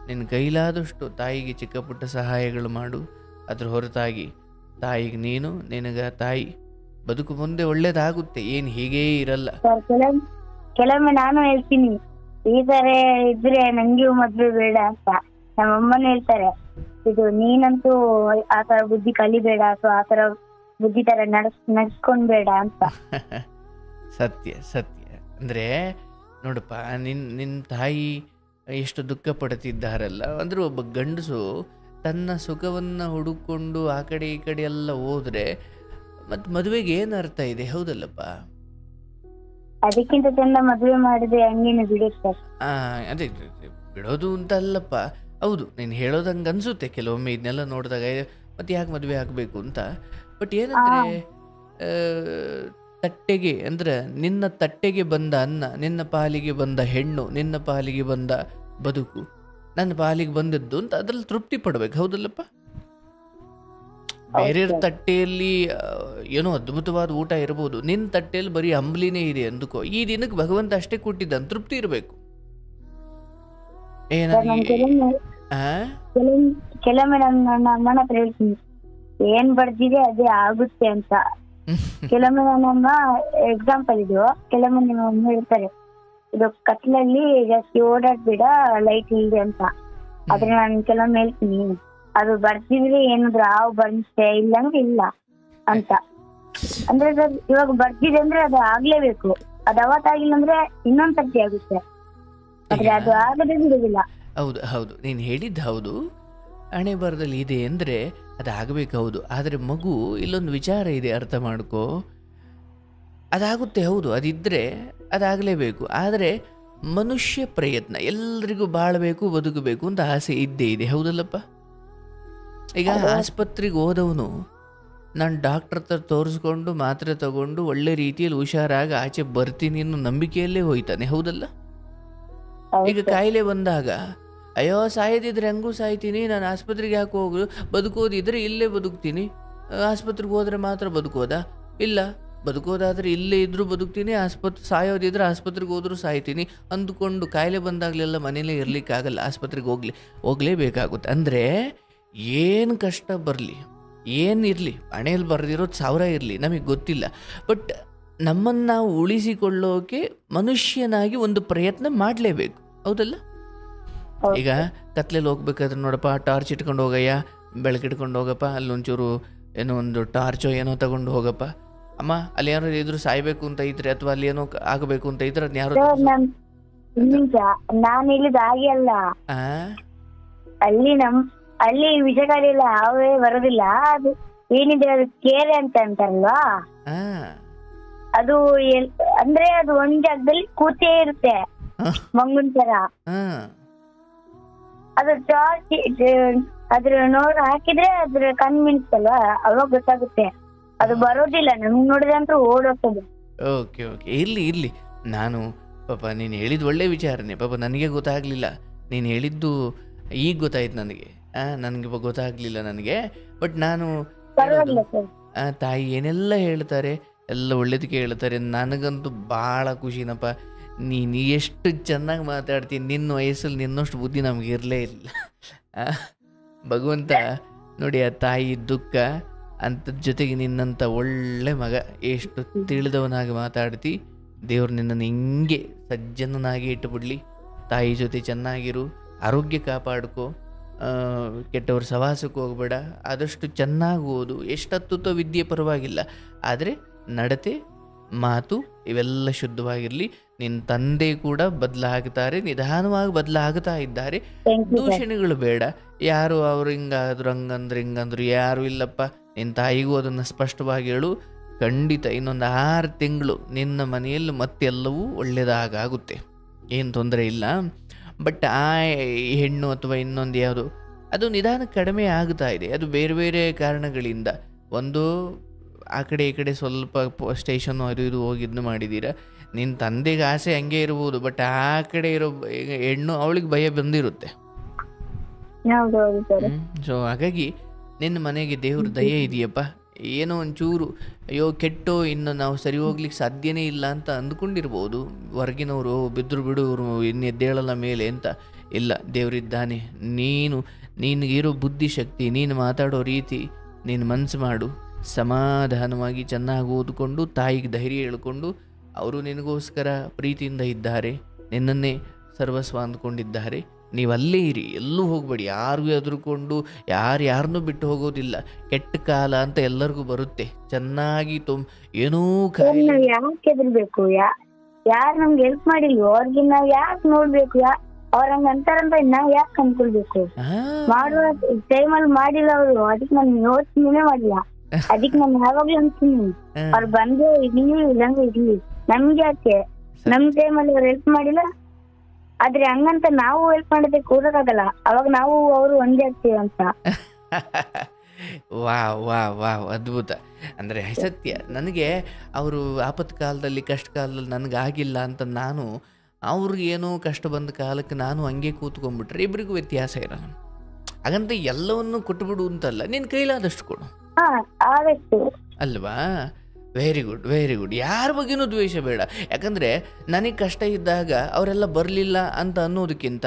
ನಿನ್ನ ಕೈಲಾದಷ್ಟು ತಾಯಿಗೆ ಚಿಕ್ಕ ಪುಟ್ಟ ಸಹಾಯಗಳು ಮಾಡು. ಅದ್ರ ಹೊರತಾಗಿ ತಾಯಿಗೆ ನೀನು, ನಿನಗೆ ತಾಯಿ, ಬದುಕು ಮುಂದೆ ಒಳ್ಳೇದಾಗುತ್ತೆ, ಏನು ಹೀಗೇ ಇರಲ್ಲ. ಕೆಲವೊಮ್ಮೆ ನಾನು ಹೇಳ್ತೀನಿ, ಈ ತರ ಇದ್ರೆ ನಂಗೆ ಮದ್ವೆ ಬೇಡ ಅಂತ. ನಮ್ಮಮ್ಮನ ಹೇಳ್ತಾರೆ, ಇದು ನೀನಂತೂ ಆ ತರ ಬುದ್ಧಿ ಕಲಿಬೇಡ, ಅಥವಾ ಆ ತರ ಬುದ್ಧಿ ತರ ನಡ್ಸ್ಕೊಂಡ್ಬೇಡ ಅಂತ. ಸತ್ಯ ಸತ್ಯ. ಅಂದರೆ ನೋಡಪ್ಪ, ನಿನ್ನ ತಾಯಿ ಎಷ್ಟು ದುಃಖ ಪಡ್ತಿದ್ದಾರಲ್ಲ. ಅಂದರೆ ಒಬ್ಬ ಗಂಡಸು ತನ್ನ ಸುಖವನ್ನು ಹುಡುಕೊಂಡು ಆ ಕಡೆ ಈ ಕಡೆ ಎಲ್ಲ ಹೋದ್ರೆ ಮತ್ತು ಮದುವೆಗೆ ಏನು ಅರ್ಥ ಇದೆ, ಹೌದಲ್ಲಪ್ಪ? ಅದಕ್ಕಿಂತ ಚಂದ ಮದುವೆ ಮಾಡಿದ್ರೆ ಹಂಗೇನು ಬಿಡುತ್ತೆ. ಅದೇ ಬಿಡೋದು ಅಂತ ಅಲ್ಲಪ್ಪ, ಹೌದು ನೀನು ಹೇಳೋದಂಗೆ ಅನಿಸುತ್ತೆ ಕೆಲವೊಮ್ಮೆ ಇದನ್ನೆಲ್ಲ ನೋಡಿದಾಗ, ಮತ್ತೆ ಯಾಕೆ ಮದುವೆ ಆಗಬೇಕು ಅಂತ. ಬಟ್ ಏನಂದರೆ ತಟ್ಟೆಗೆ, ಅಂದ್ರೆ ನಿನ್ನ ತಟ್ಟೆಗೆ ಬಂದ ಅನ್ನ, ನಿನ್ನ ಪಾಲಿಗೆ ಬಂದ ಹೆಣ್ಣು, ನಿನ್ನ ಪಾಲಿಗೆ ಬಂದ ಬದುಕು ನನ್ನ ಪಾಲಿಗೆ ಬಂದದ್ದು ಅಂತ ಅದ್ರಲ್ಲಿ ತೃಪ್ತಿ ಪಡ್ಬೇಕು, ಹೌದಲ್ಲಪ್ಪ? ಬೇರೆಯವ್ರ ತಟ್ಟೆಯಲ್ಲಿ ಏನೋ ಅದ್ಭುತವಾದ ಊಟ ಇರ್ಬೋದು, ನಿನ್ನ ತಟ್ಟೆಯಲ್ಲಿ ಬರೀ ಅಂಬ್ಲಿನೇ ಇದೆ ಅಂದುಕೋ. ಈ ದಿನಕ್ಕೆ ಭಗವಂತ ಅಷ್ಟೇ ಕೊಟ್ಟಿದ್ದಾನೆ, ತೃಪ್ತಿ ಇರಬೇಕು. ಕೆಲವೊಮ್ಮೆ ನನ್ನ ಅಮ್ಮನ ಹತ್ರ ಹೇಳ್ತೀನಿ, ಏನ್ ಬರ್ದಿದೆ ಅದೇ ಆಗುತ್ತೆ ಅಂತ. ಕೆಲವೊಮ್ಮೆ ನನ್ನಮ್ಮ ಎಕ್ಸಾಂಪಲ್ ಇದು, ಕೆಲವೊಮ್ಮೆ ನಿಮ್ಮ ಅಮ್ಮ ಹೇಳ್ತಾರೆ, ಇದು ಕತ್ಲಲ್ಲಿ ಜಾಸ್ತಿ ಓಡಾಡ್ಬೇಡ, ಲೈಟ್ ಇಲ್ದೆ ಅಂತ. ಆದ್ರೆ ನಾನು ಕೆಲವೊಮ್ಮೆ ಹೇಳ್ತೀನಿ, ಅದು ಬರ್ದಿದ್ರೆ ಏನಾದ್ರು ಹಾವು ಬರ್ನಿಸ್ತೆ, ಇಲ್ಲಂದ್ರೆ ಇಲ್ಲ ಅಂತ. ಅಂದ್ರೆ ಇವಾಗ ಬರ್ದಿದೆ ಅಂದ್ರೆ ಅದು ಆಗ್ಲೇಬೇಕು, ಅದು ಅವತ್ತಾಗಿಲ್ಲ ಅಂದ್ರೆ ಇನ್ನೊಂದ್ ಸರ್ತಿ ಆಗುತ್ತೆ, ಆದ್ರೆ ಅದು ಆಗದೇ ಬಿಡುದಿಲ್ಲ. ಹೌದು ಹೌದು, ನೀನು ಹೇಳಿದ್ದು ಹೌದು. ಹಣೆ ಬರದಲ್ಲಿ ಇದೆ ಅಂದರೆ ಅದು ಆಗಬೇಕು, ಹೌದು. ಆದರೆ ಮಗು, ಇಲ್ಲೊಂದು ವಿಚಾರ ಇದೆ, ಅರ್ಥ ಮಾಡ್ಕೋ. ಅದಾಗುತ್ತೆ, ಹೌದು, ಅದಿದ್ದರೆ ಅದಾಗಲೇಬೇಕು. ಆದರೆ ಮನುಷ್ಯ ಪ್ರಯತ್ನ, ಎಲ್ರಿಗೂ ಬಾಳಬೇಕು, ಬದುಕಬೇಕು ಅಂತ ಆಸೆ ಇದ್ದೇ ಇದೆ, ಹೌದಲ್ಲಪ್ಪ? ಈಗ ಆಸ್ಪತ್ರೆಗೆ ಹೋದವನು ನಾನು ಡಾಕ್ಟರ್ ಹತ್ರ ತೋರಿಸ್ಕೊಂಡು ಮಾತ್ರೆ ತಗೊಂಡು ಒಳ್ಳೆ ರೀತಿಯಲ್ಲಿ ಹುಷಾರಾಗಿ ಆಚೆ ಬರ್ತೀನಿ ಅನ್ನೋ ನಂಬಿಕೆಯಲ್ಲೇ ಹೋಯ್ತಾನೆ, ಹೌದಲ್ಲ? ಈಗ ಕಾಯಿಲೆ ಬಂದಾಗ, ಅಯ್ಯೋ ಸಾಯ್ದಿದ್ರೆ ಹೆಂಗೂ ಸಾಯ್ತೀನಿ, ನಾನು ಆಸ್ಪತ್ರೆಗೆ ಯಾಕೆ ಹೋಗು, ಬದುಕೋದಿದ್ರೆ ಇಲ್ಲೇ ಬದುಕ್ತೀನಿ, ಆಸ್ಪತ್ರೆಗೆ ಹೋದ್ರೆ ಮಾತ್ರ ಬದುಕೋದಾ? ಇಲ್ಲ, ಬದುಕೋದಾದ್ರೆ ಇಲ್ಲೇ ಇದ್ರೂ ಬದುಕ್ತೀನಿ, ಸಾಯೋದಿದ್ರೆ ಆಸ್ಪತ್ರೆಗೆ ಹೋದ್ರೂ ಸಾಯ್ತೀನಿ ಅಂದುಕೊಂಡು ಕಾಯಿಲೆ ಬಂದಾಗಲೆಲ್ಲ ಮನೇಲೇ ಇರಲಿಕ್ಕಾಗಲ್ಲ, ಆಸ್ಪತ್ರೆಗೆ ಹೋಗಲೇಬೇಕಾಗುತ್ತೆ. ಅಂದರೆ ಏನು ಕಷ್ಟ ಬರಲಿ, ಏನಿರಲಿ, ಹಣೆಯಲ್ಲಿ ಬರೆದಿರೋದು 1000 ಇರಲಿ, ನಮಗೆ ಗೊತ್ತಿಲ್ಲ. ಬಟ್ ನಮ್ಮನ್ನು ನಾವು ಉಳಿಸಿಕೊಳ್ಳೋಕೆ ಮನುಷ್ಯನಾಗಿ ಒಂದು ಪ್ರಯತ್ನ ಮಾಡಲೇಬೇಕು, ಹೌದಲ್ಲ? ಈಗ ಕತ್ಲೆಯಲ್ಲಿ ಹೋಗ್ಬೇಕಾದ್ರೆ ನೋಡಪ್ಪ, ಟಾರ್ಚ್ ಇಟ್ಕೊಂಡು ಹೋಗಯ್ಯ, ಬೆಳಕಿಟ್ಕೊಂಡು ಹೋಗಪ್ಪ, ಅಲ್ಲೊಂಚೂರು ಏನೋ ಒಂದು ಟಾರ್ಚೋ ಏನೋ ತಗೊಂಡು ಹೋಗಪ್ಪ. ಅಮ್ಮ, ಅಲ್ಲಿ ಯಾರೋ ಇದ್ರು ಸಾಯ್ಬೇಕು ಅಂತ ಇದ್ರೆ, ಅಥವಾ ಅಲ್ಲಿ ಏನೋ ಆಗಬೇಕು ಅಂತ ಇದ್ರೆ ಅದನ್ನ ಯಾರು ನಾನು ಹೇಳಿದ ಹಾಗೆ ಅಲ್ಲ. ಅಲ್ಲಿ ವಿಷಕಾರಿ ಎಲ್ಲ ಯಾವೇ ಬರೋದಿಲ್ಲ, ಅದು ಏನಿದೆ ಅದು ಕೇರೆ ಅಂತ ಅಂತಾರಲ್ವಾ, ಅದು ಅಂದ್ರೆ ಅದು ಒಂದ್ ಜಾಗದಲ್ಲಿ ಕೂತೇ ಇರುತ್ತೆ, ಮಂಗುನ್ ತರ. ಅದು ಟಾರ್ಚ್ ಅದ್ರ ನೋಡ್ ಹಾಕಿದ್ರೆ ಅದ್ರ ಕಣ್ ಮಿಣಿಸ್ತಲ್ವಾ, ಅವಾಗ ಗೊತ್ತಾಗುತ್ತೆ ಅದು ಬರೋದಿಲ್ಲ, ನಮ್ಗೆ ನೋಡಿದ್ರೆ ಅಂತೂ ಓಡೋಗ್ತದೆ. ಓಕೆ ಓಕೆ, ಇರಲಿ ನಾನು ಪಾಪ ನೀನು ಹೇಳಿದ್ದು ಒಳ್ಳೆ ವಿಚಾರನೇ. ಪಾಪ ನನಗೆ ಗೊತ್ತಾಗಲಿಲ್ಲ, ನೀನು ಹೇಳಿದ್ದು ಈಗ ಗೊತ್ತಾಯ್ತು ನನಗೆ. ನನಗೆ ಗೊತ್ತಾಗಲಿಲ್ಲ ನನಗೆ. ಬಟ್ ನಾನು ಪರವಾಗಿಲ್ಲ ಸರ್. ತಾಯಿ ಏನೆಲ್ಲ ಹೇಳ್ತಾರೆ ಎಲ್ಲ ಒಳ್ಳೇದಕ್ಕೆ ಹೇಳ್ತಾರೆ. ನನಗಂತೂ ಭಾಳ ಖುಷಿನಪ್ಪ. ನೀನು ಎಷ್ಟು ಚೆನ್ನಾಗಿ ಮಾತಾಡ್ತೀನಿ. ನಿನ್ನ ವಯಸ್ಸಲ್ಲಿ ನಿನ್ನಷ್ಟು ಬುದ್ಧಿ ನಮ್ಗೆ ಇರಲೇ ಇಲ್ಲ. ಭಗವಂತ ನೋಡಿ ಆ ತಾಯಿ ದುಃಖ ಅಂಥದ್ ಜೊತೆಗೆ ನಿನ್ನಂಥ ಒಳ್ಳೆ ಮಗ ಎಷ್ಟು ತಿಳಿದವನಾಗಿ ಮಾತಾಡ್ತಿ. ದೇವ್ರು ನಿನ್ನನ್ನು ಹಿಂಗೆ ಸಜ್ಜನನಾಗಿ ಇಟ್ಟುಬಿಡ್ಲಿ. ತಾಯಿ ಜೊತೆ ಚೆನ್ನಾಗಿರು, ಆರೋಗ್ಯ ಕಾಪಾಡ್ಕೊ, ಕೆಟ್ಟವ್ರ ಸವಾಸಕ್ಕೆ ಹೋಗಬೇಡ, ಆದಷ್ಟು ಚೆನ್ನಾಗಿ ಓದು. ಎಷ್ಟತ್ತು ವಿದ್ಯೆ ಪರವಾಗಿಲ್ಲ, ಆದರೆ ನಡತೆ ಮಾತು ಇವೆಲ್ಲ ಶುದ್ಧವಾಗಿರಲಿ. ನಿನ್ನ ತಂದೆ ಕೂಡ ಬದಲಾಗ್ತಾರೆ, ನಿಧಾನವಾಗಿ ಬದಲಾಗ್ತಾ ಇದ್ದಾರೆ. ದೂಷಣೆಗಳು ಬೇಡ. ಯಾರು ಅವ್ರು ಹಿಂಗಾದ್ರು ಹಿಂಗಂದ್ರು ಯಾರು ಇಲ್ಲಪ್ಪ. ನಿನ್ನ ತಾಯಿಗೂ ಅದನ್ನು ಸ್ಪಷ್ಟವಾಗಿ ಹೇಳು. ಖಂಡಿತ ಇನ್ನೊಂದು 6 ತಿಂಗಳು ನಿನ್ನ ಮನೆಯಲ್ಲಿ ಮತ್ತೆಲ್ಲವೂ ಒಳ್ಳೆಯದಾಗುತ್ತೆ, ಏನು ತೊಂದರೆ ಇಲ್ಲ. ಬಟ್ ಆ ಹೆಣ್ಣು ಅಥವಾ ಇನ್ನೊಂದು ಯಾವುದು ಅದು ನಿಧಾನ ಕಡಿಮೆ ಆಗ್ತಾ ಇದೆ. ಅದು ಬೇರೆ ಬೇರೆ ಕಾರಣಗಳಿಂದ. ಒಂದು ಆ ಕಡೆ ಈ ಕಡೆ ಸ್ವಲ್ಪ ಸ್ಟೇಷನ್ನು ಅದು ಇದು ಹೋಗಿದ್ದು ಮಾಡಿದ್ದೀರಾ. ನಿನ್ನ ತಂದೆಗೆ ಆಸೆ ಹಂಗೆ ಇರ್ಬೋದು, ಬಟ್ ಆ ಕಡೆ ಇರೋ ಹೆಣ್ಣು ಅವಳಿಗೆ ಭಯ ಬಂದಿರುತ್ತೆ. ಸೊ ಹಾಗಾಗಿ ನಿನ್ನ ಮನೆಗೆ ದೇವ್ರ ದಯೆ ಇದೆಯಪ್ಪ. ಏನೋ ಒಂಚೂರು ಅಯ್ಯೋ ಕೆಟ್ಟೋ ಇನ್ನು ನಾವು ಸರಿ ಹೋಗ್ಲಿಕ್ಕೆ ಸಾಧ್ಯನೇ ಇಲ್ಲ ಅಂತ ಅಂದ್ಕೊಂಡಿರ್ಬೋದು ಹೊರಗಿನವರು. ಬಿದ್ದರು ಬಿಡು ಇವರು ಇನ್ನು ಎದ್ದೇಳಲ್ಲ ಮೇಲೆ ಅಂತ. ಇಲ್ಲ, ದೇವರಿದ್ದಾನೆ. ನಿನಗಿರೋ ಬುದ್ಧಿಶಕ್ತಿ, ನೀನು ಮಾತಾಡೋ ರೀತಿ, ನೀನು ಮನಸ್ಸು ಮಾಡು. ಸಮಾಧಾನವಾಗಿ ಚೆನ್ನಾಗಿ ಓದ್ಕೊಂಡು ತಾಯಿಗೆ ಧೈರ್ಯ ಹೇಳ್ಕೊಂಡು, ಅವರು ನಿನಗೋಸ್ಕರ ಪ್ರೀತಿಯಿಂದ ಇದ್ದಾರೆ, ನಿನ್ನನ್ನೇ ಸರ್ವಸ್ವ ಅಂದ್ಕೊಂಡಿದ್ದಾರೆ. ನೀವು ಅಲ್ಲೇ ಇರಿ, ಎಲ್ಲೂ ಹೋಗಬೇಡಿ. ಯಾರಿಗೂ ಎದುರುಕೊಂಡು ಯಾರನ್ನೂ ಬಿಟ್ಟು ಹೋಗೋದಿಲ್ಲ. ಕೆಟ್ಟ ಕಾಲ ಅಂತ ಎಲ್ಲರಿಗೂ ಬರುತ್ತೆ. ಚೆನ್ನಾಗಿ ಏನೋ ಯಾಕೆ ಎದುರ್ಬೇಕು? ಯಾರು ನಮ್ಗೆ ಹೆಲ್ಪ್ ಮಾಡಿಲ್ವೋ ಅವ್ರಿಗೆ ನಾವ್ ಯಾಕೆ ನೋಡ್ಬೇಕು? ಅವ್ರ ಹಂಗ ಅಂತಾರಂತ ನಾವ್ ಯಾಕೆ ಅನ್ಕೊಳ್ಬೇಕು? ಮಾಡುವ ಟೈಮಲ್ಲಿ ಮಾಡಿಲ್ಲ ಅವರು, ಅದಕ್ಕೆ ನಾನು ಯೋಚನೆ ಮಾಡಿಲ್ಲ. ಅದಕ್ಕೆ ನಾನು ಯಾವಾಗ್ಲೂ ಅನ್ಸ್ತೀನಿ ಅವ್ರು ಬಂದ್ರೆ ಇರ್ಲಿ ಇಲ್ಲಂದ್ರೆ ಇರ್ಲಿ, ನಮ್ಗೆ ಯಾಕೆ? ನಮ್ ಟೈಮಲ್ಲಿ ಅವ್ರು ಹೆಲ್ಪ್ ಮಾಡಿಲ್ಲ, ಆದ್ರೆ ಹಂಗಂತ ನಾವು ಹೆಲ್ಪ್ ಮಾಡೋದೇ ಕೂಡಕ್ಕಾಗಲ್ಲ. ಅವಾಗ ನಾವು ಅವರು ಒಂದೇ ಆಗ್ತೀವಿ ಅಂತ. ವಾ ಅದ್ಭುತ. ಅಂದರೆ ಸತ್ಯ. ನನಗೆ ಅವರು ಆಪತ್ತು ಕಾಲದಲ್ಲಿ ಕಷ್ಟ ಕಾಲದಲ್ಲಿ ನನಗಾಗಿಲ್ಲ ಅಂತ ನಾನು ಅವ್ರಿಗೆ ಏನೋ ಕಷ್ಟ ಬಂದ ಕಾಲಕ್ಕೆ ನಾನು ಹಂಗೆ ಕೂತ್ಕೊಂಡ್ಬಿಟ್ರೆ ಇಬ್ಬರಿಗೂ ವ್ಯತ್ಯಾಸ ಇರೋಣ. ಹಾಗಂತ ಎಲ್ಲವನ್ನು ಕೊಟ್ಟುಬಿಡು ಅಂತಲ್ಲ, ನಿನ್ನ ಕೈಲಾದಷ್ಟು ಕೊಡು ಅಲ್ವಾ? Very good. ಯಾರ ಬಗ್ಗೆನೂ ದ್ವೇಷ ಬೇಡ. ಯಾಕಂದರೆ ನನಗೆ ಕಷ್ಟ ಇದ್ದಾಗ ಅವರೆಲ್ಲ ಬರಲಿಲ್ಲ ಅಂತ ಅನ್ನೋದಕ್ಕಿಂತ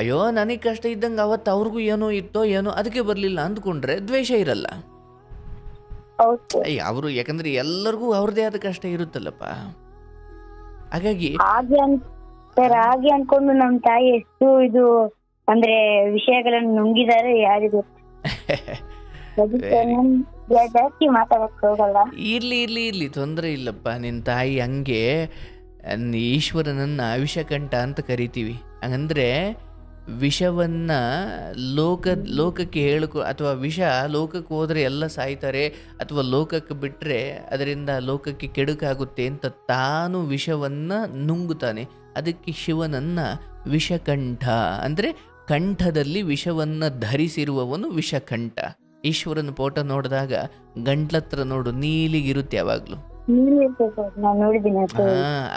ಅಯ್ಯೋ ನನಗೆ ಕಷ್ಟ ಇದ್ದಂಗೆ ಅವತ್ತು ಅವ್ರಿಗೂ ಏನೋ ಇತ್ತೋ ಏನೋ ಅದಕ್ಕೆ ಬರಲಿಲ್ಲ ಅಂದ್ಕೊಂಡ್ರೆ ದ್ವೇಷ ಇರಲ್ಲ. ಅವರು ಯಾಕಂದರೆ ಎಲ್ಲರಿಗೂ ಅವ್ರದ್ದೇ ಆದ ಕಷ್ಟ ಇರುತ್ತಲ್ಲಪ್ಪ. ಹಾಗಾಗಿ ಹಾಗೆ ಅನ್ಕೊಂಡು ನಮ್ಮ ತಾಯಿ ಎಷ್ಟು ಇದು ಅಂದ್ರೆ ವಿಷಯಗಳನ್ನು ನುಂಗಿದ್ದಾರೆ ಯಾರಿಗೂ. ಜಾಸ್ತಿ ಮಾತಾಡಕ್ ಹೋಗಲ್ಲ. ಇರ್ಲಿ ತೊಂದರೆ ಇಲ್ಲಪ್ಪ. ನಿನ್ನ ತಾಯಿ ಹಂಗೆ ಈಶ್ವರನನ್ನ ವಿಷಕಂಠ ಅಂತ ಕರಿತೀವಿ. ಹಂಗಂದ್ರೆ ವಿಷವನ್ನ ಲೋಕಕ್ಕೆ ಅಥವಾ ವಿಷ ಲೋಕಕ್ಕೆ ಹೋದ್ರೆ ಎಲ್ಲ ಸಾಯ್ತಾರೆ, ಅಥವಾ ಲೋಕಕ್ಕೆ ಬಿಟ್ಟರೆ ಅದರಿಂದ ಲೋಕಕ್ಕೆ ಕೆಡುಕಾಗುತ್ತೆ ಅಂತ ತಾನು ವಿಷವನ್ನ ನುಂಗುತ್ತಾನೆ. ಅದಕ್ಕೆ ಶಿವನನ್ನ ವಿಷಕಂಠ ಅಂದರೆ ಕಂಠದಲ್ಲಿ ವಿಷವನ್ನ ಧರಿಸಿರುವವನು ವಿಷಕಂಠ. ಈಶ್ವರನ ಫೋಟೋ ನೋಡಿದಾಗ ಗಂಟ್ಲತ್ರ ನೋಡು ನೀಲಿಗಿರುತ್ತೆ ಯಾವಾಗ್ಲೂ.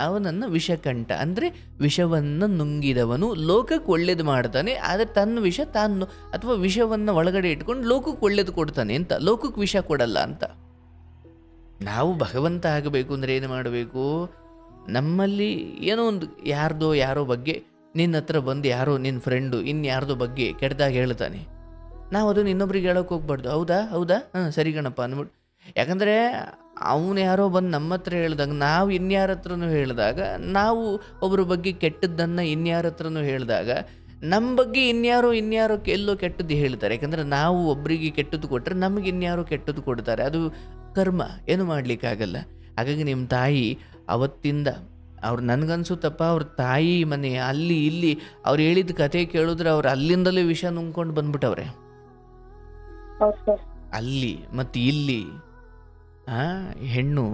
ಅವನನ್ನ ವಿಷಕಂಠ ಅಂದ್ರೆ ವಿಷವನ್ನ ನುಂಗಿದವನು. ಲೋಕಕ್ಕೆ ಒಳ್ಳೇದು ಮಾಡ್ತಾನೆ, ಆದ್ರೆ ತನ್ನ ವಿಷ ತಾನು ಅಥವಾ ವಿಷವನ್ನ ಒಳಗಡೆ ಇಟ್ಕೊಂಡು ಲೋಕಕ್ಕೆ ಒಳ್ಳೇದು ಕೊಡ್ತಾನೆ ಅಂತ. ಲೋಕಕ್ಕೆ ವಿಷ ಕೊಡಲ್ಲ ಅಂತ. ನಾವು ಭಗವಂತ ಆಗಬೇಕು ಅಂದ್ರೆ ಏನು ಮಾಡಬೇಕು? ನಮ್ಮಲ್ಲಿ ಏನೋ ಒಂದು ಯಾರೋ ಬಗ್ಗೆ ನಿನ್ನ ಹತ್ರ ಬಂದು ಯಾರೋ ನಿನ್ನ ಫ್ರೆಂಡು ಇನ್ಯಾರ್ದೋ ಬಗ್ಗೆ ಕೆಟ್ಟದಾಗ ಹೇಳ್ತಾನೆ, ನಾವು ಅದನ್ನು ಇನ್ನೊಬ್ರಿಗೆ ಹೇಳೋಕೆ ಹೋಗ್ಬಾರ್ದು. ಹೌದಾ ಸರಿ ಗಣಪ್ಪ ಅಂದ್ಬಿಟ್ಟು. ಯಾಕಂದರೆ ಅವನು ಯಾರೋ ಬಂದು ನಮ್ಮ ಹತ್ರ ಹೇಳಿದಾಗ, ನಾವು ಇನ್ಯಾರ ಹತ್ರನೂ ಹೇಳಿದಾಗ, ನಾವು ಒಬ್ಬರ ಬಗ್ಗೆ ಕೆಟ್ಟದ್ದನ್ನು ಇನ್ಯಾರ ಹತ್ರನೂ ಹೇಳಿದಾಗ ನಮ್ಮ ಬಗ್ಗೆ ಇನ್ಯಾರೋ ಎಲ್ಲೋ ಕೆಟ್ಟದ್ದು ಹೇಳ್ತಾರೆ. ಯಾಕಂದರೆ ನಾವು ಒಬ್ಬರಿಗೆ ಕೆಟ್ಟದ್ದು ಕೊಟ್ಟರೆ ನಮಗೆ ಇನ್ಯಾರೋ ಕೆಟ್ಟದ್ದು ಕೊಡ್ತಾರೆ. ಅದು ಕರ್ಮ, ಏನು ಮಾಡಲಿಕ್ಕಾಗಲ್ಲ. ಹಾಗಾಗಿ ನಿಮ್ಮ ತಾಯಿ ಅವತ್ತಿಂದ ಅವ್ರು ನನಗನ್ಸುತ್ತಪ್ಪ ಅವ್ರ ತಾಯಿ ಮನೆ ಅಲ್ಲಿ ಇಲ್ಲಿ ಅವ್ರು ಹೇಳಿದ ಕತೆ ಕೇಳಿದ್ರೆ ಅವ್ರು ಅಲ್ಲಿಂದಲೇ ವಿಷ ನುಂಗ್ಕೊಂಡು ಬಂದ್ಬಿಟ್ಟವ್ರೆ. ಅಲ್ಲಿ ಮತ್ತು ಇಲ್ಲಿ ಹೆಣ್ಣು.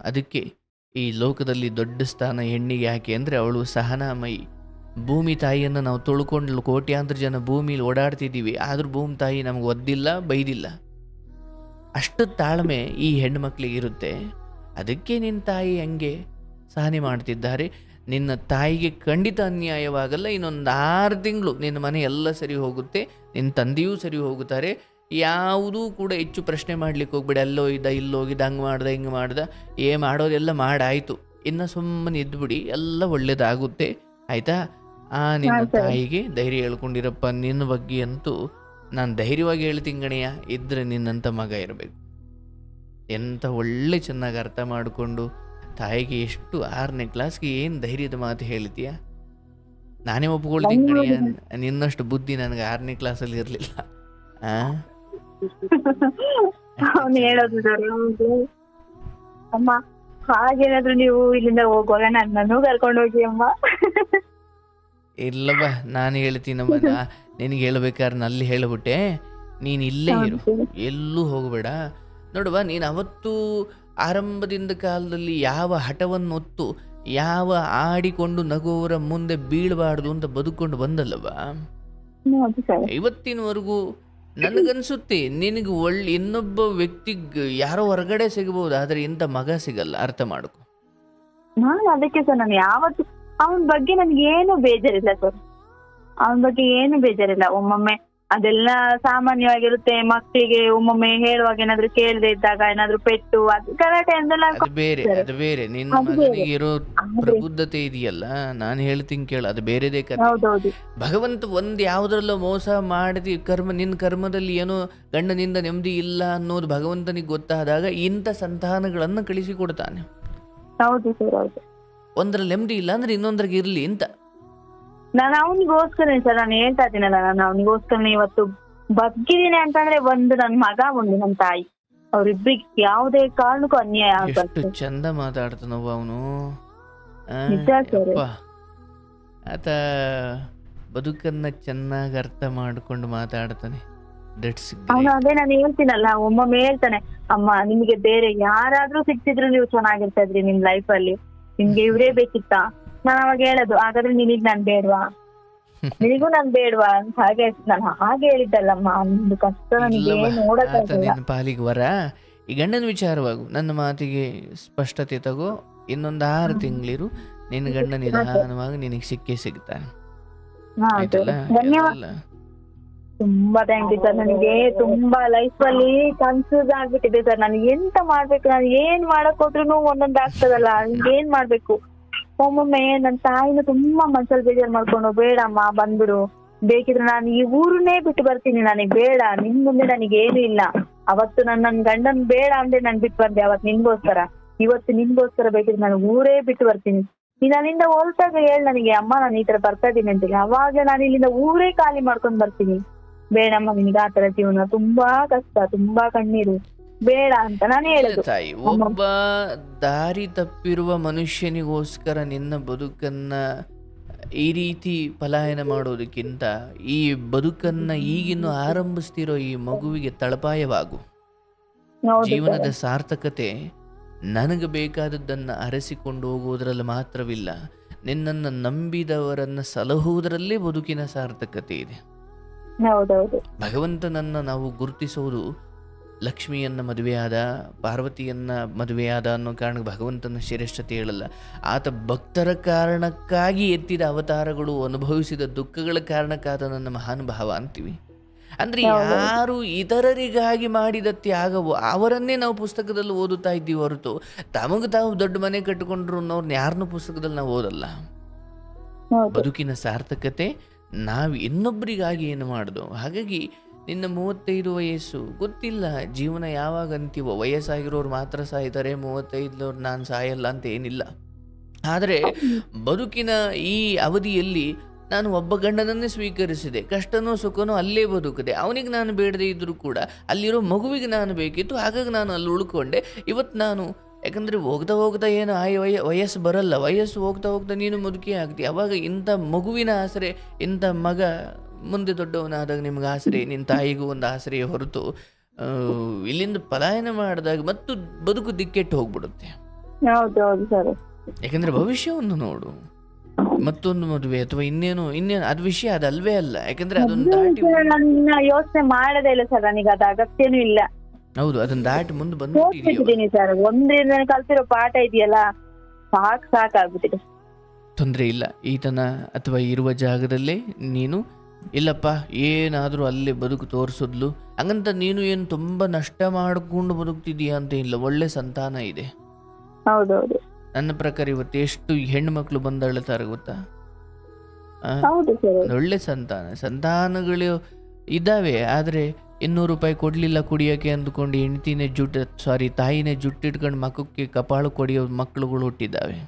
ಅದಕ್ಕೆ ಈ ಲೋಕದಲ್ಲಿ ದೊಡ್ಡ ಸ್ಥಾನ ಹೆಣ್ಣಿಗೆ. ಯಾಕೆ ಅಂದರೆ ಅವಳು ಸಹನಾಮಯಿ. ಭೂಮಿ ತಾಯಿಯನ್ನು ನಾವು ತೊಳ್ಕೊಂಡು ಕೋಟ್ಯಾಂತರ ಜನ ಭೂಮಿಲಿ ಓಡಾಡ್ತಿದ್ದೀವಿ, ಆದರೂ ಭೂಮಿ ತಾಯಿ ನಮಗೆ ಒದ್ದಿಲ್ಲ, ಬೈದಿಲ್ಲ. ಅಷ್ಟು ತಾಳ್ಮೆ ಈ ಹೆಣ್ಮಕ್ಳಿಗೆ ಇರುತ್ತೆ. ಅದಕ್ಕೆ ನಿನ್ನ ತಾಯಿ ಹಂಗೆ ಸಹನೆ ಮಾಡ್ತಿದ್ದಾರೆ. ನಿನ್ನ ತಾಯಿಗೆ ಖಂಡಿತ ಅನ್ಯಾಯವಾಗಲ್ಲ. ಇನ್ನೊಂದು 6 ತಿಂಗಳು ನಿನ್ನ ಮನೆ ಎಲ್ಲ ಸರಿ ಹೋಗುತ್ತೆ, ನಿನ್ನ ತಂದೆಯೂ ಸರಿ ಹೋಗುತ್ತಾರೆ. ಯಾವುದೂ ಕೂಡ ಹೆಚ್ಚು ಪ್ರಶ್ನೆ ಮಾಡ್ಲಿಕ್ಕೆ ಹೋಗ್ಬೇಡಿ. ಅಲ್ಲೋಗಿದ್ದ ಇಲ್ಲೋಗಿದ್ದ, ಹಂಗೆ ಮಾಡ್ದೆ ಹಿಂಗೆ ಮಾಡ್ದೆ, ಮಾಡೋದೆಲ್ಲ ಮಾಡಾಯಿತು, ಇನ್ನು ಸುಮ್ಮನೆ ಇದ್ಬಿಡಿ, ಎಲ್ಲ ಒಳ್ಳೇದಾಗುತ್ತೆ ಆಯಿತಾ. ನಿನ್ನ ತಾಯಿಗೆ ಧೈರ್ಯ ಹೇಳ್ಕೊಂಡಿರಪ್ಪ. ನಿನ್ನ ಬಗ್ಗೆ ಅಂತೂ ನಾನು ಧೈರ್ಯವಾಗಿ ಹೇಳ್ತೀನಿ ಗಣಿಯ, ಇದ್ರೆ ನಿನ್ನಂಥ ಮಗ ಇರಬೇಕು. ಎಂಥ ಒಳ್ಳೆ ಚೆನ್ನಾಗಿ ಅರ್ಥ ಮಾಡಿಕೊಂಡು ತಾಯಿಗೆ ಎಷ್ಟು 6ನೇ ಕ್ಲಾಸ್ಗೆ ಏನು ಧೈರ್ಯದ ಮಾತು ಹೇಳ್ತೀಯ. ನಾನೇ ಒಪ್ಕೊಳ್ತೀನಿ ಗಣಿಯ, ನಿನ್ನಷ್ಟು ಬುದ್ಧಿ ನನಗೆ 6ನೇ ಕ್ಲಾಸಲ್ಲಿ ಇರಲಿಲ್ಲ. ಅವನು ಹೇಳೋದು ಸರ್, ಅಮ್ಮ ಹಾಗೇನಾದ್ರು ನೀವು ಇಲ್ಲಿಂದ ಹೋಗುವಾಗ ನನ್ನನ್ನು ಕರ್ಕೊಂಡು ಹೋಗಿ ಅಮ್ಮ. ಇಲ್ಲವ, ನಾನು ಹೇಳ್ತೀನಮ್ಮ. ನಿನಗೆ ಹೇಳ್ಬೇಕಾದ್ರೆ ನಲ್ಲಿ ಹೇಳ್ಬಿಟ್ಟೆ, ನೀನು ಇಲ್ಲೇ ಇರು, ಎಲ್ಲೂ ಹೋಗಬೇಡ. ನೋಡುವ, ನೀನು ಅವತ್ತು ಆರಂಭದಿಂದ ಕಾಲದಲ್ಲಿ ಯಾವ ಹಠವನ್ನು ಹೊತ್ತು, ಯಾವ ಆಡಿಕೊಂಡು ನಗುವವರ ಮುಂದೆ ಬೀಳಬಾರ್ದು ಅಂತ ಬದುಕೊಂಡು ಬಂದಲ್ಲವ, ಇವತ್ತಿನವರೆಗೂ ನನಗನ್ಸುತ್ತೆ ನಿನಗೆ ಇನ್ನೊಬ್ಬ ವ್ಯಕ್ತಿಗೆ ಯಾರೋ ಹೊರಗಡೆ ಸಿಗಬಹುದು, ಆದರೆ ಇಂಥ ಮಗ ಸಿಗಲ್ಲ. ಅರ್ಥ ಮಾಡ್ಕೊ. ನಾನು ಅದಕ್ಕೆ ಸರ್, ನಾನು ಯಾವತ್ತು ಅವನ ಬಗ್ಗೆ ನನ್ಗೆ ಏನು ಬೇಜಾರಿಲ್ಲ ಸರ್, ಅವನ ಬಗ್ಗೆ ಏನು ಬೇಜಾರಿಲ್ಲ. ಒಮ್ಮೊಮ್ಮೆ ಅದೆಲ್ಲ ಸಾಮಾನ್ಯವಾಗಿರುತ್ತೆ ಮಕ್ಕಳಿಗೆ. ಒಮ್ಮೊಮ್ಮೆ ಹೇಳುವಾಗ ಏನಾದ್ರು ಕೇಳದೆ ಇದ್ದಾಗ ಏನಾದ್ರು ಪೆಟ್ಟು, ಅದು ಗಲಾಟೆ ಅಂದೆಲ್ಲ ಅದು ಬೇರೆ. ನಿನ್ನ ಮಗನಿಗೆ ಇರೋ ಪ್ರಬುದ್ಧತೆ ಇದೆಯಲ್ಲ, ನಾನು ಹೇಳ್ತೀನಿ ಕೇಳ, ಅದು ಬೇರೆದೇ ಕಥೆ. ಭಗವಂತ ಒಂದ್ ಯಾವ್ದ್ರಲ್ಲೋ ಮೋಸ ಮಾಡಿದಿ ನಿನ್ನ ಕರ್ಮದಲ್ಲಿ ಏನೋ ಗಂಡನಿಂದ ನೆಮ್ಮದಿ ಇಲ್ಲ ಅನ್ನೋದು ಭಗವಂತನಿಗೆ ಗೊತ್ತಾದಾಗ ಇಂಥ ಸಂತಾನಗಳನ್ನು ಕಳಿಸಿಕೊಡ್ತಾನೆ. ಹೌದು ಸರ್, ಹೌದು. ಒಂದ್ರಲ್ಲಿ ನೆಮ್ಮದಿ ಇಲ್ಲ ಅಂದ್ರೆ ಇನ್ನೊಂದ್ರಾಗ ಇರ್ಲಿ ಅಂತ ನಾನು ಅವನಿಗೋಸ್ಕರ ಸರ್, ನಾನು ಹೇಳ್ತಾ ಇದ್ದೀನಲ್ಲ, ನಾನು ಅವನಿಗೋಸ್ಕರ ಇವತ್ತು ಬಗ್ಗಿದ್ದೀನಿ ಅಂತಂದ್ರೆ, ಒಂದು ನನ್ ಮಗ, ಒಂದು ನನ್ ತಾಯಿ, ಅವ್ರಿಬ್ರಿಗೆ ಯಾವುದೇ ಕಾರಣಕ್ಕೂ ಅನ್ಯಾಯ ಎಷ್ಟು ಚಂದ ಮಾತಾಡ್ತಾನವ ಅವನು. ಆತ ಬದುಕನ್ನ ಚೆನ್ನಾಗಿ ಅರ್ಥ ಮಾಡ್ಕೊಂಡು ಮಾತಾಡ್ತಾನೆ. ಅವನು ಅದೇ ನಾನು ಹೇಳ್ತೀನಲ್ಲ, ಒಮ್ಮೊಮ್ಮೆ ಹೇಳ್ತಾನೆ, ಅಮ್ಮ ನಿಮ್ಗೆ ಬೇರೆ ಯಾರಾದ್ರೂ ಸಿಕ್ತಿದ್ರು ನೀವು ಚೆನ್ನಾಗಿರ್ತಾ ಇದ್ರಿ ನಿಮ್ ಲೈಫ್ ಅಲ್ಲಿ, ನಿಮ್ಗೆ ಇವ್ರೇ ಬೇಕಿತ್ತಾ? ನಾನು ಅವಾಗ ಹೇಳೋದು, ಹಾಗಾದ್ರೆ ನಿನಗ್ ನಾನ್ ಬೇಡ್ವಾ, ನಿನಗೂ ನಾನ್ ಬೇಡ್ವಾ ಅಂತ. ನಾನು ಹಾಗೆ ಹೇಳಿದ್ದಲ್ಲಮ್ಮ, ಒಂದು ಕಷ್ಟ ನನಗೆ ನೋಡಕ್ಕಾಗಲ್ಲ. ಪಾಲಿಗೆ ವರ ಈ ಗಂಡನ ವಿಚಾರವಾಗು, ನನ್ನ ಮಾತಿಗೆ ಸ್ಪಷ್ಟತೆ ತಗೋ. ಇನ್ನೊಂದು 6 ತಿಂಗಳಿರು, ನಿನ್ನ ಗಂಡ ನಿಧಾನವಾಗಿ ನಿನಗೆ ಸಿಗ್ತಾನೆ. ತುಂಬಾ ಥ್ಯಾಂಕ್ ಯು ಸರ್. ನನಗೆ ತುಂಬಾ ಲೈಫ್ ಅಲ್ಲಿ ಕನ್ಫ್ಯೂಸ್ ಆಗ್ಬಿಟ್ಟಿದೆ ಸರ್. ನನಗೆ ಎಂತ ಮಾಡ್ಬೇಕು, ನಾನು ಏನ್ ಮಾಡಕ್ ಹೋದ್ರು ಒಂದೊಂದ್ ಆಗ್ತದಲ್ಲ, ಏನ್ ಮಾಡ್ಬೇಕು. ಒಮ್ಮೊಮ್ಮೆ ನನ್ನ ತಾಯಿನ ತುಂಬಾ ಮನ್ಸಲ್ಲಿ ಬೇಜಾರ್ ಮಾಡ್ಕೊಂಡು, ಬೇಡಮ್ಮ ಬಂದ್ಬಿಡು, ಬೇಕಿದ್ರೆ ನಾನು ಈ ಊರನ್ನೇ ಬಿಟ್ಟು ಬರ್ತೀನಿ, ನನಗ್ ಬೇಡ, ನಿನ್ ಮುಂದೆ ನನಗೇನು ಇಲ್ಲ. ಅವತ್ತು ನನ್ನ ಗಂಡನ್ ಬೇಡ ಅಂದ್ರೆ ನಾನು ಬಿಟ್ಟು ಬಂದೆ, ಅವತ್ ನಿನ್ಗೋಸ್ಕರ. ಇವತ್ತು ನಿನ್ಗೋಸ್ಕರ ಬೇಕಿದ್ರೆ ನಾನು ಊರೇ ಬಿಟ್ಟು ಬರ್ತೀನಿ. ನೀನ್ ಅಲ್ಲಿಂದ ಹೊಲ್ಟಾಗ ಹೇಳ್ ನನಗೆ, ಅಮ್ಮ ನಾನು ಈ ತರ ಬರ್ತಾ ಇದೀನಿ ಅಂತೇಳಿ, ಅವಾಗ ನಾನು ಇಲ್ಲಿಂದ ಊರೇ ಖಾಲಿ ಮಾಡ್ಕೊಂಡ್ ಬರ್ತೀನಿ. ಬೇಡಮ್ಮ, ನಿನ್ಗೆ ಆ ತರ ಜೀವನ ತುಂಬಾ ಕಷ್ಟ, ತುಂಬಾ ಕಣ್ಣೀರು, ಬೇಡ ಅಂತ ನಾನು ಹೇಳುದು. ತಾಯಿ, ಒಬ್ಬ ದಾರಿ ತಪ್ಪಿರುವ ಮನುಷ್ಯನಿಗೋಸ್ಕರ ನಿನ್ನ ಬದುಕನ್ನ ಈ ರೀತಿ ಪಲಾಯನ ಮಾಡೋದಕ್ಕಿಂತ ಈ ಬದುಕನ್ನ ಈಗಿನ್ನು ಆರಂಭಿಸ್ತಿರೋ ಈ ಮಗುವಿಗೆ ತಳಪಾಯವಾಗು. ಜೀವನದ ಸಾರ್ಥಕತೆ ನನಗೆ ಬೇಕಾದದ್ದನ್ನು ಅರಸಿಕೊಂಡು ಹೋಗುವುದರಲ್ಲಿ ಮಾತ್ರವಿಲ್ಲ, ನಿನ್ನನ್ನು ನಂಬಿದವರನ್ನ ಸಲಹುವುದರಲ್ಲೇ ಬದುಕಿನ ಸಾರ್ಥಕತೆ ಇದೆ. ಭಗವಂತನನ್ನ ನಾವು ಗುರುತಿಸೋದು ಲಕ್ಷ್ಮಿಯನ್ನ ಮದುವೆಯಾದ, ಪಾರ್ವತಿಯನ್ನ ಮದುವೆಯಾದ ಅನ್ನೋ ಕಾರಣಕ್ಕೆ ಭಗವಂತನ ಶ್ರೇಷ್ಠತೆ ಹೇಳಲ್ಲ. ಆತ ಭಕ್ತರ ಕಾರಣಕ್ಕಾಗಿ ಎತ್ತಿದ ಅವತಾರಗಳು, ಅನುಭವಿಸಿದ ದುಃಖಗಳ ಕಾರಣಕ್ಕಾದ ನನ್ನ ಮಹಾನುಭಾವ ಅಂತೀವಿ. ಅಂದ್ರೆ ಯಾರು ಇತರರಿಗಾಗಿ ಮಾಡಿದ ತ್ಯಾಗವೋ ಅವರನ್ನೇ ನಾವು ಪುಸ್ತಕದಲ್ಲಿ ಓದುತ್ತಾ ಇದ್ದೀವಿ ಹೊರತು ತಮಗೆ ತಾವು ದೊಡ್ಡ ಮನೆ ಕಟ್ಟಿಕೊಂಡ್ರು ಅನ್ನೋರ್ನ ಯಾರನ್ನೂ ಪುಸ್ತಕದಲ್ಲಿ ನಾವು ಓದಲ್ಲ. ಬದುಕಿನ ಸಾರ್ಥಕತೆ ನಾವು ಇನ್ನೊಬ್ಬರಿಗಾಗಿ ಏನು ಮಾಡೋದು. ಹಾಗಾಗಿ ನಿನ್ನ 35 ವಯಸ್ಸು ಗೊತ್ತಿಲ್ಲ, ಜೀವನ ಯಾವಾಗ ಅಂತೀವೋ. ವಯಸ್ಸಾಗಿರೋರು ಮಾತ್ರ ಸಾಯ್ತಾರೆ, 35 ನಾನು ಸಾಯಲ್ಲ ಅಂತ ಏನಿಲ್ಲ. ಆದರೆ ಬದುಕಿನ ಈ ಅವಧಿಯಲ್ಲಿ ನಾನು ಒಬ್ಬ ಗಂಡನನ್ನೇ ಸ್ವೀಕರಿಸಿದೆ, ಕಷ್ಟನೋ ಸುಖನೋ ಅಲ್ಲೇ ಬದುಕಿದೆ. ಅವನಿಗೆ ನಾನು ಬೇಡದೇ ಇದ್ದರೂ ಕೂಡ ಅಲ್ಲಿರೋ ಮಗುವಿಗೆ ನಾನು ಬೇಕಿತ್ತು, ಹಾಗಾಗಿ ನಾನು ಅಲ್ಲಿ ಉಳ್ಕೊಂಡೆ. ಇವತ್ತು ನಾನು ಯಾಕಂದರೆ ಹೋಗ್ತಾ ಏನು ವಯಸ್ಸು ಬರಲ್ಲ, ವಯಸ್ಸು ಹೋಗ್ತಾ ನೀನು ಮುದುಕಿ ಆಗ್ತೀಯ. ಅವಾಗ ಇಂಥ ಮಗುವಿನ ಆಸರೆ, ಇಂಥ ಮಗ ಮುಂದೆ ದೊಡ್ಡವನಾದಾಗ ನಿಮ್ಗೆ ಆಸರೆ, ನಿನ್ನ ತಾಯಿಗೂ ಒಂದು ಆಸರೆ ಹೊರತು ಇಲ್ಲಿಂದ ಪಲಾಯನ ಮಾಡಿದಾಗ ಮತ್ತು ಬದುಕು ದಿಕ್ಕೆಟ್ಟು ಹೋಗ್ಬಿಡುತ್ತೆ. ಯಾಕಂದ್ರೆ ಭವಿಷ್ಯವನ್ನು ನೋಡು, ಮತ್ತೊಂದು ಮದುವೆ ಅಥವಾ ಇನ್ನೇನು ಅದು ವಿಷಯ ಅದಲ್ವೇ ಅಲ್ಲ. ಯಾಕಂದ್ರೆ ಅದೊಂದು ಯೋಚನೆ ಮಾಡದೇ ಇಲ್ಲ ಸರ್, ನನಗೆ ಅದು ಅಗತ್ಯನೂ ಇಲ್ಲ. ಹೌದು, ಅದನ್ನ ದಾಟಿ ಮುಂದೆ ಬಂದ್ಬಿಟ್ಟಿದೀಯ. ಹೋಗ್ಬಿಟ್ಟಿದ್ದೀನಿ ಸರ್. ಒಂದ್ರಿಂದ ಕಲ್ತಿರೋ ಪಾಠ ಇದೆಯಲ್ಲ, ಸಾಕಾಗ್ಬಿಟ್ಟಿದೆ. ತೊಂದರೆ ಇಲ್ಲ, ಈತನ ಅಥವಾ ಇರುವ ಜಾಗದಲ್ಲೇ ನೀನು ಇಲ್ಲಪ್ಪ ಏನಾದರೂ ಅಲ್ಲೇ ಬದುಕು ತೋರಿಸಿದ್ಲು ಹಂಗಂತ ನೀನು ಏನು ತುಂಬ ನಷ್ಟ ಮಾಡಿಕೊಂಡು ಬದುಕ್ತಿದೀಯ ಅಂತ ಇಲ್ಲ. ಒಳ್ಳೆ ಸಂತಾನ ಇದೆ. ಹೌದೌದು. ನನ್ನ ಪ್ರಕಾರ ಇವತ್ತು ಎಷ್ಟು ಹೆಣ್ಣು ಮಕ್ಕಳು ಬಂದು ಅಳ್ತಾರೆ ಗೊತ್ತಾ? ಹೌದು ಸರ್. ಒಳ್ಳೆ ಸಂತಾನಗಳು ಇದ್ದಾವೆ. ಆದರೆ 200 ರೂಪಾಯಿ ಕೊಡಲಿಲ್ಲ ಕುಡಿಯೋಕ್ಕೆ ಅಂದ್ಕೊಂಡು ಹೆಂಡ್ತಿನೇ ತಾಯಿನೇ ಜುಟ್ಟಿಟ್ಕೊಂಡು ಮಕ್ಕಕ್ಕೆ ಕಪಾಳು ಕೊಡಿಯೋ ಮಕ್ಕಳುಗಳು ಹುಟ್ಟಿದ್ದಾವೆ.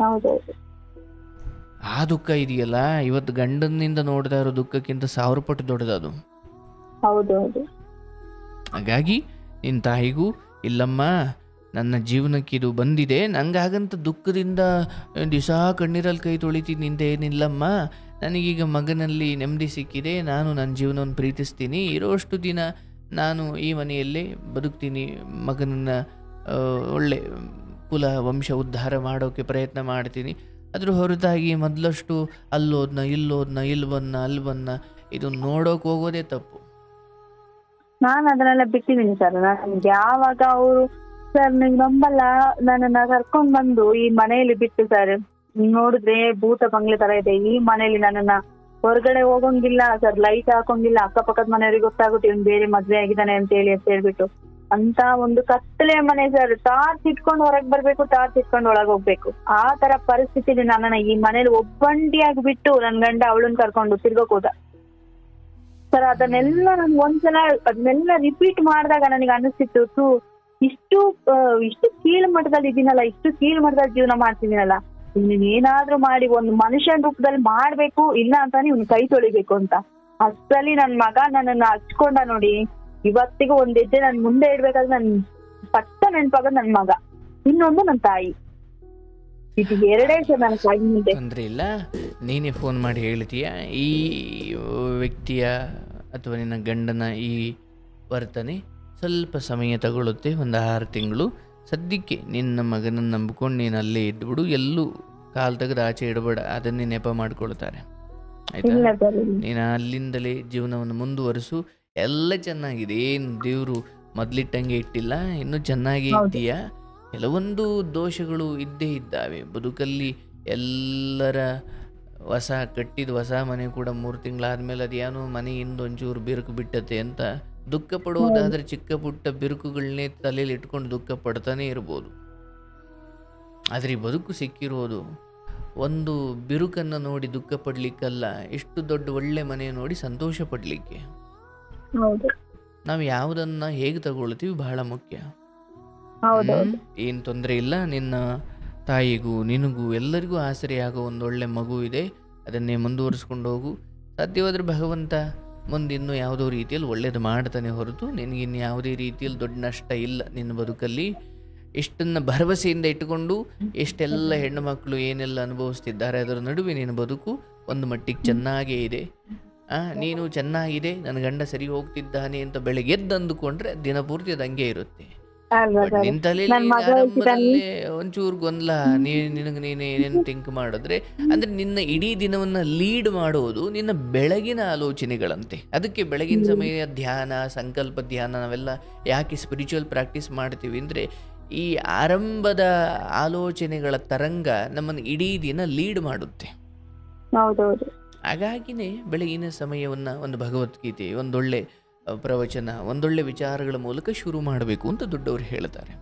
ಹೌದೌದು. ಆ ದುಃಖ ಇದೆಯಲ್ಲ, ಇವತ್ತು ಗಂಡನಿಂದ ನೋಡ್ತಾ ಇರೋ ದುಃಖಕ್ಕಿಂತ 1000 ಪಟ್ಟು ದೊಡ್ಡದದು. ಹೌದೌದು. ಹಾಗಾಗಿ ನಿನ್ನ ತಾಯಿಗೂ ಇಲ್ಲಮ್ಮ ನನ್ನ ಜೀವನಕ್ಕೆ ಇದು ಬಂದಿದೆ, ನಂಗಾಗಂತ ದುಃಖದಿಂದ ದಿವಸ ಕಣ್ಣೀರಲ್ಲಿ ಕೈ ತೊಳಿತೀನಿ ಅಂತ ಏನಿಲ್ಲಮ್ಮ. ನನಗೀಗ ಮಗನಲ್ಲಿ ನೆಮ್ಮದಿ ಸಿಕ್ಕಿದೆ, ನಾನು ನನ್ನ ಜೀವನವನ್ನು ಪ್ರೀತಿಸ್ತೀನಿ, ಇರೋಷ್ಟು ದಿನ ನಾನು ಈ ಮನೆಯಲ್ಲೇ ಬದುಕ್ತೀನಿ, ಮಗನನ್ನು ಒಳ್ಳೆ ಕುಲ ವಂಶ ಉದ್ಧಾರ ಮಾಡೋಕ್ಕೆ ಪ್ರಯತ್ನ ಮಾಡ್ತೀನಿ. ಅದ್ರ ಹೊರತಾಗಿ ಮೊದಲಷ್ಟು ಅಲ್ಲೋದ್ನ ಇಲ್ವನ್ನ ಇದು ನೋಡೋಕೆ ಹೋಗೋದೇ ತಪ್ಪು. ನಾನು ಅದನ್ನೆಲ್ಲ ಬಿಟ್ಟಿದ್ದೀನಿ ಸರ್. ನನ್ಗೆ ಯಾವಾಗ ಅವರು ಸರ್ ನೀವು ನಂಬಲ್ಲ, ನನ್ನನ್ನ ಕರ್ಕೊಂಡ್ ಬಂದು ಈ ಮನೆಯಲ್ಲಿ ಬಿಟ್ಟು ಸರ್, ನೋಡಿದ್ರೆ ಭೂತ ಬಂಗ್ಲೆ ತರ ಇದೆ ಈ ಮನೆಯಲ್ಲಿ, ನನ್ನನ್ನ ಹೊರಗಡೆ ಹೋಗಂಗಿಲ್ಲ ಸರ್, ಲೈಟ್ ಹಾಕೋಂಗಿಲ್ಲ, ಅಕ್ಕಪಕ್ಕದ ಮನೆಯವ್ರಿಗೆ ಗೊತ್ತಾಗುತ್ತೆ ಇವ್ನು ಬೇರೆ ಮದ್ವೆ ಆಗಿದ್ದಾನೆ ಅಂತ ಹೇಳ್ಬಿಟ್ಟು, ಅಂತ ಒಂದು ಕತ್ತಲೆ ಮನೆ ಸರ್. ಟಾರ್ಚ್ ಇಟ್ಕೊಂಡು ಹೊರಗ್ ಬರ್ಬೇಕು, ಟಾರ್ಚ್ ಇಟ್ಕೊಂಡು ಒಳಗ್ ಹೋಗ್ಬೇಕು, ಆ ತರ ಪರಿಸ್ಥಿತಿಲಿ ನನ್ನನ್ನ ಈ ಮನೇಲಿ ಒಬ್ಬಂಟಿಯಾಗಿ ಬಿಟ್ಟು ನನ್ ಗಂಡ ಅವಳನ್ನ ಕರ್ಕೊಂಡು ತಿರ್ಗೋಕ್ ಹೋದ ಸರ್. ಅದನ್ನೆಲ್ಲ ನನ್ಗೆ ಅದನ್ನೆಲ್ಲ ರಿಪೀಟ್ ಮಾಡಿದಾಗ ನನಗೆ ಅನಿಸ್ತಿತ್ತು, ಇಷ್ಟು ಕೀಳು ಮಟ್ಟದಲ್ಲಿ ಇದೀನಲ್ಲ, ಇಷ್ಟು ಕೀಳು ಮಟ್ಟದಲ್ಲಿ ಜೀವನ ಮಾಡ್ತಿದ್ದೀನಲ್ಲ, ಇವ್ನ ಏನಾದ್ರೂ ಮಾಡಿ ಒಂದು ಮನುಷ್ಯನ ರೂಪದಲ್ಲಿ ಮಾಡ್ಬೇಕು, ಇಲ್ಲ ಅಂತಾನೆ ಇವ್ನ ಕೈ ತೊಳಿಬೇಕು ಅಂತ. ಅಷ್ಟರಲ್ಲಿ ನನ್ ಮಗ ನನ್ನನ್ನ ಹಚ್ಕೊಂಡ ನೋಡಿ, ಇವತ್ತಿಗೂ ಒಂದ್ ಹೆಜ್ಜೆ ನನ್ ಮುಂದೆ ಇಡ್ಬೇಕಾದ್ರೆ ನನ್ ಪಟ್ಟ ನೆನ್ಪಾಗೋದು ನನ್ ಮಗ, ಇನ್ನೊಂದು ನನ್ ತಾಯಿ. ಇದು ಎರಡೇ ಸರ್ ನನ್ನ ತಾಯಿ ಮುಂದೆ. ತೊಂದರೆ ಇಲ್ಲ, ನೀನೇ ಫೋನ್ ಮಾಡಿ ಹೇಳ್ತೀಯ ಈ ವ್ಯಕ್ತಿಯ ಅಥವಾ ನಿನ್ನ ಗಂಡನ ಈ ವರ್ತನೆ ಸ್ವಲ್ಪ ಸಮಯ ತಗೊಳ್ಳುತ್ತೆ, ಒಂದು 6 ತಿಂಗಳು. ಸದ್ಯಕ್ಕೆ ನಿನ್ನ ಮಗನನ್ನು ನಂಬಿಕೊಂಡು ನೀನು ಅಲ್ಲೇ ಇದ್ಬಿಡು, ಎಲ್ಲೂ ಕಾಲು ತೆಗೆದು ಆಚೆ ಇಡಬೇಡ, ಅದನ್ನೇ ನೆಪ ಮಾಡ್ಕೊಳ್ತಾರೆ ಆಯ್ತಾ? ನೀನು ಅಲ್ಲಿಂದಲೇ ಜೀವನವನ್ನು ಮುಂದುವರಿಸು, ಎಲ್ಲ ಚೆನ್ನಾಗಿದೆ, ಏನು ದೇವರು ಮೊದಲಿಟ್ಟಂಗೆ ಇಟ್ಟಿಲ್ಲ, ಇನ್ನೂ ಚೆನ್ನಾಗಿ ಇದ್ದೀಯಾ. ಕೆಲವೊಂದು ದೋಷಗಳು ಇದ್ದೇ ಇದ್ದಾವೆ ಬದುಕಲ್ಲಿ. ಎಲ್ಲರ ಕಟ್ಟಿದ ಹೊಸ ಮನೆ ಕೂಡ 3 ತಿಂಗಳಾದ್ಮೇಲೆ ಅದೇನೋ ಮನೆಯಿಂದ ಒಂಚೂರು ಬಿರುಕು ಬಿಟ್ಟತೆ ಅಂತ ದುಃಖ ಪಡುವುದಾದ್ರೆ ಚಿಕ್ಕ ಪುಟ್ಟ ಬಿರುಕುಗಳನ್ನೇ ತಲೆಯಲ್ಲಿ ಇಟ್ಕೊಂಡು ದುಃಖ ಪಡ್ತಾನೆ ಇರ್ಬೋದು. ಆದರೆ ಈ ಬದುಕು ಸಿಕ್ಕಿರೋದು ಒಂದು ಬಿರುಕನ್ನು ನೋಡಿ ದುಃಖ ಪಡ್ಲಿಕ್ಕಲ್ಲ, ಎಷ್ಟು ದೊಡ್ಡ ಒಳ್ಳೆ ಮನೆ ನೋಡಿ ಸಂತೋಷ ಪಡ್ಲಿಕ್ಕೆ. ನಾವು ಯಾವುದನ್ನ ಹೇಗೆ ತಗೊಳ್ತೀವಿ ಬಹಳ ಮುಖ್ಯ. ಏನು ತೊಂದರೆ ಇಲ್ಲ, ನಿನ್ನ ತಾಯಿಗೂ ನಿನಗೂ ಎಲ್ಲರಿಗೂ ಆಸರೆಯಾಗೋ ಒಂದೊಳ್ಳೆ ಮಗು ಇದೆ, ಅದನ್ನೇ ಮುಂದುವರಿಸ್ಕೊಂಡು ಹೋಗು. ಸಾಧ್ಯವಾದ್ರೆ ಭಗವಂತ ಮುಂದೆ ಇನ್ನೂ ಯಾವುದೋ ರೀತಿಯಲ್ಲಿ ಒಳ್ಳೇದು ಮಾಡ್ತಾನೆ ಹೊರತು ನಿನಗಿನ್ನು ಯಾವುದೇ ರೀತಿಯಲ್ಲಿ ದೊಡ್ಡ ನಷ್ಟ ಇಲ್ಲ ನಿನ್ನ ಬದುಕಲ್ಲಿ. ಇಷ್ಟನ್ನು ಭರವಸೆಯಿಂದ ಇಟ್ಟುಕೊಂಡು ಎಷ್ಟೆಲ್ಲ ಹೆಣ್ಣು ಮಕ್ಕಳು ಏನೆಲ್ಲ ಅನುಭವಿಸ್ತಿದ್ದಾರೆ, ಅದರ ನಡುವೆ ನಿನ್ನ ಬದುಕು ಒಂದು ಮಟ್ಟಿಗೆ ಚೆನ್ನಾಗೇ ಇದೆ. ನೀನು ಚೆನ್ನಾಗಿದೆ, ನನ್ನ ಗಂಡ ಸರಿ ಹೋಗ್ತಿದ್ದಾನೆ ಅಂತ ಬೆಳಗ್ಗೆ ಎದ್ದು ಅಂದುಕೊಂಡ್ರೆ ದಿನಪೂರ್ತಿ ಅದು ಹಂಗೆ ಇರುತ್ತೆ. ನಿನ್ನ ತಲೆಯಲ್ಲಿ ಆರಂಭದಲ್ಲೇ ಒಂಚೂರು ಗೊಂದಲ, ನಿನಗೆ ನೀನು ಏನೇನು ಥಿಂಕ್ ಮಾಡಿದ್ರೆ ಅಂದ್ರೆ ನಿನ್ನ ಇಡೀ ದಿನವನ್ನ ಲೀಡ್ ಮಾಡೋದು ನಿನ್ನ ಬೆಳಗಿನ ಆಲೋಚನೆಗಳಂತೆ. ಅದಕ್ಕೆ ಬೆಳಗಿನ ಸಮಯ ಧ್ಯಾನ, ಸಂಕಲ್ಪ ಧ್ಯಾನ ನಾವೆಲ್ಲ ಯಾಕೆ ಸ್ಪಿರಿಚುವಲ್ ಪ್ರಾಕ್ಟೀಸ್ ಮಾಡ್ತೀವಿ ಅಂದರೆ, ಈ ಆರಂಭದ ಆಲೋಚನೆಗಳ ತರಂಗ ನಮ್ಮನ್ನು ಇಡೀ ದಿನ ಲೀಡ್ ಮಾಡುತ್ತೆ. ಹಾಗಾಗಿನೇ ಬೆಳಗಿನ ಸಮಯವನ್ನ ಒಂದು ಭಗವದ್ಗೀತೆ, ಒಂದೊಳ್ಳೆ ಪ್ರವಚನ, ಒಂದೊಳ್ಳೆ ವಿಚಾರಗಳ ಮೂಲಕ ಶುರು ಮಾಡಬೇಕು ಅಂತ ದೊಡ್ಡವರು ಹೇಳ್ತಾರೆ.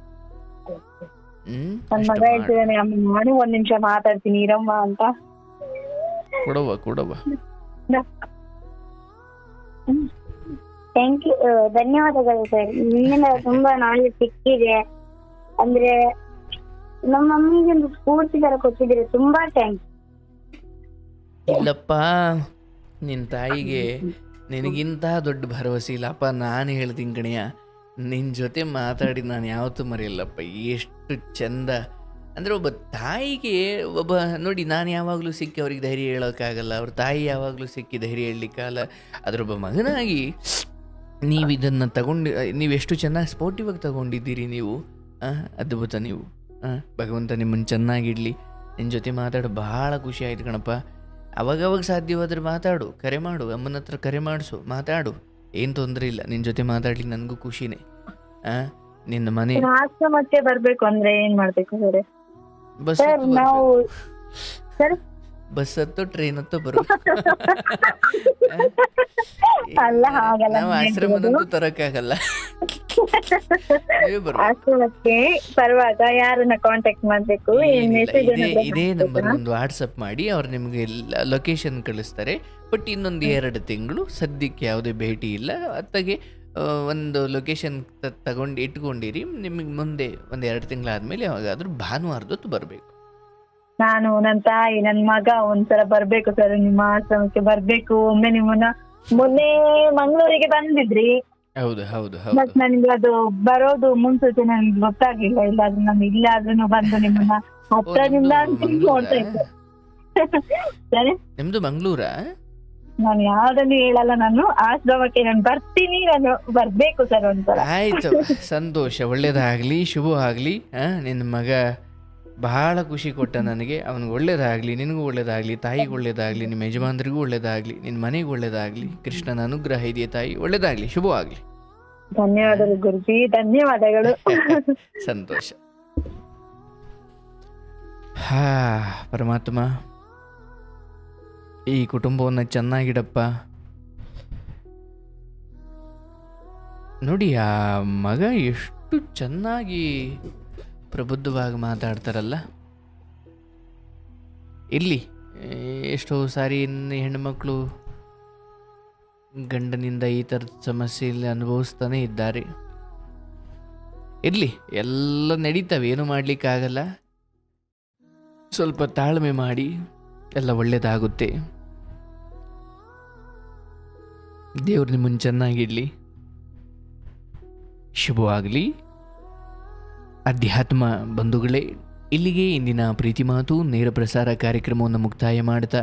ನಾನು 1 ನಿಮಿಷ ಮಾತಾಡ್ತೀನಿ ಇರಮ್ಮ ಅಂತ. ಕೊಡವ ಥ್ಯಾಂಕ್ ಯು, ಧನ್ಯವಾದಗಳು ಸರ್. ನಿಮ್ಮಿಂದ ತುಂಬಾ ನಾಲೆಜ್ ಸಿಕ್ಕಿದೆ. ಅಂದ್ರೆ ನಮ್ಮ ಮಮ್ಮಿಗೆ ಒಂದು ಸ್ಫೂರ್ತಿ ತರ ಕೊಟ್ಟಿದ್ರೆ ತುಂಬಾ ಥ್ಯಾಂಕ್ಸ್. ಇಲ್ಲಪ್ಪ, ನಿನ್ನ ತಾಯಿಗೆ ನಿನಗಿಂತ ದೊಡ್ಡ ಭರವಸೆ ಇಲ್ಲಪ್ಪ. ನಾನು ಹೇಳ್ತೀನಿ ಕಣಿಯ, ನಿನ್ನ ಜೊತೆ ಮಾತಾಡಿ ನಾನು ಯಾವತ್ತೂ ಮರೆಯಲ್ಲಪ್ಪ. ಎಷ್ಟು ಚಂದ ಅಂದರೆ ಒಬ್ಬ ತಾಯಿಗೆ ಒಬ್ಬ ನೋಡಿ, ನಾನು ಯಾವಾಗಲೂ ಸಿಕ್ಕಿ ಅವ್ರಿಗೆ ಧೈರ್ಯ ಹೇಳೋಕ್ಕಾಗಲ್ಲ, ಅವ್ರ ತಾಯಿ ಯಾವಾಗಲೂ ಸಿಕ್ಕಿ ಧೈರ್ಯ ಹೇಳಲಿಕ್ಕಾಗಲ್ಲ. ಅದರೊಬ್ಬ ಮಗನಾಗಿ ನೀವು ಇದನ್ನು ನೀವೆಷ್ಟು ಚೆನ್ನಾಗಿ ಸ್ಪೋರ್ಟಿವಾಗಿ ತಗೊಂಡಿದ್ದೀರಿ ನೀವು. ಅದ್ಭುತ ನೀವು. ಭಗವಂತ ನಿಮ್ಮನ್ನು ಚೆನ್ನಾಗಿಡಲಿ. ನಿನ್ನ ಜೊತೆ ಮಾತಾಡೋ ಭಾಳ ಖುಷಿ ಆಯ್ತು ಕಣಪ್ಪ. ಅವಾಗವಾಗ ಸಾಧ್ಯವಾದ್ರೆ ಮಾತಾಡು, ಕರೆ ಮಾಡು, ಅಮ್ಮನ ಹತ್ರ ಕರೆ ಮಾಡಿಸು, ಮಾತಾಡು, ಏನು ತೊಂದರೆ ಇಲ್ಲ. ನಿನ್ನ ಜೊತೆ ಮಾತಾಡಲಿ ನನಗೂ ಖುಷಿನೇ. ನಿನ್ನ ಮನೆ ಆಶ್ರಮಕ್ಕೆ ಬರ್ಬೇಕು ಅಂದ್ರೆ ಏನ್ ಮಾಡ್ಬೇಕು ಸರ್? ಬಸ್ ಸರ್ ನಾವು ಸರ್ ಬಸ್ ಹತ್ತೋ ಟ್ರೈನ್ ಹತ್ತೋ ಬರ್ಬೇಕು. ಅಲ್ಲ ಹಾಗಲ್ಲ ನಾವು ಆಶ್ರಮದಂತೂ ತರಕ್ಕಾಗಲ್ಲ. ನೀವೇ ಬರ್ಬೇಕು. ಆಶ್ರಮಕ್ಕೆ ಬರುವಾಗ ಯಾರನ್ನ ಕಾಂಟ್ಯಾಕ್ಟ್ ಮಾಡ್ಬೇಕು? ಮೆಸೇಜ್ ಇದೇ ನಂಬರ್ ಒಂದು ವಾಟ್ಸಪ್ ಮಾಡಿ ಅವ್ರು ನಿಮಗೆ ಲೊಕೇಶನ್ ಕಳಿಸ್ತಾರೆ. ಬಟ್ ಇನ್ನೊಂದು 2 ತಿಂಗಳು ಸದ್ಯಕ್ಕೆ ಯಾವುದೇ ಭೇಟಿ ಇಲ್ಲ. ಅತ್ತಾಗೆ ಒಂದು ಲೊಕೇಶನ್ ತಗೊಂಡು ಇಟ್ಕೊಂಡಿರಿ. ನಿಮಗೆ ಮುಂದೆ 1-2 ತಿಂಗಳಾದ್ಮೇಲೆ ಯಾವಾಗಾದ್ರೂ ಭಾನುವಾರದೊತ್ತು ಬರಬೇಕು. ನಾನು ನನ್ನ ತಾಯಿ ನನ್ನ ಮಗ ಒಂದ್ಸಲ ಬರ್ಬೇಕು ಸರ್, ನಿಮ್ಮ ಆಶ್ರಮಕ್ಕೆ ಬರ್ಬೇಕು. ಒಮ್ಮೆ ನಿಮ್ಮನ್ನ ಮೊನ್ನೆ ಮಂಗಳೂರಿಗೆ ಬಂದಿದ್ರಿ. ಹೌದು ಹೌದು ಬಟ್ ನನಗೆ ಅದು ಬರೋದು ಮುನ್ಸೂಚನೆ ನನಗೆ ಗೊತ್ತಾಗ್ಲಿಲ್ಲ. ಇಲ್ಲಾದ್ರೂ ನಾನು ಇಲ್ಲಾದ್ರೂ ಬಂದು ನಿಮ್ಮನ್ನ ಹತ್ರದಿಂದ ನೋಡ್ತಾ ಇದ್ದೆ. ಸರಿ, ನಿಮ್ದು ಮಂಗಳೂರಾ? ನಾನು ಯಾವ್ದನ್ನು ಹೇಳಲ್ಲ, ನಾನು ಆಶ್ರಮಕ್ಕೆ ನಾನು ಬರ್ತೀನಿ, ನಾನು ಬರ್ಬೇಕು ಸರ್ ಒಂದ್ಸಲ. ಆಯ್ತು, ಸಂತೋಷ, ಒಳ್ಳೇದಾಗ್ಲಿ, ಶುಭ ಆಗ್ಲಿ. ನಿನ್ನ ಮಗ ಬಹಳ ಖುಷಿ ಕೊಟ್ಟ ನನಗೆ. ಅವನಿಗೆ ಒಳ್ಳೇದಾಗ್ಲಿ, ನಿನಗೂ ಒಳ್ಳೇದಾಗ್ಲಿ, ತಾಯಿಗೆ ಒಳ್ಳೇದಾಗ್ಲಿ, ನಿಮ್ಮ ಯಜಮಾನ್ರಿಗೂ ಒಳ್ಳೇದಾಗ್ಲಿ, ನಿನ್ನ ಮನೆಗೆ ಒಳ್ಳೇದಾಗ್ಲಿ. ಕೃಷ್ಣನ ಅನುಗ್ರಹ ಇದೆಯಾ ತಾಯಿ, ಒಳ್ಳೇದಾಗ್ಲಿ, ಶುಭವಾಗ್ಲಿ. ಧನ್ಯವಾದಗಳು ಗುರುಜಿ, ಧನ್ಯವಾದಗಳು. ಸಂತೋಷ. ಹಾ ಪರಮಾತ್ಮ, ಈ ಕುಟುಂಬವನ್ನು ಚೆನ್ನಾಗಿಡಪ್ಪ. ನೋಡಿ, ಆ ಮಗ ಎಷ್ಟು ಚೆನ್ನಾಗಿ ಪ್ರಬುದ್ಧವಾಗಿ ಮಾತಾಡ್ತಾರಲ್ಲ. ಇಲ್ಲಿ ಎಷ್ಟೋ ಸಾರಿ ಹೆಣ್ಣುಮಕ್ಕಳು ಗಂಡನಿಂದ ಈ ಥರದ ಸಮಸ್ಯೆಯಲ್ಲಿ ಅನುಭವಿಸ್ತಾನೆ ಇದ್ದಾರೆ. ಇರಲಿ, ಎಲ್ಲ ನಡೀತವೆ, ಏನು ಮಾಡಲಿಕ್ಕಾಗಲ್ಲ. ಸ್ವಲ್ಪ ತಾಳ್ಮೆ ಮಾಡಿ, ಎಲ್ಲ ಒಳ್ಳೆಯದಾಗುತ್ತೆ. ದೇವ್ರು ನಿಮ್ಮನ್ನು ಚೆನ್ನಾಗಿಡಲಿ, ಶುಭವಾಗಲಿ. ಅಧ್ಯಾತ್ಮ ಬಂಧುಗಳೇ, ಇಲ್ಲಿಗೆ ಇಂದಿನ ಪ್ರೀತಿ ಮಾತು ನೇರ ಪ್ರಸಾರ ಕಾರ್ಯಕ್ರಮವನ್ನು ಮುಕ್ತಾಯ ಮಾಡ್ತಾ